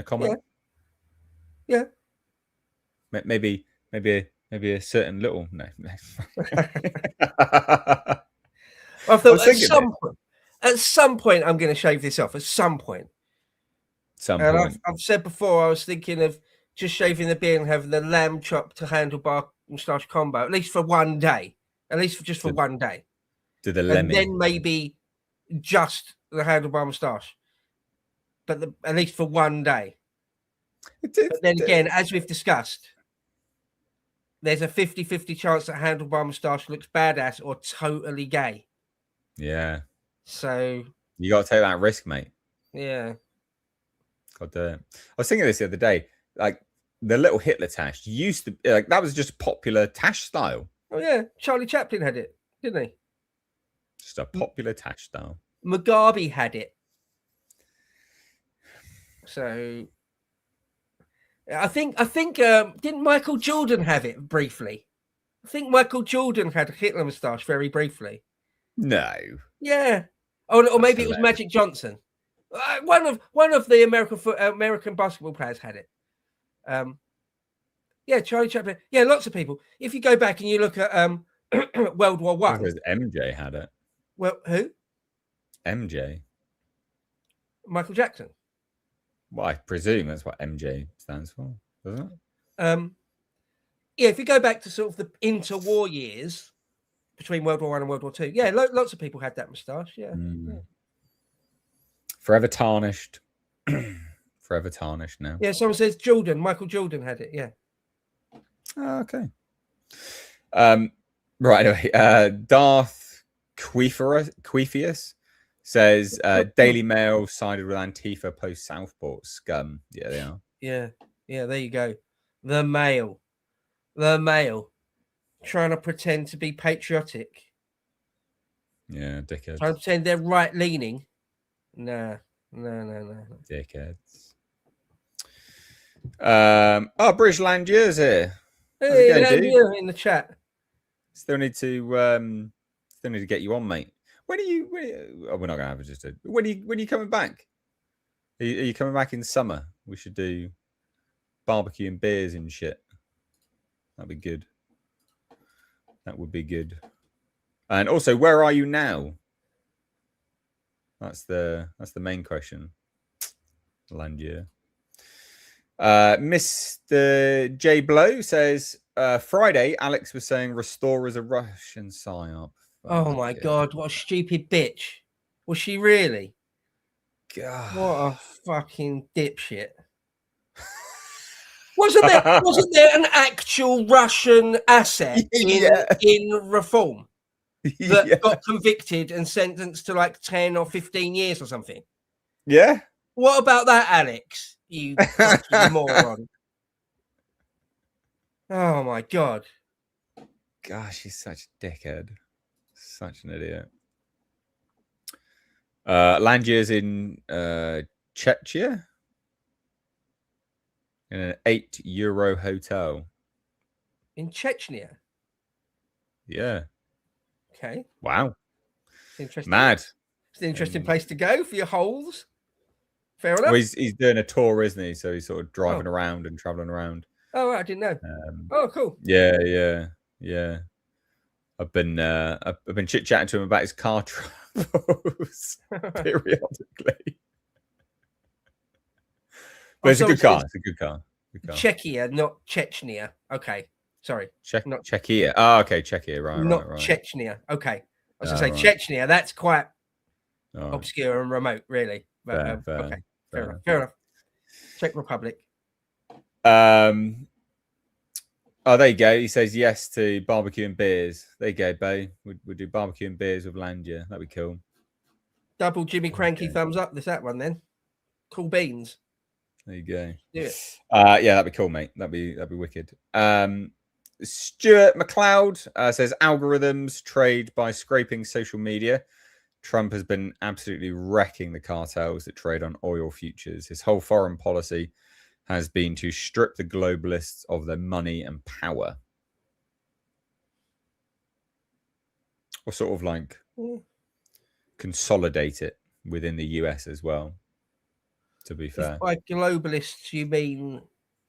comment. Yeah. Maybe a certain little no. I thought at some point I'm going to shave this off. At some point. I've said before I was thinking of just shaving the beard and having the lamb chop to handlebar moustache combo, at least for one day. At least for one day. To the and then maybe just the handlebar moustache. But at least for one day. But then again, as we've discussed, there's a 50-50 chance that handlebar moustache looks badass or totally gay. Yeah. So you got to take that risk, mate. Yeah. God damn. I was thinking this the other day, like the little Hitler tash used to like that was just a popular tash style. Oh yeah, Charlie Chaplin had it, didn't he? Just a popular tash style. Mugabe had it. So I think didn't Michael Jordan have it briefly? I think Michael Jordan had a Hitler moustache very briefly. No. Yeah. Or maybe it was Magic Johnson. One of the American basketball players had it. Yeah, Charlie Chaplin. Yeah, lots of people. If you go back and you look at World War I, because MJ had it. Well, who? MJ. Michael Jackson. Well, I presume that's what MJ stands for, doesn't it? Yeah, if you go back to sort of the interwar years between World War I and World War II, yeah, lots of people had that moustache. Yeah. Yeah. Forever tarnished. Forever tarnished now. Yeah, someone says Jordan. Michael Jordan had it. Yeah. Oh, okay. Right. Anyway, Darth Queefius says Daily Mail sided with Antifa post Southport scum. Yeah, they are. Yeah. Yeah. There you go. The Mail. Trying to pretend to be patriotic. Yeah, dickheads. Trying to pretend they're right leaning. No. Dickheads. British Landiers here. Hey, Landier in the chat. Still need to get you on, mate. When are you? We're not gonna have just a. When are you coming back? Are you coming back in summer? We should do barbecue and beers and shit. That'd be good. That would be good. And also, where are you now? That's the main question. Landier. Mr. J Blow says Friday. Alex was saying Restore is a Russian psyop. Oh my god! What a stupid bitch! Was she really? God, what a fucking dipshit! Wasn't there an actual Russian asset in Reform that got convicted and sentenced to like 10 or 15 years or something? Yeah. What about that, Alex? You fucking moron. Oh my god. Gosh, he's such a dickhead. Such an idiot. Landier's in Czechia. In an €8 hotel. In Chechnya? Yeah. Okay. Wow. It's interesting. Mad. It's an interesting place to go for your holes. Fair enough. Well, he's doing a tour, isn't he? So he's sort of driving around and traveling around. Oh, I didn't know. Oh, cool. Yeah. I've been chit chatting to him about his car travels periodically. But it's a good car. It's a good car. Czechia, not Chechnya. Okay. Sorry. Czechia. Oh, okay. Czechia. Right. Not Chechnya. Okay. I was going to say Chechnya. That's quite obscure and remote, really. But, okay. Fair enough. Czech Republic. Oh, there you go. He says yes to barbecue and beers. There you go, Bo. We'd do barbecue and beers with Landia. That'd be cool. Double Jimmy Cranky thumbs up. There's that one then. Cool beans. There you go. Do it. Yeah, that'd be cool, mate. That'd be wicked. Stuart McLeod says algorithms trade by scraping social media. Trump has been absolutely wrecking the cartels that trade on oil futures. His whole foreign policy has been to strip the globalists of their money and power. Or sort of like consolidate it within the US as well, to be fair. If by globalists, you mean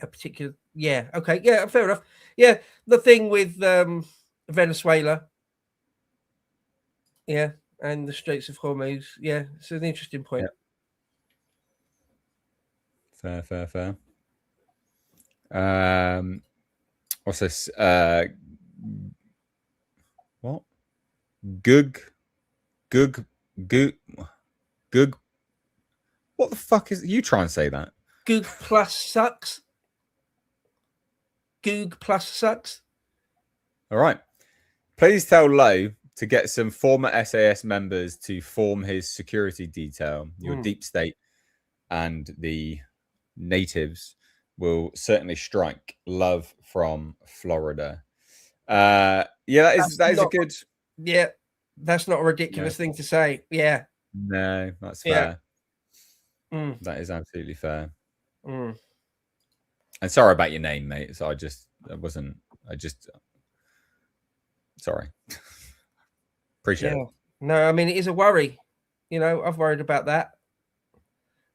a particular... Yeah, okay, yeah, fair enough. Yeah, the thing with Venezuela, yeah, and the Straits of Hormuz, yeah, it's an interesting point. Yeah. Fair. What's this? What? Goog. What the fuck is... You try and say that. Goog plus sucks. Goog plus sucks. All right. Please tell Lowe to get some former SAS members to form his security detail. Your deep state and the natives will certainly strike. Love from Florida. Yeah, that is a good... Yeah, that's not a ridiculous thing to say. Yeah. No, that's fair. That is absolutely fair. And sorry about your name, mate. So sorry. Appreciate it. No, I mean, it is a worry. You know, I've worried about that.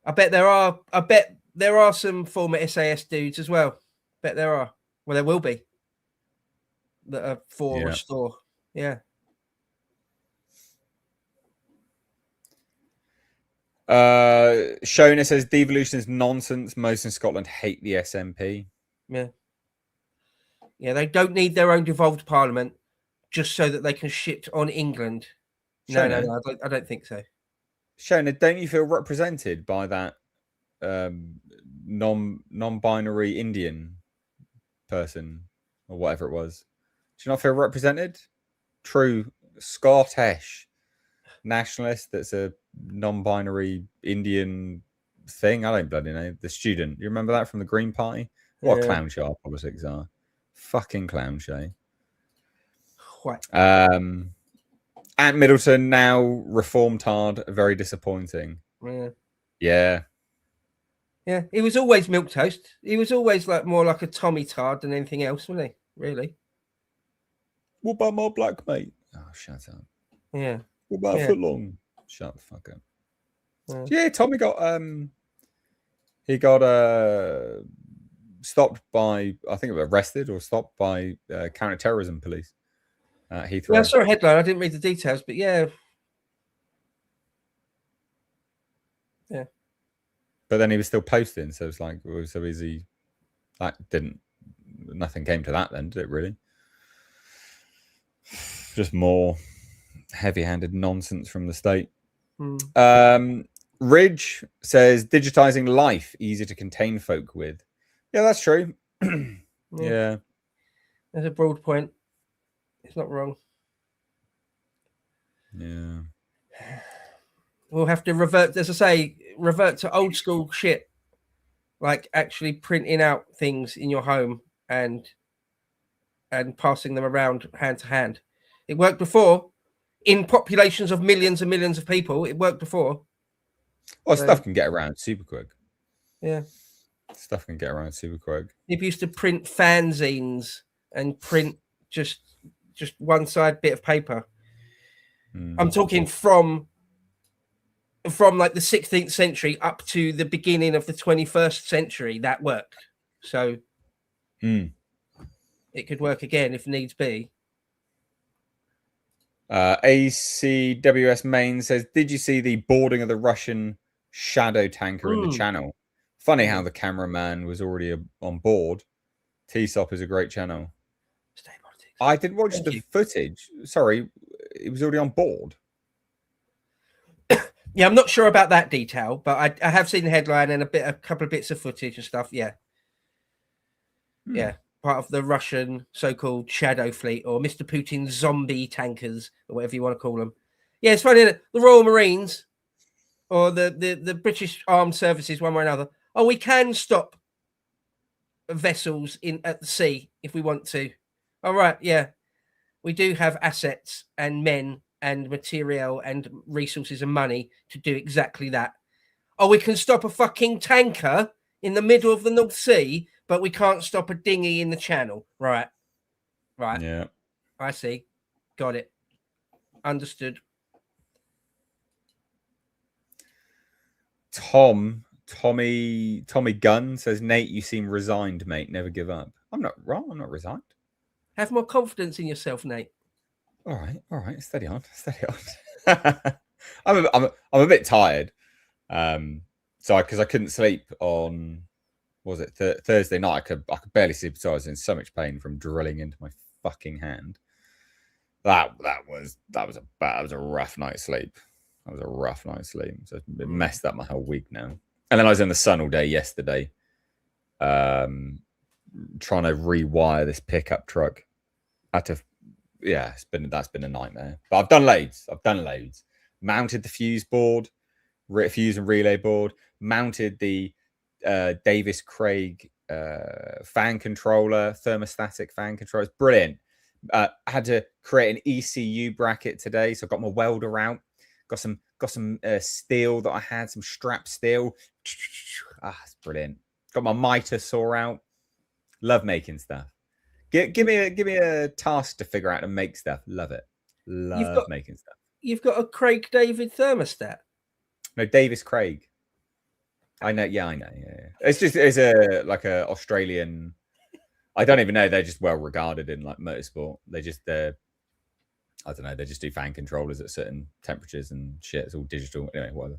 I bet there are some former SAS dudes as well. Bet there are. Well, there will be. That are for restore. Yeah. Shona says devolution is nonsense. Most in Scotland hate the SNP. Yeah. Yeah, they don't need their own devolved parliament just so that they can shit on England. Shona, no, I don't think so. Shona, don't you feel represented by that non-binary Indian person or whatever it was? Do you not feel represented? True Scottish nationalist that's a non-binary Indian thing. I don't bloody know. The student. You remember that from the Green Party? What a clown show our politics are. Fucking clown show. What? At Middleton now reformed hard. Very disappointing. Yeah. Yeah. He was always milquetoast. He was always like more like a Tommy Tard than anything else, wasn't he? Really? What about my black mate? Oh, shut up. Yeah. What about Footlong? Shut the fuck up. Yeah, Tommy got stopped by, I think it was arrested or stopped by counter-terrorism police at Heathrow. Yeah, I saw a headline. I didn't read the details, but yeah. Yeah. But then he was still posting, so it's like, so is he... Nothing came to that then, did it really? Just more heavy-handed nonsense from the state. Ridge says digitizing life easy to contain folk with. Yeah, that's true. Yeah. There's a broad point. It's not wrong. Yeah. We'll have to revert to old school shit. Like actually printing out things in your home and passing them around hand to hand. It worked before. In populations of millions and millions of people, it worked before. Well, stuff can get around super quick. Yeah. Stuff can get around super quick. People used to print fanzines and print just one side bit of paper. I'm talking from like the 16th century up to the beginning of the 21st century. That worked. So it could work again if needs be. ACWS Main says, did you see the boarding of the Russian shadow tanker in the channel? Funny how the cameraman was already on board. TSOP is a great channel. I didn't watch the footage. Sorry, it was already on board. Yeah, I'm not sure about that detail, but I have seen the headline and a couple of bits of footage and stuff. Yeah. Yeah. Part of the Russian so-called shadow fleet, or Mr. Putin's zombie tankers, or whatever you want to call them. Yeah, it's funny that the Royal Marines or the British Armed Services, one way or another, we can stop vessels at the sea if we want to. All right, yeah. We do have assets and men and material and resources and money to do exactly that. Oh, we can stop a fucking tanker in the middle of the North Sea, but we can't stop a dinghy in the Channel. Right. Right. Yeah. I see. Got it. Understood. Tommy Gunn says, Nate, you seem resigned, mate. Never give up. I'm not wrong. I'm not resigned. Have more confidence in yourself, Nate. All right. Steady on. I'm a bit tired. So because I couldn't sleep on, what was it, Thursday night? I could barely sleep, so I was in so much pain from drilling into my fucking hand. That was a rough night's sleep. That was a rough night's sleep. So it messed up my whole week now. And then I was in the sun all day yesterday, trying to rewire this pickup truck. That's been a nightmare. But I've done loads. Mounted the fuse board, fuse and relay board. Mounted the Davis Craig fan controller, thermostatic fan controller. It's brilliant. Had to create an ECU bracket today, so I got my welder out. Got some steel that I had, some strap steel. It's brilliant. Got my mitre saw out. Love making stuff. Give me a task to figure out and make stuff. Love it. Love making stuff. You've got a Craig David thermostat. No, Davis Craig. I know. Yeah, I know. Yeah. It's a Australian. I don't even know. They're just well regarded in like motorsport. I don't know. They just do fan controllers at certain temperatures and shit. It's all digital. Anyway, whatever.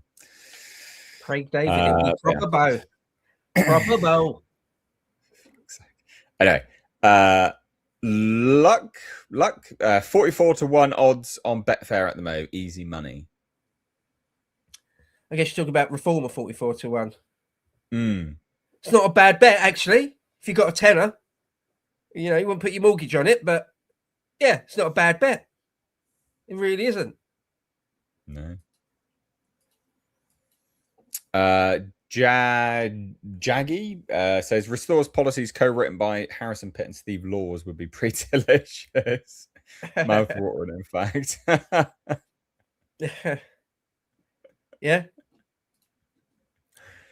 Craig David, proper bow. Proper bow. Anyway, luck. 44-1 odds on Betfair at the moment. Easy money. I guess you're talking about Reformer 44-1. Mm. It's not a bad bet, actually. If you got a tenner, you wouldn't put your mortgage on it, but yeah, it's not a bad bet. It really isn't. No. Jaggy says Restore's policies co-written by Harrison Pitt and Steve Laws would be pretty delicious. Mouth-watering, in fact. Yeah.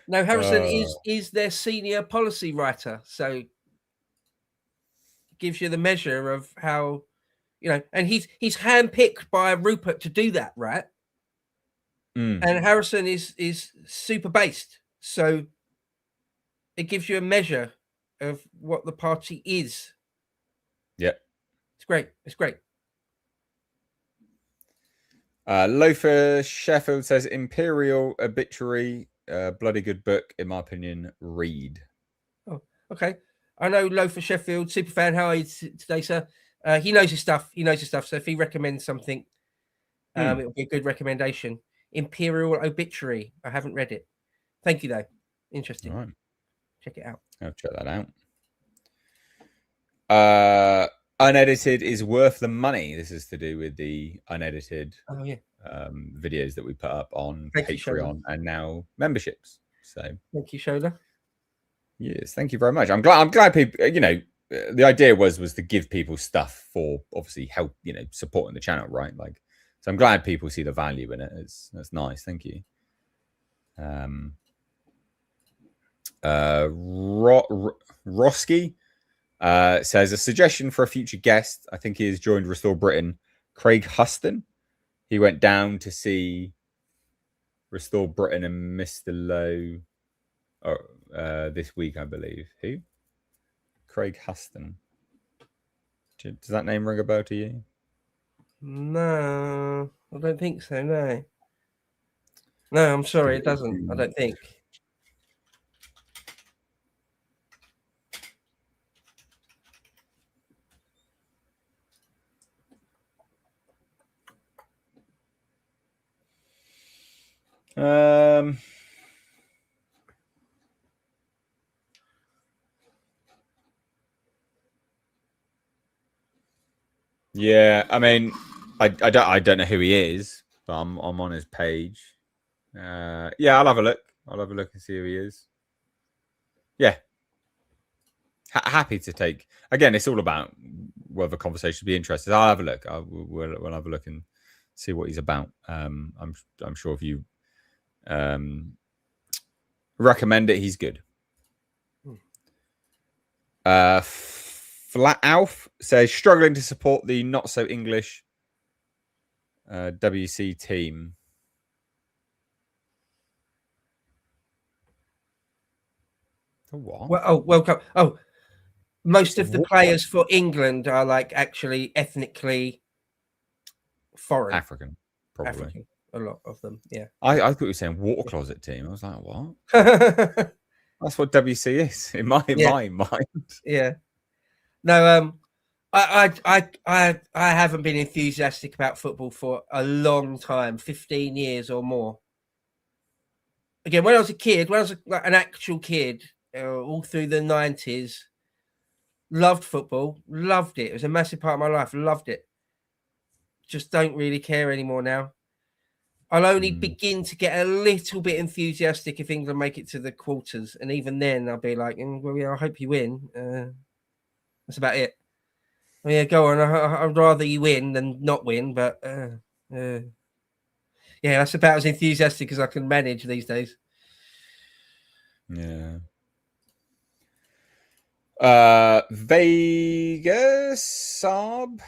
No, Harrison is their senior policy writer, so gives you the measure of how, and he's handpicked by Rupert to do that, right? And Harrison is super based, so it gives you a measure of what the party is. Yeah, it's great. It's great. Loafer Sheffield says Imperial Obituary, bloody good book in my opinion. Read. Oh, okay. I know Loafer Sheffield, super fan. How are you today, sir? He knows his stuff. So if he recommends something, it'll be a good recommendation. Imperial Obituary. I haven't read it. Thank you, though. Interesting. Right. Check it out. I'll check that out. Unedited is worth the money. This is to do with the unedited videos that we put up on Patreon and now memberships. So thank you, Shola. Yes, thank you very much. I'm glad people, the idea was to give people stuff for obviously help, supporting the channel, right? Like, so I'm glad people see the value in it. That's nice. Thank you. Roski says a suggestion for a future guest. I think he has joined Restore Britain. Craig Huston. He went down to see Restore Britain and Mr. Lowe this week, I believe. Who? Craig Huston. Does that name ring a bell to you? No, I don't think so. No, I'm sorry, it doesn't. I don't think. Yeah, I mean, I don't know who he is, but I'm on his page. Yeah, I'll have a look. I'll have a look and see who he is. Yeah. happy to take. Again, it's all about whether conversation be interested. I'll have a look. We'll have a look and see what he's about. I'm sure if you recommend it, he's good. Flat Alf says struggling to support the not so English WC team. What? Well, welcome. Oh, most of the players for England are like actually ethnically foreign. African, probably. African, a lot of them, yeah. I thought you were saying water closet team. I was like, what? That's what WC is in my mind. Yeah. No, I haven't been enthusiastic about football for a long time, 15 years or more. Again, when I was a kid, when I was like an actual kid, all through the 90s, loved football, loved it. It was a massive part of my life, loved it. Just don't really care anymore now. I'll only begin to get a little bit enthusiastic if England make it to the quarters. And even then, I'll be like, well, yeah, I hope you win. That's about it. Oh, yeah, go on. I'd rather you win than not win. But yeah, that's about as enthusiastic as I can manage these days. Yeah. Vegas Ab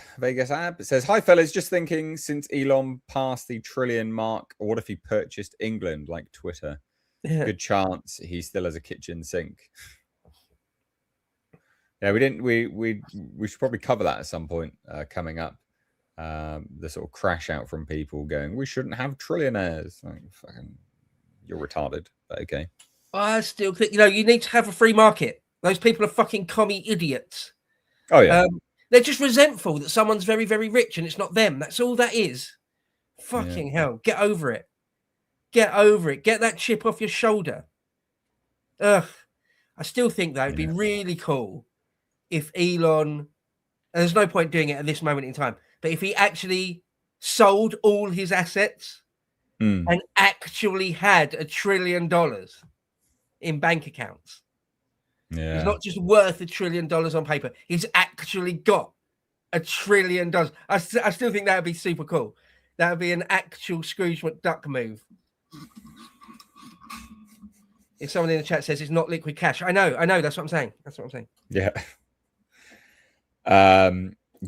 says, hi fellas, just thinking, since Elon passed the trillion mark, what if he purchased England like Twitter? Yeah. Good chance he still has a kitchen sink. Yeah, we should probably cover that at some point coming up. The sort of crash out from people going, we shouldn't have trillionaires. Like, fucking, you're retarded, but okay. I still think, you need to have a free market. Those people are fucking commie idiots. Oh, yeah. They're just resentful that someone's very, very rich and it's not them. That's all that is. Fucking hell. Get over it. Get over it. Get that chip off your shoulder. Ugh. I still think, though, it'd be really cool if Elon, and there's no point doing it at this moment in time, but if he actually sold all his assets and actually had $1 trillion in bank accounts. Yeah. He's not just worth $1 trillion on paper. He's actually got $1 trillion. I still think that would be super cool. That would be an actual Scrooge McDuck move. If someone in the chat says it's not liquid cash, I know. That's what I'm saying. Yeah.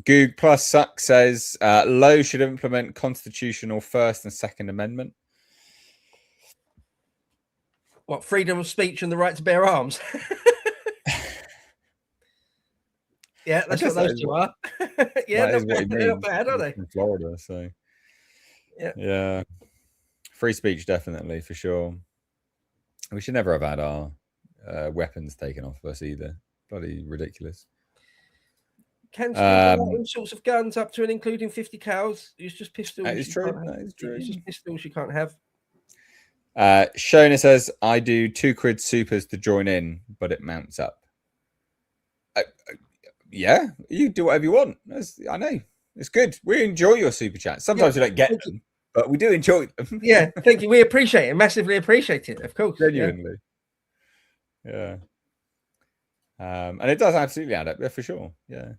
Goog Plus Suck says Lowe should implement constitutional First and Second Amendment. What, freedom of speech and the right to bear arms? Yeah, that's what those two are. Yeah, they're not bad, are they? In Florida, so yeah. Free speech, definitely, for sure. We should never have had our weapons taken off us either. Bloody ridiculous. Can all sorts of guns up to and including 50 cals. It's just pistols. That is true. That is true. It's just pistols you can't have. Shona says, I do £2 supers to join in, but it mounts up. Yeah, you do whatever you want. I know. It's good. We enjoy your super chats. Sometimes we don't get them, but we do enjoy them. Yeah, thank you. We appreciate it. Massively appreciate it, of course. Genuinely. Yeah. And it does absolutely add up. Yeah, for sure. Yeah.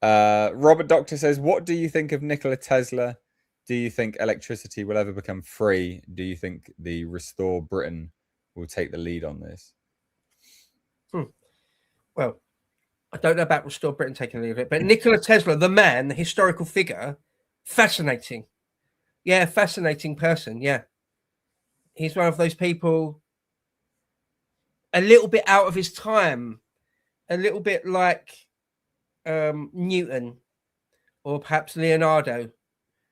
Robert Doctor says, what do you think of Nikola Tesla? Do you think electricity will ever become free? Do you think the Restore Britain will take the lead on this? Well, I don't know about Restore Britain taking the lead of it, but Nikola Tesla, the man, the historical figure, fascinating. Yeah, fascinating person. Yeah. He's one of those people a little bit out of his time, a little bit like Newton or perhaps Leonardo.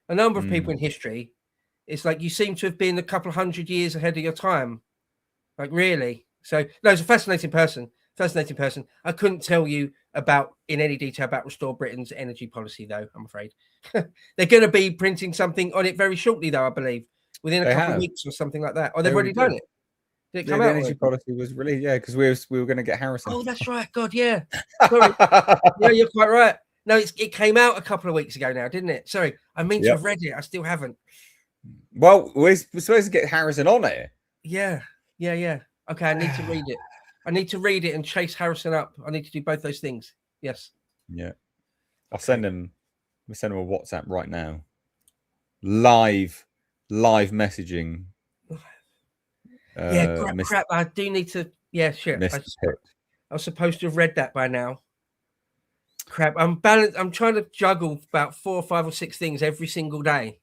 A number of people in history, it's like you seem to have been a couple of 100 years ahead of your time. Like, really? So, no, he's a fascinating person. I couldn't tell you in any detail about Restore Britain's energy policy, though, I'm afraid. They're going to be printing something on it very shortly, though, I believe, within a couple of weeks or something like that. Or they've already done it. Did it come out? The energy policy was released, because we were going to get Harrison. Oh, that's right. God, yeah. Sorry. Yeah, you're quite right. No, it came out a couple of weeks ago now, didn't it? Sorry, I mean to have read it. I still haven't. Well, we're supposed to get Harrison on it. Yeah. Okay, I need to read it. I need to read it and chase Harrison up. I need to do both those things. Yes. Yeah. I'll send him. We send him a WhatsApp right now. Live messaging. Yeah, crap. I do need to. Yeah, shit. I was supposed to have read that by now. Crap. I'm balanced. I'm trying to juggle about 4 or 5 or 6 things every single day.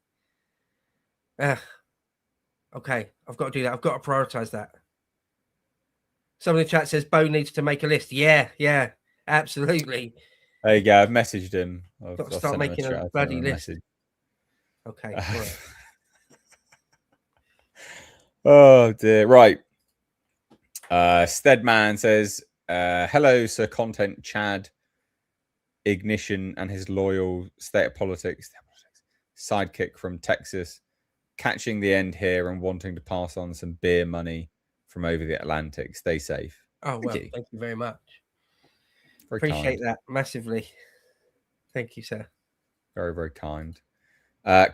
Okay, I've got to do that. I've got to prioritize that. Someone in the chat says Bo needs to make a list. Yeah, absolutely. There you go. I've messaged him. Got to start making a bloody list. Okay. All right. Oh dear. Right. Steadman says, hello, Sir Content Chad, Ignition and his loyal State of Politics sidekick from Texas, catching the end here and wanting to pass on some beer money from over the Atlantic. Stay safe. Oh, well, thank you very much. Very Appreciate kind. that massively. Thank you, sir. Very, very kind.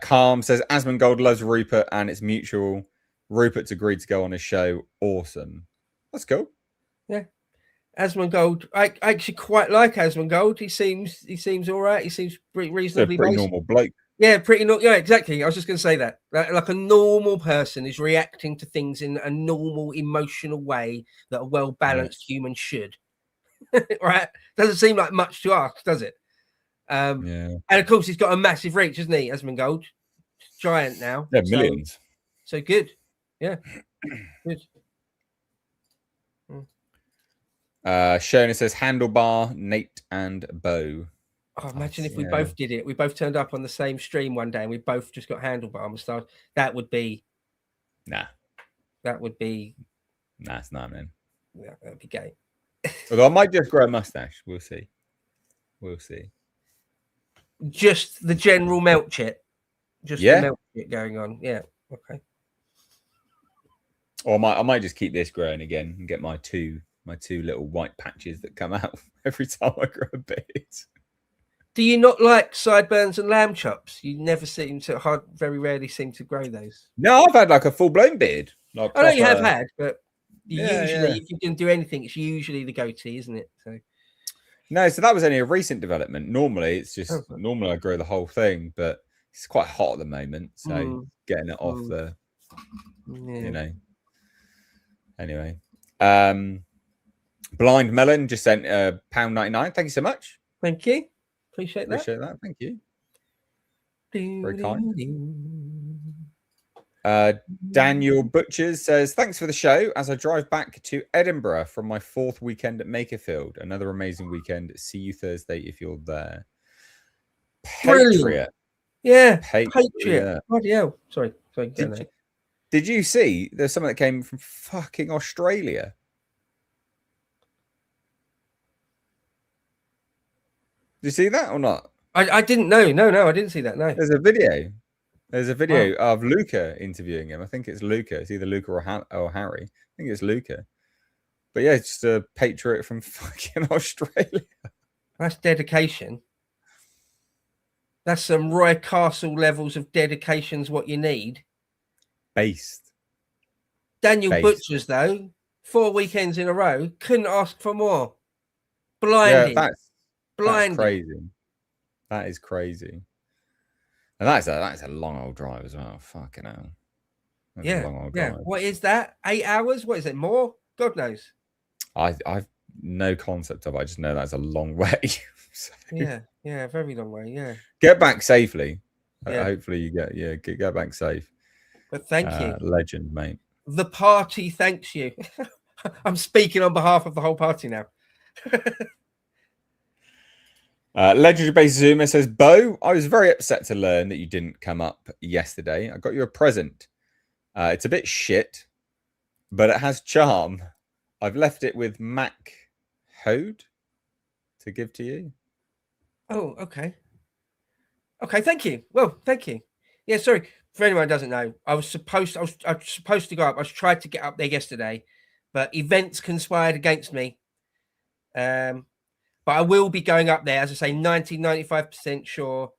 Calm says, Asmongold loves Rupert and it's mutual. Rupert's agreed to go on his show. Awesome. That's cool. Yeah. Asmongold. I actually quite like Asmongold. He seems all right. He seems reasonably pretty normal bloke. Yeah, pretty normal. Yeah, exactly. I was just going to say that. Like a normal person is reacting to things in a normal, emotional way that a well-balanced human should. Right? Doesn't seem like much to ask, does it? And of course, he's got a massive reach, isn't he, Asmongold? Giant now. Yeah, millions. So good. Yeah. Good. Shona says handlebar, Nate and Bo. Oh, imagine if we both did it. We both turned up on the same stream one day and we both just got handlebar and started. That would be. Nah. That would be. Nah, it's not, man. Yeah, that'd be gay. Although I might just grow a mustache. We'll see. We'll see. Just the general melt chit. Just the melt chit going on. Yeah. Okay. Or I might just keep this growing again and get my two little white patches that come out every time I grow a beard. Do you not like sideburns and lamb chops? You never seem to, very rarely seem to grow those. No, I've had like a full blown beard. Like I know you have had, but usually if you can do anything, it's usually the goatee, isn't it? So no, so that was only a recent development. Normally, it's just normally I grow the whole thing, but it's quite hot at the moment, so getting it off the, you know. Anyway, Blind Melon just sent £1.99. Thank you so much. Thank you. Appreciate that. Thank you. Very kind. Daniel Butchers says, thanks for the show. As I drive back to Edinburgh from my 4th weekend at Makerfield, another amazing weekend. See you Thursday if you're there. Patriot. Yeah. Patriot. Bloody hell. Sorry. Did you see there's someone that came from fucking Australia? Did you see that or not? I didn't know. No, I didn't see that. No. There's a video. There's a video of Luca interviewing him. I think it's Luca. It's either Luca or Harry. I think it's Luca. But yeah, it's just a patriot from fucking Australia. That's dedication. That's some Roy Castle levels of dedication's what you need. Based. Daniel Butchers, though, 4 weekends in a row, couldn't ask for more. Blinding. Yeah, that's crazy. That is crazy. And that's a long old drive as well. Fucking hell. That's a long old drive. What is that? 8 hours? What is it? More? God knows. I've no concept of it. I just know that's a long way. So, yeah, very long way. Yeah. Get back safely. Hopefully you get back safe. But thank you. Legend, mate. The party thanks you. I'm speaking on behalf of the whole party now. Legendary Base Zuma says, Bo, I was very upset to learn that you didn't come up yesterday. I got you a present. It's a bit shit, but it has charm. I've left it with Mac Hode to give to you. Oh, okay. Okay, thank you. Well, thank you. Yeah, sorry. For anyone who doesn't know, I was supposed to go up. I tried to get up there yesterday, but events conspired against me. But I will be going up there, as I say, 95% sure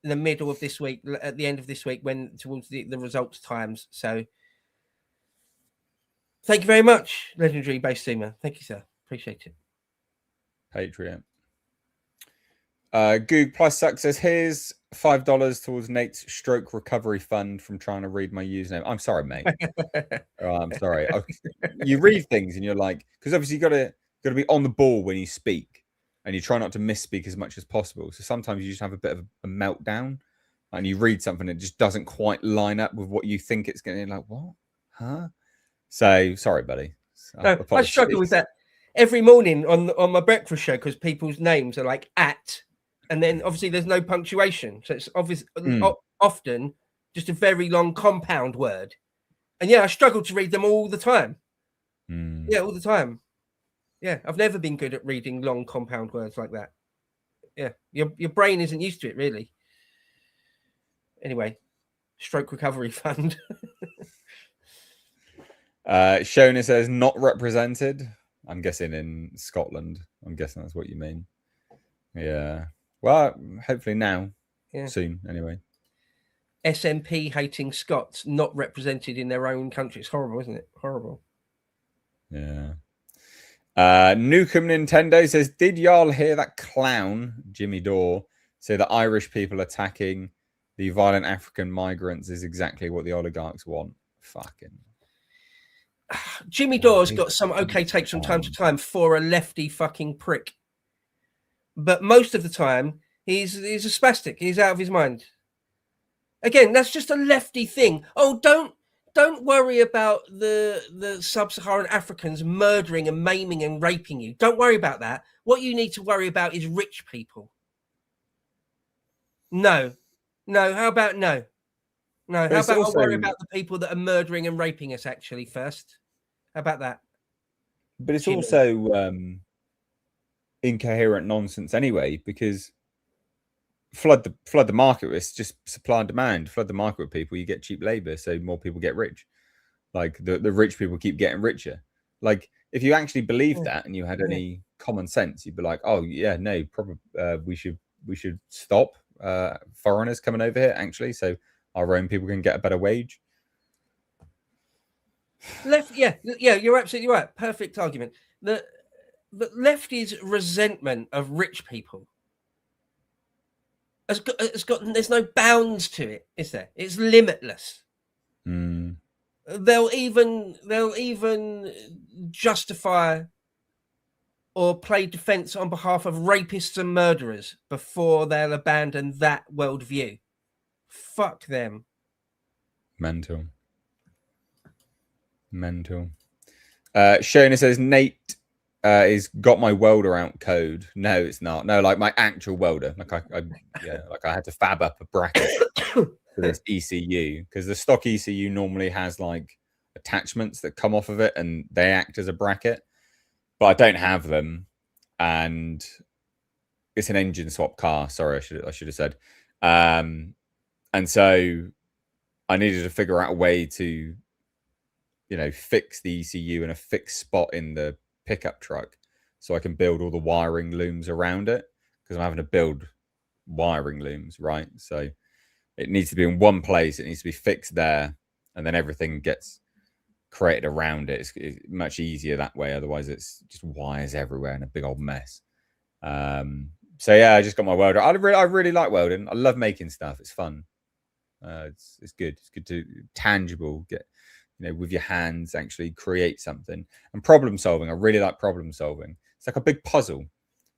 in the middle of this week, at the end of this week, when towards the results times. So Thank you very much, legendary base steamer. Thank you, sir. Appreciate it. Patreon. Goog Plus Suck says, here's $5 towards Nate's stroke recovery fund from trying to read my username. I'm sorry, mate. I'm sorry. You read things and you're like, because obviously you gotta be on the ball when you speak, and you try not to misspeak as much as possible. So sometimes you just have a bit of a meltdown, and you read something that just doesn't quite line up with what you think it's going to. Like, what? Huh? So sorry, buddy. No, I struggle with that every morning on my breakfast show because people's names are like at, and then obviously there's no punctuation, so it's often just a very long compound word. And yeah, I struggle to read them all the time. Yeah, all the time. Yeah, I've never been good at reading long compound words like that. Yeah, your brain isn't used to it, really. Anyway, stroke recovery fund. Shona says, not represented. I'm guessing in Scotland. I'm guessing that's what you mean. Yeah. Well, hopefully now. Yeah. Soon, anyway. SNP hating Scots not represented in their own country. It's horrible, isn't it? Horrible. Yeah. Nukem Nintendo says, did y'all hear that clown, Jimmy Dore, say that Irish people attacking the violent African migrants is exactly what the oligarchs want? Fucking. Jimmy Dore's got some okay takes from time to time for a lefty fucking prick. But most of the time, he's a spastic. He's out of his mind. Again, that's just a lefty thing. Oh, don't worry about the sub-Saharan Africans murdering and maiming and raping you. Don't worry about that. What you need to worry about is rich people. No. How about no? No. How about I'll worry about the people that are murdering and raping us actually first? How about that? But it's also incoherent nonsense anyway, because flood the market. It's just supply and demand. Flood the market with people, you get cheap labor, so more people get rich. Like the rich people keep getting richer. Like if you actually believed that and you had any common sense, you'd be like, oh yeah, no, probably we should stop foreigners coming over here actually, so our own people can get a better wage. Yeah, you're absolutely right. Perfect argument. The lefty's resentment of rich people has got there's no bounds to it, is there? It's limitless. They'll even justify or play defense on behalf of rapists and murderers before they'll abandon that worldview. Fuck them. Mental. Shona says, Nate is got my welder out code. No, it's not. No, like my actual welder. Like I had to fab up a bracket for this ECU, because the stock ECU normally has like attachments that come off of it and they act as a bracket, but I don't have them, and it's an engine swap car. Sorry, I should have said. And so I needed to figure out a way to, fix the ECU in a fixed spot in the pickup truck so I can build all the wiring looms around it, because I'm having to build wiring looms, right? So it needs to be in one place. It needs to be fixed there, and then everything gets created around it. It's much easier that way. Otherwise, it's just wires everywhere and a big old mess. So yeah, I just got my welder. I really like welding. I love making stuff. It's fun. It's good. It's good to tangible, get, with your hands, actually create something. And problem solving. I really like problem solving. It's like a big puzzle.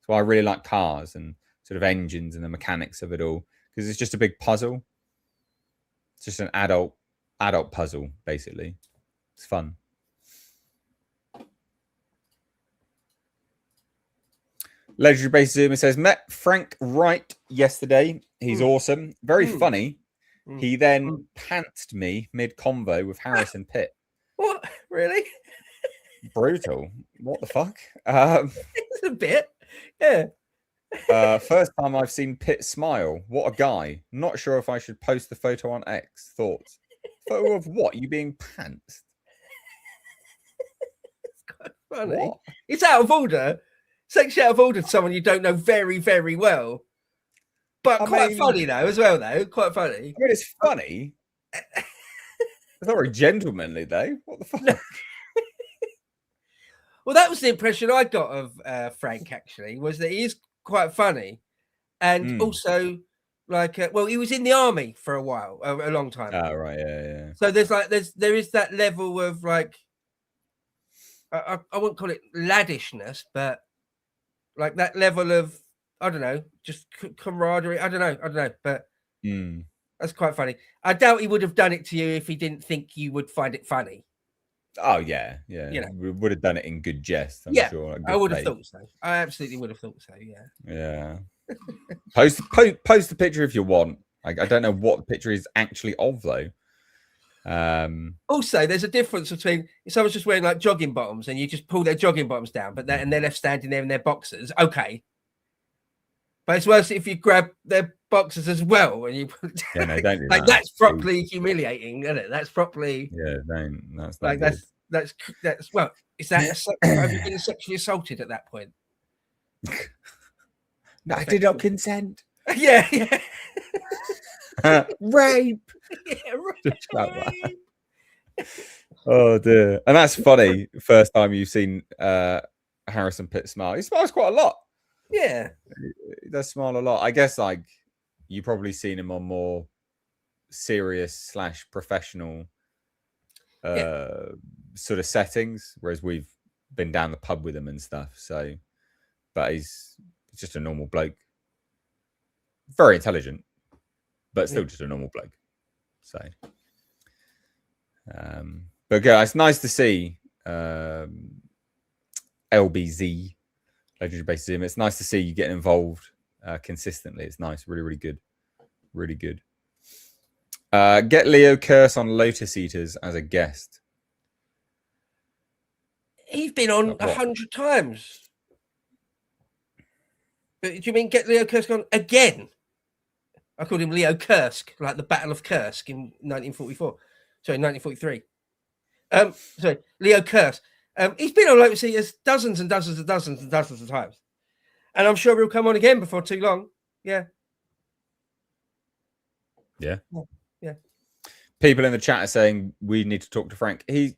So I really like cars and sort of engines and the mechanics of it all, because it's just a big puzzle. It's just an adult puzzle, basically. It's fun. Legendary Base Zoomer says, met Frank Wright yesterday. He's awesome. Very funny. He then pantsed me mid-convo with Harrison Pitt. What? Really? Brutal. What the fuck? It's a bit. Yeah. First time I've seen Pitt smile. What a guy. Not sure if I should post the photo on X. Thoughts? Photo of what? You being pantsed? It's quite funny. What? It's out of order. It's actually out of order to someone you don't know very, very well. But quite funny, though, as well, though. Quite funny. I mean, it's funny. It's not very gentlemanly, though. What the fuck? Well, that was the impression I got of Frank. Actually, was that he is quite funny, and also like, well, he was in the army for a while, a long time. Oh, right, yeah. So there is that level of like, I wouldn't call it laddishness, but like that level of, I don't know, just camaraderie. I don't know, but that's quite funny. I doubt he would have done it to you if he didn't think you would find it funny. Oh yeah. You know. We would have done it in good jest. I'm sure. Like, I would have thought so. I absolutely would have thought so. Yeah. Post the picture if you want. Like, I don't know what the picture is actually of though. Also, there's a difference between if someone's just wearing like jogging bottoms and you just pull their jogging bottoms down, but they're left standing there in their boxers. Okay, but it's worse if you grab their boxers as well and you put yeah, no, don't do like that. that's properly humiliating, isn't it? That's properly that's like good. that's well. Is that have you been sexually assaulted at that point? No, I did not consent. Yeah. Rape. Yeah, rape. Oh dear. And that's funny. First time you've seen Harrison Pitt smile. He smiles quite a lot. Yeah. He does smile a lot. I guess like you've probably seen him on more serious / professional sort of settings, whereas we've been down the pub with him and stuff. So, but he's just a normal bloke. Very intelligent, but still just a normal bloke. So, but yeah, it's nice to see LBZ, Legendary Bases Zoom. It's nice to see you getting involved consistently. It's nice, really good, really good. Get Leo Curse on Lotus Eaters as a guest. He's been on 100 times. But do you mean get Leo Kursk on again? I called him Leo Kursk, like the Battle of Kursk in 1944. Sorry, 1943. Sorry, Leo Kursk. He's been on Lotus Eaters dozens and dozens and dozens and dozens of times. And I'm sure he'll come on again before too long. Yeah. People in the chat are saying we need to talk to Frank. He's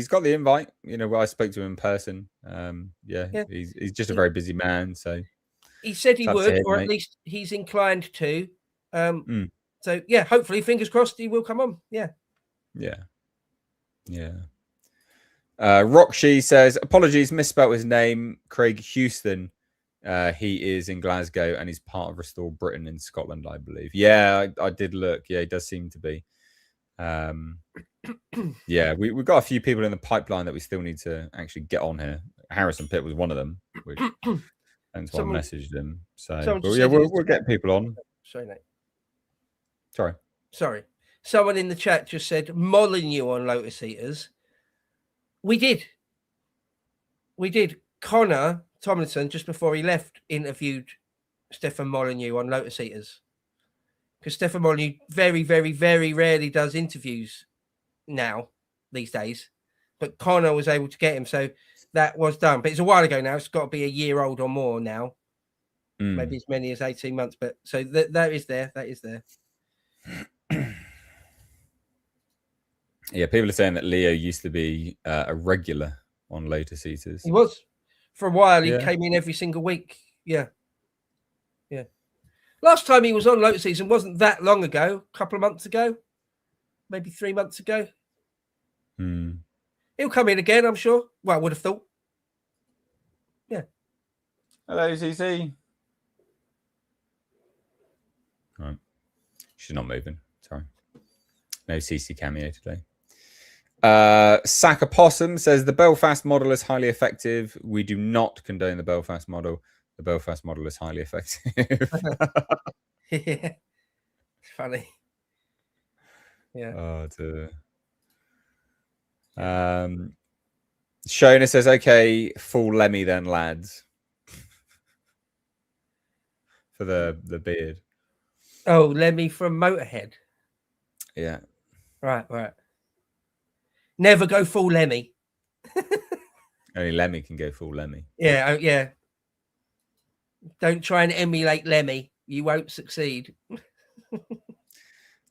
got the invite. You know, I spoke to him in person. He's just a very busy man. So he said he would, or at least he's inclined to. So yeah, hopefully, fingers crossed, he will come on. Yeah. Rockshi says apologies, misspelled his name. Craig Houston. He is in Glasgow and he's part of Restore Britain in Scotland, I believe. Yeah, I did look. Yeah, he does seem to be. We've got a few people in the pipeline that we still need to actually get on here. Harrison Pitt was one of them, which and so I messaged him. So we'll get people on. Sorry, Nate. Sorry. Someone in the chat just said Molyneux on Lotus Eaters. We did. Connor Tomlinson, just before he left, interviewed Stefan Molyneux on Lotus Eaters. Because Stefan Molyneux very, very, very rarely does interviews now, these days. But Connor was able to get him, so that was done. But it's a while ago now. It's got to be a year old or more now. Maybe as many as 18 months. But so that is there. That is there. Yeah, people are saying that Leo used to be a regular on Lotus Eaters. He was. For a while, he came in every single week. Yeah. Last time he was on Lotus Season wasn't that long ago, a couple of months ago, maybe 3 months ago. He'll come in again, I'm sure. Well, I would have thought. Yeah. Hello, CC. Right. She's not moving. Sorry. No CC cameo today. Saka Possum says the Belfast model is highly effective. We do not condone the Belfast model. The Belfast model is highly effective. Yeah. Funny. Yeah. Oh, dear. Shona says, okay, full Lemmy then, lads. For the beard. Oh, Lemmy from Motorhead. Yeah. Right. Never go full Lemmy. Only Lemmy can go full Lemmy. Yeah. Don't try and emulate Lemmy. You won't succeed.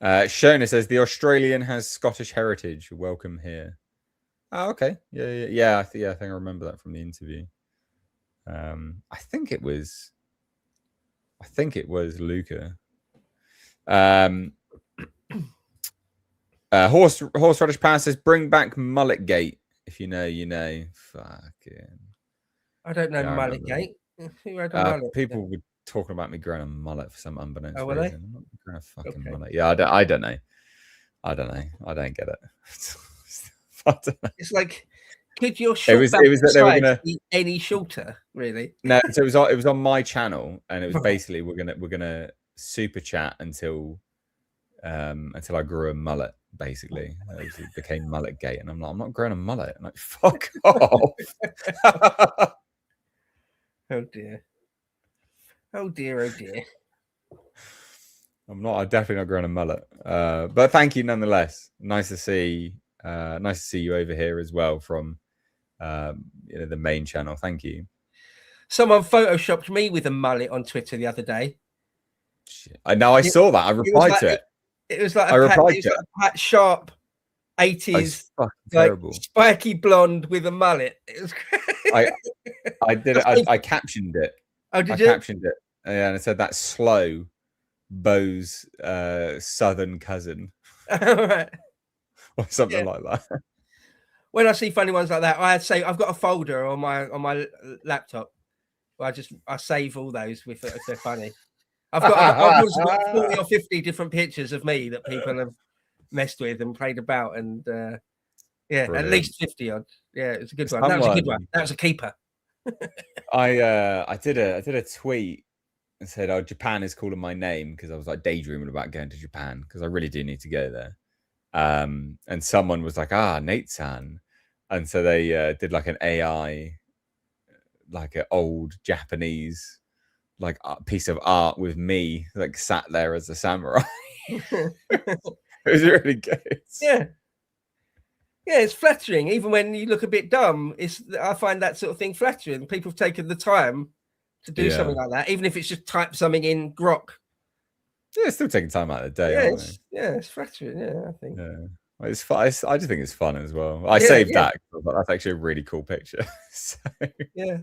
Shona says the Australian has Scottish heritage. Welcome here. Oh, okay. Yeah. I think I remember that from the interview. I think it was Luca. Horseradish Power says, "Bring back Mullet Gate. If you know, you know." Fucking. I don't know Mullet Gate. Who had a mullet? People were talking about me growing a mullet for some unbeknownst reason. They? I'm not growing a fucking mullet. Yeah, I don't know. I don't get it. I don't know. It's like, could your short it was that they were gonna be any shorter, really? No, so it was on my channel, and it was basically we're gonna super chat until I grew a mullet. Basically, it became Mullet Gate, and I'm not growing a mullet. I'm like, fuck off. Oh dear. Oh dear. I'm definitely not growing a mullet. But thank you nonetheless. Nice to see you over here as well from the main channel. Thank you. Someone photoshopped me with a mullet on Twitter the other day. Shit. I saw that. I replied to it. It was like a Pat Sharp 80s terrible. Spiky blonde with a mullet. It was I did it. I captioned it. Oh, did you? I captioned it. Yeah, and it said that slow Bo's southern cousin. Right. Or something like that. When I see funny ones like that, I'd say I've got a folder on my laptop. I save all those if they're funny. I've got 40 or 50 different pictures of me that people have messed with and played about, and Brilliant. At least 50 odd. Yeah, it's a good one. That was a good one. That was a keeper. I did a tweet and said, "Oh, Japan is calling my name," because I was like daydreaming about going to Japan because I really do need to go there. And someone was like, Nate-san. And so they did like an AI, like an old Japanese, like piece of art with me, like sat there as a samurai. It was really good. Yeah. Yeah, it's flattering. Even when you look a bit dumb, I find that sort of thing flattering. People have taken the time to do something like that, even if it's just type something in Grok. Yeah, it's still taking time out of the day. It's flattering. Yeah, I think. Yeah. It's fun. I just think it's fun as well. I saved that. That's actually a really cool picture. So. Yeah.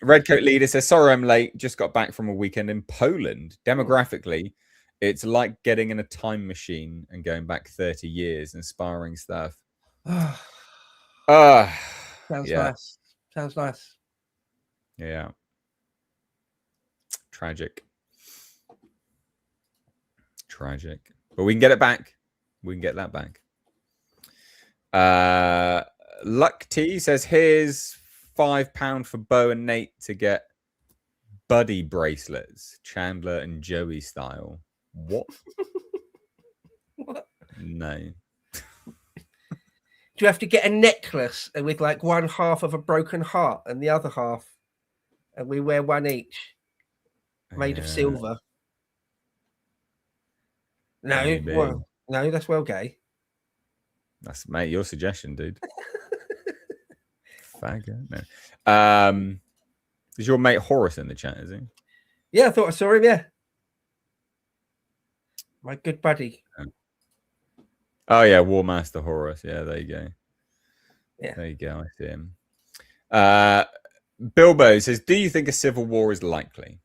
Redcoat Leader says, "Sorry, I'm late. Just got back from a weekend in Poland. Demographically, it's like getting in a time machine and going back 30 years. Inspiring stuff." Sounds nice. Sounds nice. Yeah. Tragic. But we can get it back. We can get that back. Luck T says, "Here's £5 for Bo and Nate to get buddy bracelets, Chandler and Joey style." What? What? No. Do you have to get a necklace with like one half of a broken heart and the other half, and we wear one each, made of silver? No, well, no, that's well gay. That's, mate, your suggestion, dude. Faggot. No. Is your mate Horace in the chat? Is he? Yeah, I thought I saw him. Yeah, my good buddy. Oh yeah, War Master Horace. Yeah, there you go. Yeah, there you go. I see him. Bilbo says, "Do you think a civil war is likely?"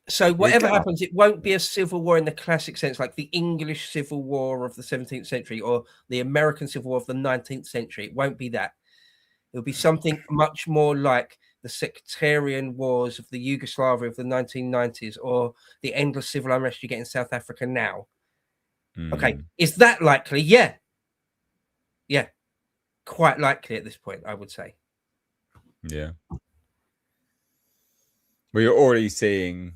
So whatever happens, it won't be a civil war in the classic sense, like the English Civil War of the 17th century or the American Civil War of the 19th century. It won't be that. It'll be something much more like the sectarian wars of the Yugoslavia of the 1990s or the endless civil unrest you get in South Africa now. Okay. Is that likely? Yeah. Yeah. Quite likely at this point, I would say. Yeah. Well, you're already seeing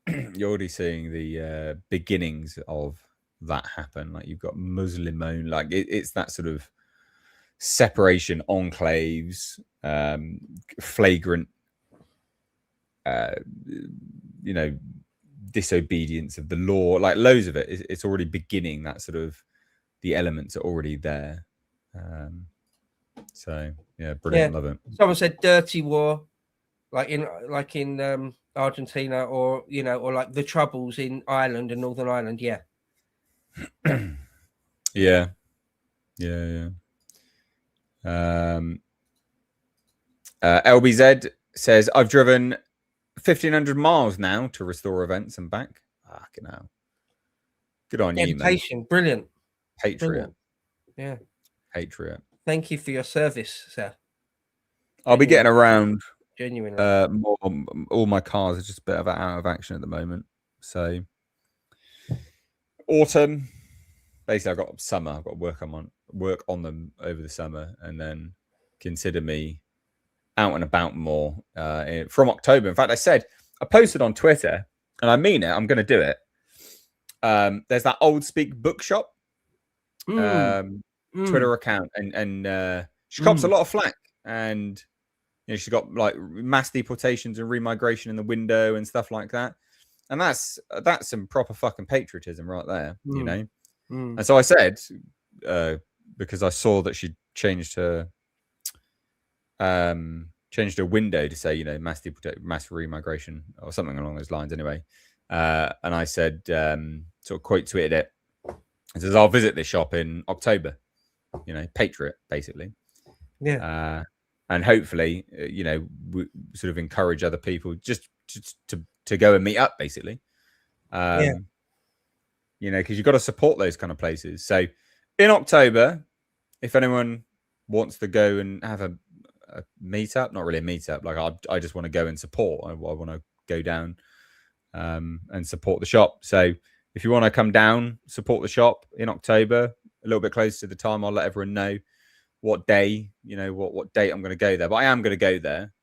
the beginnings of that happen. Like you've got Muslimon, like it's that sort of separation, enclaves, flagrant, disobedience of the law, like loads of it. It's already beginning. That sort of the elements are already there. So yeah, brilliant. Love it. Someone said dirty war, like in Argentina, or or like the Troubles in Ireland and Northern Ireland. Yeah. Yeah. LBZ says, I've driven 1,500 miles now to restore events and back. Fucking hell. Good on you, mate. Dedication. Brilliant. Patriot. Brilliant. Yeah. Patriot. Thank you for your service, sir. I'll be getting around. Genuinely. All my cars are just a bit of out of action at the moment. So autumn, basically I've got summer. I've got to work on them over the summer, and then consider me out and about more from October. In fact, I posted on Twitter, and I mean it. I'm going to do it. There's that Old Speak bookshop Twitter account, and she cops a lot of flack, and she's got like mass deportations and remigration in the window and stuff like that, and that's some proper fucking patriotism right there, you know. And so I said, because I saw that she changed her window to say, mass remigration or something along those lines anyway, and I said, sort of quote tweeted it. It says, I'll visit this shop in October, patriot, basically. Yeah. And hopefully, we sort of encourage other people just to go and meet up, basically. Because you've got to support those kind of places. So in October, if anyone wants to go and have a meetup, not really a meetup, like I just want to go and support. I want to go down and support the shop. So if you want to come down, support the shop in October, a little bit closer to the time, I'll let everyone know what day, what date I'm going to go there. But I am going to go there.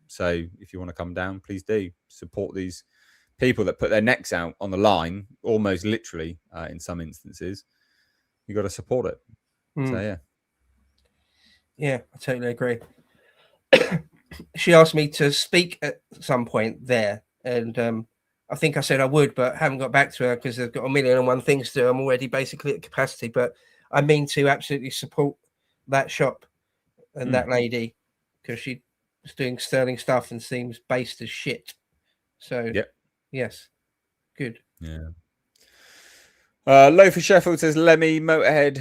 So if you want to come down, please do support these people that put their necks out on the line, almost literally in some instances. You got to support it. So yeah. Yeah, I totally agree. She asked me to speak at some point there, and I think I said I would, but haven't got back to her because I've got 1,000,001 things to do. I'm already basically at capacity, but I mean to absolutely support that shop and that lady, because she's doing sterling stuff and seems based as shit. So yes, good. Yeah. Loafer Sheffield says, Lemmy, Motorhead,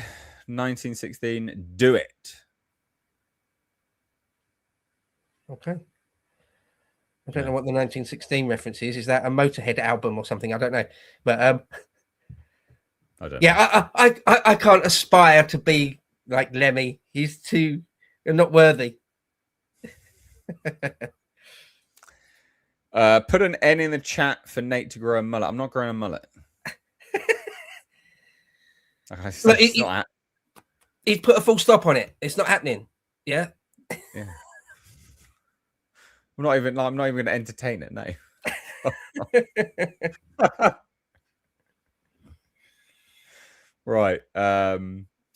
1916, do it. Okay. I don't know what the 1916 reference is. Is that a Motorhead album or something? I don't know. But I don't know. Yeah, I can't aspire to be like Lemmy. He's not worthy. Put an N in the chat for Nate to grow a mullet. I'm not growing a mullet. Look, he's put a full stop on it. It's not happening. Yeah. I'm not even going to entertain it. No. Right.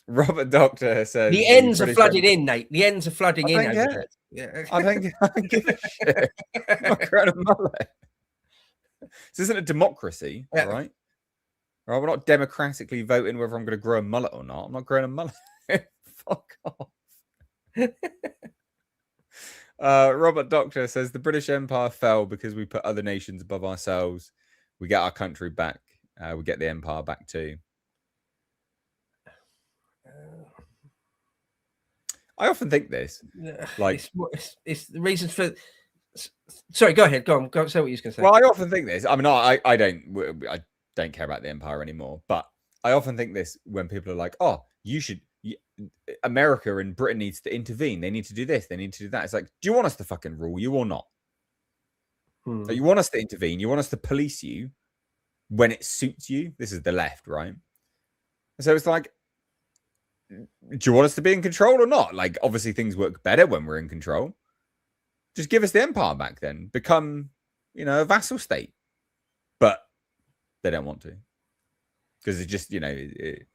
Robert Doctor says the ends are flooded in, Nate. The ends are flooding in. Yeah. I don't give a shit. I'm not growing a mullet. This isn't a democracy, all right? All right, we're not democratically voting whether I'm going to grow a mullet or not. I'm not growing a mullet. Fuck off. Robert Doctor says the British Empire fell because we put other nations above ourselves. We get our country back. We get the empire back too. I often think this, like, it's the reasons for. Sorry, go ahead. Go on. Go say what you was going to say. Well, I often think this. I mean, I don't care about the empire anymore, but I often think this when people are like, "Oh, America and Britain needs to intervene. They need to do this. They need to do that." It's like, do you want us to fucking rule you or not? Like, you want us to intervene? You want us to police you when it suits you? This is the left, right? So it's like, do you want us to be in control or not? Like, obviously things work better when we're in control. Just give us the empire back then. Become, a vassal state. But they don't want to. Because it just, it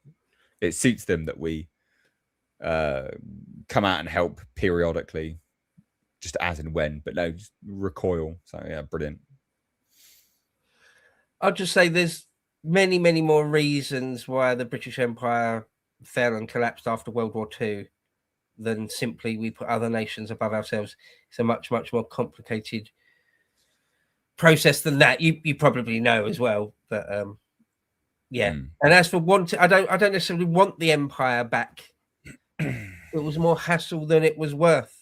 suits them that we come out and help periodically, just as and when. But no, just recoil. So, yeah, brilliant. I'll just say there's many, many more reasons why the British Empire fell and collapsed after World War II than simply we put other nations above ourselves. It's a much, much more complicated process than that. You probably know as well that Yeah. Mm. And as for wanting, I don't necessarily want the empire back. It was more hassle than it was worth.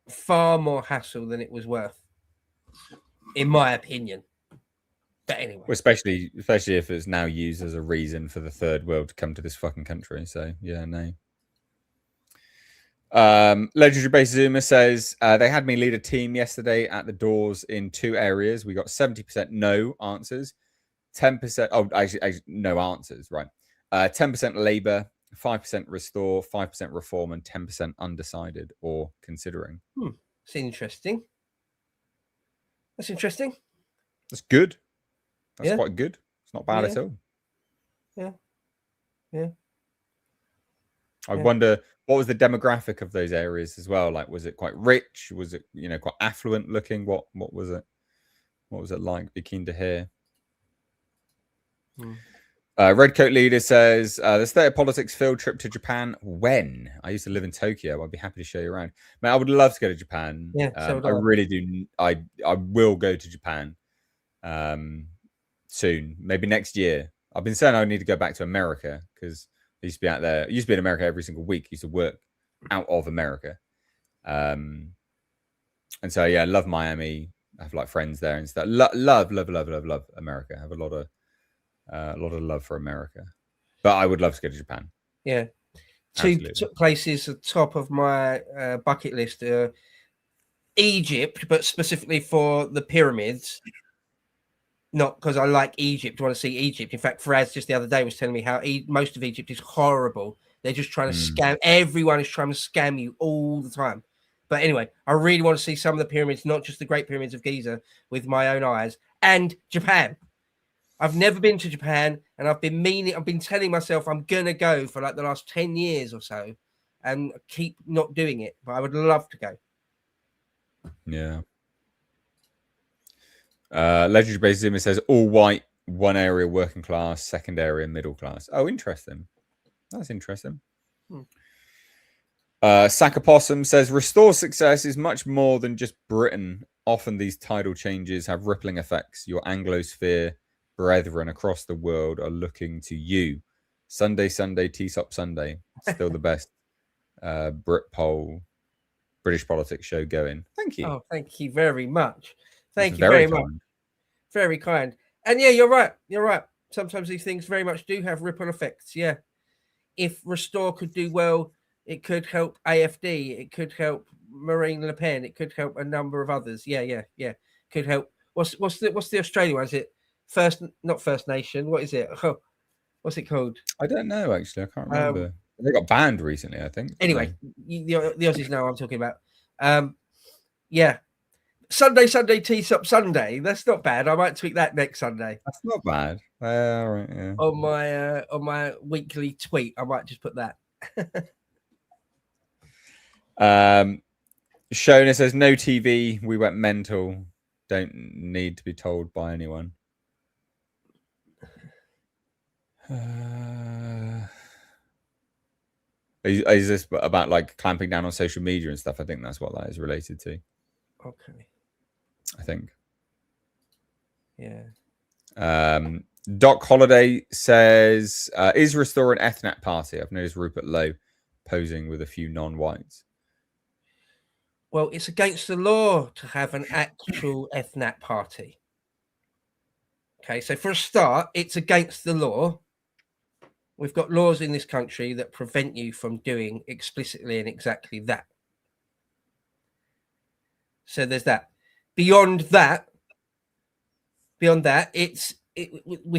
Far more hassle than it was worth, in my opinion. But anyway, Well, especially if it's now used as a reason for the third world to come to this fucking country. So yeah, no. Legendary Base Zuma says they had me lead a team yesterday at the doors in 2 areas. We got 70% no answers, 10%. Oh, actually no answers, right? 10% Labour, 5% Restore, 5% Reform, and 10% undecided or considering. it's interesting. That's interesting. That's good. That's Yeah. quite good. It's not bad at all. Yeah. I wonder what was the demographic of those areas as well. Like, was it quite rich? Was it, quite affluent looking? What was it? What was it like? Be keen to hear. Redcoat Leader says the State of Politics field trip to Japan. When? I used to live in Tokyo. I'd be happy to show you around. Man, I would love to go to Japan. Yeah, so I really do. I will go to Japan soon, maybe next year. I've been saying I need to go back to America because I used to be out there. I used to be in America every single week. I used to work out of America. And so, yeah, I love Miami. I have like friends there and stuff. Love America. I have a lot of love for America. But I would love to go to Japan. Yeah. Two places at the top of my bucket list are Egypt, but specifically for the pyramids. Not because I like Egypt, I want to see Egypt. In fact, Faraz just the other day was telling me how most of Egypt is horrible. They're just trying to scam. Everyone is trying to scam you all the time. But anyway, I really want to see some of the pyramids, not just the Great Pyramids of Giza, with my own eyes. And Japan. I've never been to Japan, and I've been telling myself I'm gonna go for like the last 10 years or so, and keep not doing it. But I would love to go. Yeah. Legendary Base Zimmer says all white, one area working class, second area middle class. Oh, interesting. That's interesting. Saka Possum says restore success is much more than just Britain. Often these tidal changes have rippling effects. Your Anglosphere brethren across the world are looking to you. Sunday, T-Sop Sunday. Still the best Britpol British politics show going. Thank you. Oh, thank you very much. Thank you very much. Very kind. And yeah, you're right. You're right. Sometimes these things very much do have ripple effects. Yeah. If Restore could do well, it could help AFD. It could help Marine Le Pen. It could help a number of others. Yeah. Could help. What's the Australian one? Is it not First Nation? What is it? Oh, what's it called? I don't know, actually. I can't remember. They got banned recently, I think. Anyway, the Aussies know what I'm talking about. Yeah. Sunday, T-Sop Sunday. That's not bad. I might tweet that next Sunday. That's not bad. Right, yeah. On my weekly tweet, I might just put that. Shona says no TV. We went mental. Don't need to be told by anyone. Is this about like clamping down on social media and stuff? I think that's what that is related to. Okay. I think. Yeah. Doc Holiday says, is Restore an ethnic party? I've noticed Rupert Lowe posing with a few non-whites. Well, it's against the law to have an actual ethnic party. Okay, so for a start, it's against the law. We've got laws in this country that prevent you from doing explicitly and exactly that. So there's that. Beyond that, we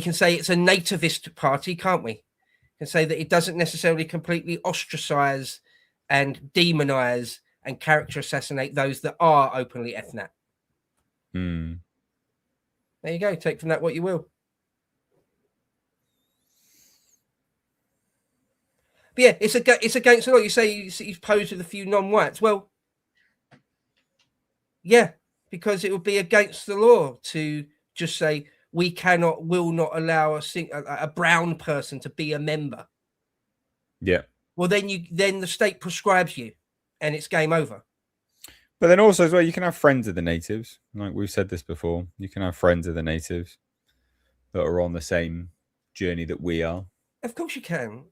can say it's a nativist party, can't we? We can say that it doesn't necessarily completely ostracize and demonize and character assassinate those that are openly ethnic. There you go. Take from that what you will. But yeah, it's against the law. You say he's posed with a few non-whites. Well, yeah, because it would be against the law to just say will not allow a brown person to be a member. Yeah. Well, then the state prescribes you, and it's game over. But then also as well, you can have friends of the natives. Like we've said this before, you can have friends of the natives. that are on the same journey that we are. Of course you can.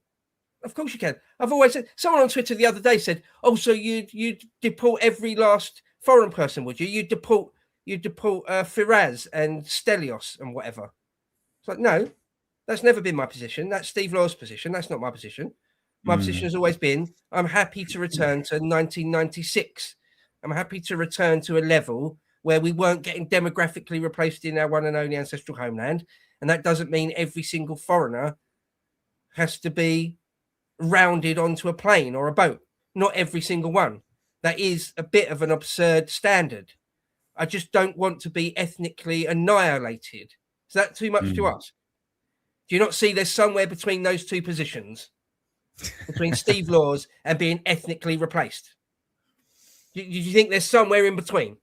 Of course you can. I've always said. Someone on Twitter the other day said, "Oh, so you'd deport every last foreign person, would you? You deport Firaz and Stelios and whatever." It's like, no, that's never been my position. That's Steve Law's position. That's not my position. My position has always been, I'm happy to return to 1996. I'm happy to return to a level where we weren't getting demographically replaced in our one and only ancestral homeland. And that doesn't mean every single foreigner has to be rounded onto a plane or a boat. Not every single one. That is a bit of an absurd standard. I just don't want to be ethnically annihilated. Is that too much to ask? Do you not see there's somewhere between those two positions, between Steve Laws and being ethnically replaced? Do you think there's somewhere in between?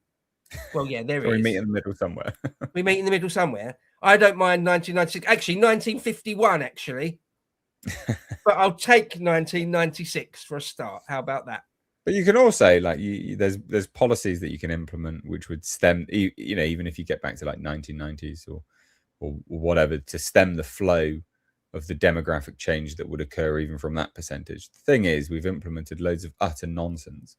Well, yeah, there is. We meet in the middle somewhere. We meet in the middle somewhere. I don't mind 1996. Actually, 1951, actually. But I'll take 1996 for a start. How about that? But you can also, like, there's policies that you can implement which would stem, even if you get back to like 1990s or whatever, to stem the flow of the demographic change that would occur even from that percentage. The thing is, we've implemented loads of utter nonsense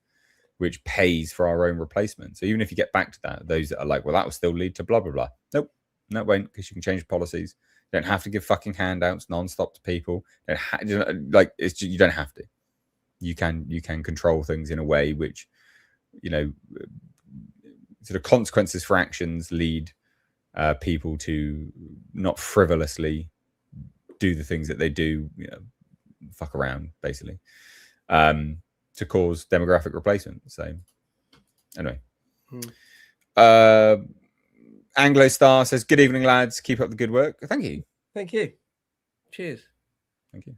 which pays for our own replacement. So even if you get back to that, those that are like, well, that will still lead to blah blah blah. Nope, that won't, because you can change policies. You don't have to give fucking handouts non-stop to people. You don't have to. You can control things in a way which, sort of consequences for actions lead people to not frivolously do the things that they do, fuck around, basically, to cause demographic replacement. So anyway, Anglo Star says, good evening, lads. Keep up the good work. Thank you. Thank you. Cheers. Thank you.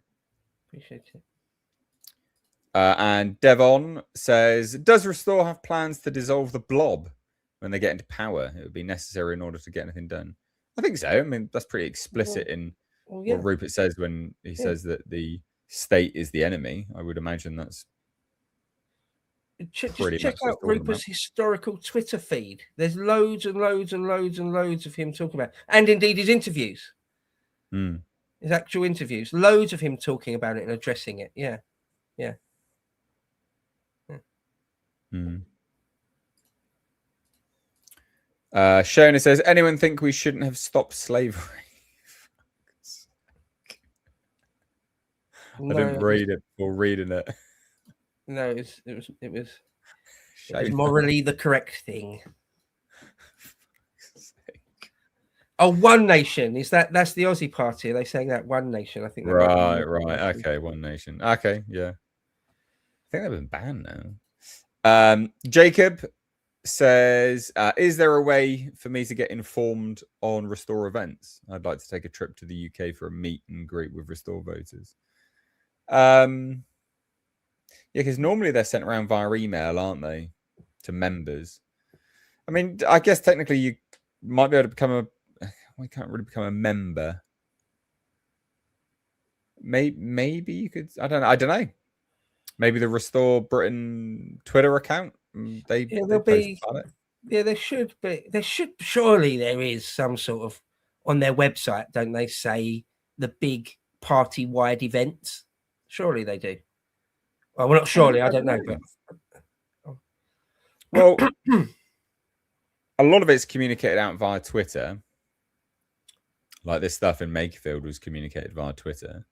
Appreciate it. And Devon says, does Restore have plans to dissolve the blob when they get into power? It would be necessary in order to get anything done. I think so. I mean, that's pretty explicit in what Rupert says when he says that the state is the enemy. I would imagine that's just check out Rupert's historical Twitter feed. There's loads and loads and loads and loads of him talking about, and indeed his interviews, his actual interviews, loads of him talking about it and addressing it. Yeah. Shona says, anyone think we shouldn't have stopped slavery? I didn't read it before reading it. No, it was morally the correct thing. Oh, One Nation, that's the Aussie party? Are they saying that One Nation? I think right. Okay, One Nation. Okay, yeah. I think they've been banned now. Jacob says, is there a way for me to get informed on Restore events? I'd like to take a trip to the UK for a meet and greet with Restore voters. Yeah, because normally they're sent around via email, aren't they, to members? I mean, I guess technically you might be able to become we can't really become a member. Maybe you could. I don't know. Maybe the Restore Britain Twitter account. There should be. Surely there is some sort of, on their website, don't they say the big party-wide events? Surely they do. Well, not surely. I don't know. But well, a lot of it's communicated out via Twitter. Like this stuff in Makerfield was communicated via Twitter.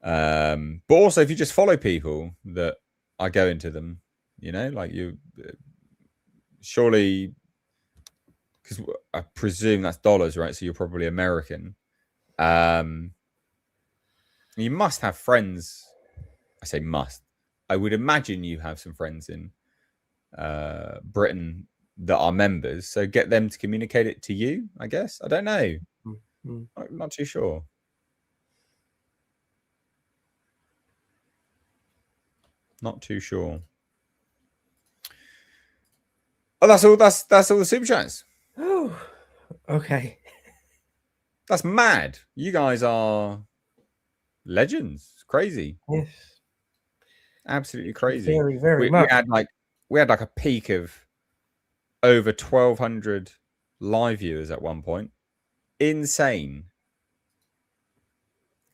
But also, if you just follow people that are going to them, like you, surely, because I presume that's dollars, right? So you're probably American. You must have friends. I say must. I would imagine you have some friends in Britain that are members. So get them to communicate it to you, I guess. I don't know. I'm not too sure. Not too sure. Oh, that's all the super chats. Oh, okay. That's mad. You guys are legends. It's crazy. Yes. Absolutely crazy. Very, very much. We had like a peak of over 1,200 live viewers at one point. insane.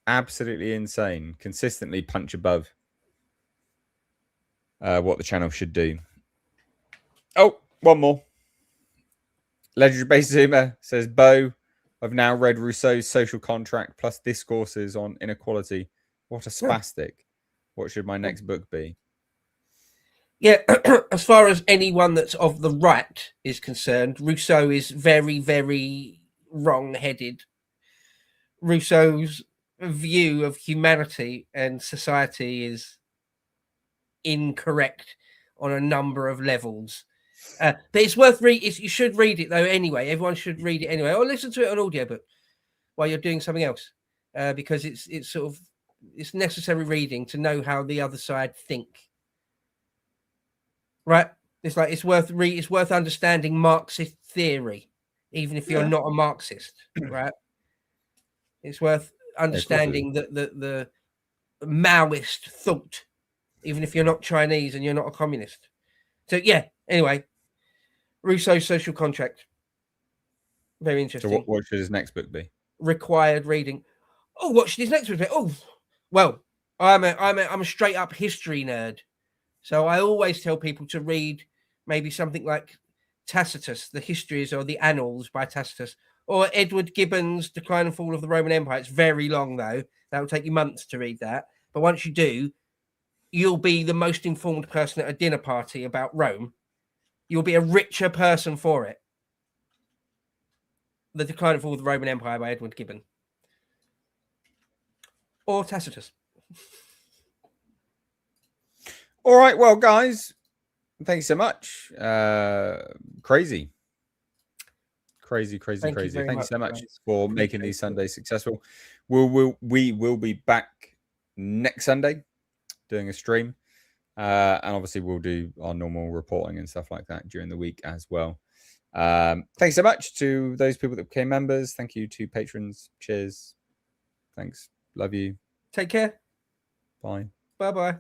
Absolutely insane. Consistently punch above what the channel should do. Oh, one more. Legendary Base Zoomer says, Bo, I've now read Rousseau's Social Contract plus discourses on inequality. What a spastic. What should my next book be? Yeah, as far as anyone that's of the right is concerned, Rousseau is very, very wrong-headed. Rousseau's view of humanity and society is incorrect on a number of levels. But it's worth reading. You should read it though anyway. Everyone should read it anyway, or listen to it on audiobook while you're doing something else, because it's necessary reading to know how the other side think. Right? It's worth understanding Marxist theory, even if you're not a Marxist. Right? It's worth understanding the Maoist thought, even if you're not Chinese and you're not a communist. So yeah. Anyway. Rousseau's Social Contract. Very interesting. So what should his next book be? Required reading. Oh, what should his next book be? Oh, well, I'm a straight up history nerd, so I always tell people to read maybe something like Tacitus, the Histories or the Annals by Tacitus, or Edward Gibbon's Decline and Fall of the Roman Empire. It's very long though. That will take you months to read that, but once you do, you'll be the most informed person at a dinner party about Rome. You'll be a richer person for it. The Decline and Fall of the Roman Empire by Edward Gibbon. Or Tacitus. All right, well, guys, thanks so much. Crazy. Thank you so much for making these Sundays successful. We will be back next Sunday doing a stream. And obviously we'll do our normal reporting and stuff like that during the week as well. Thanks so much to those people that became members. Thank you to patrons. Cheers. Thanks. Love you. Take care. Bye. Bye-bye.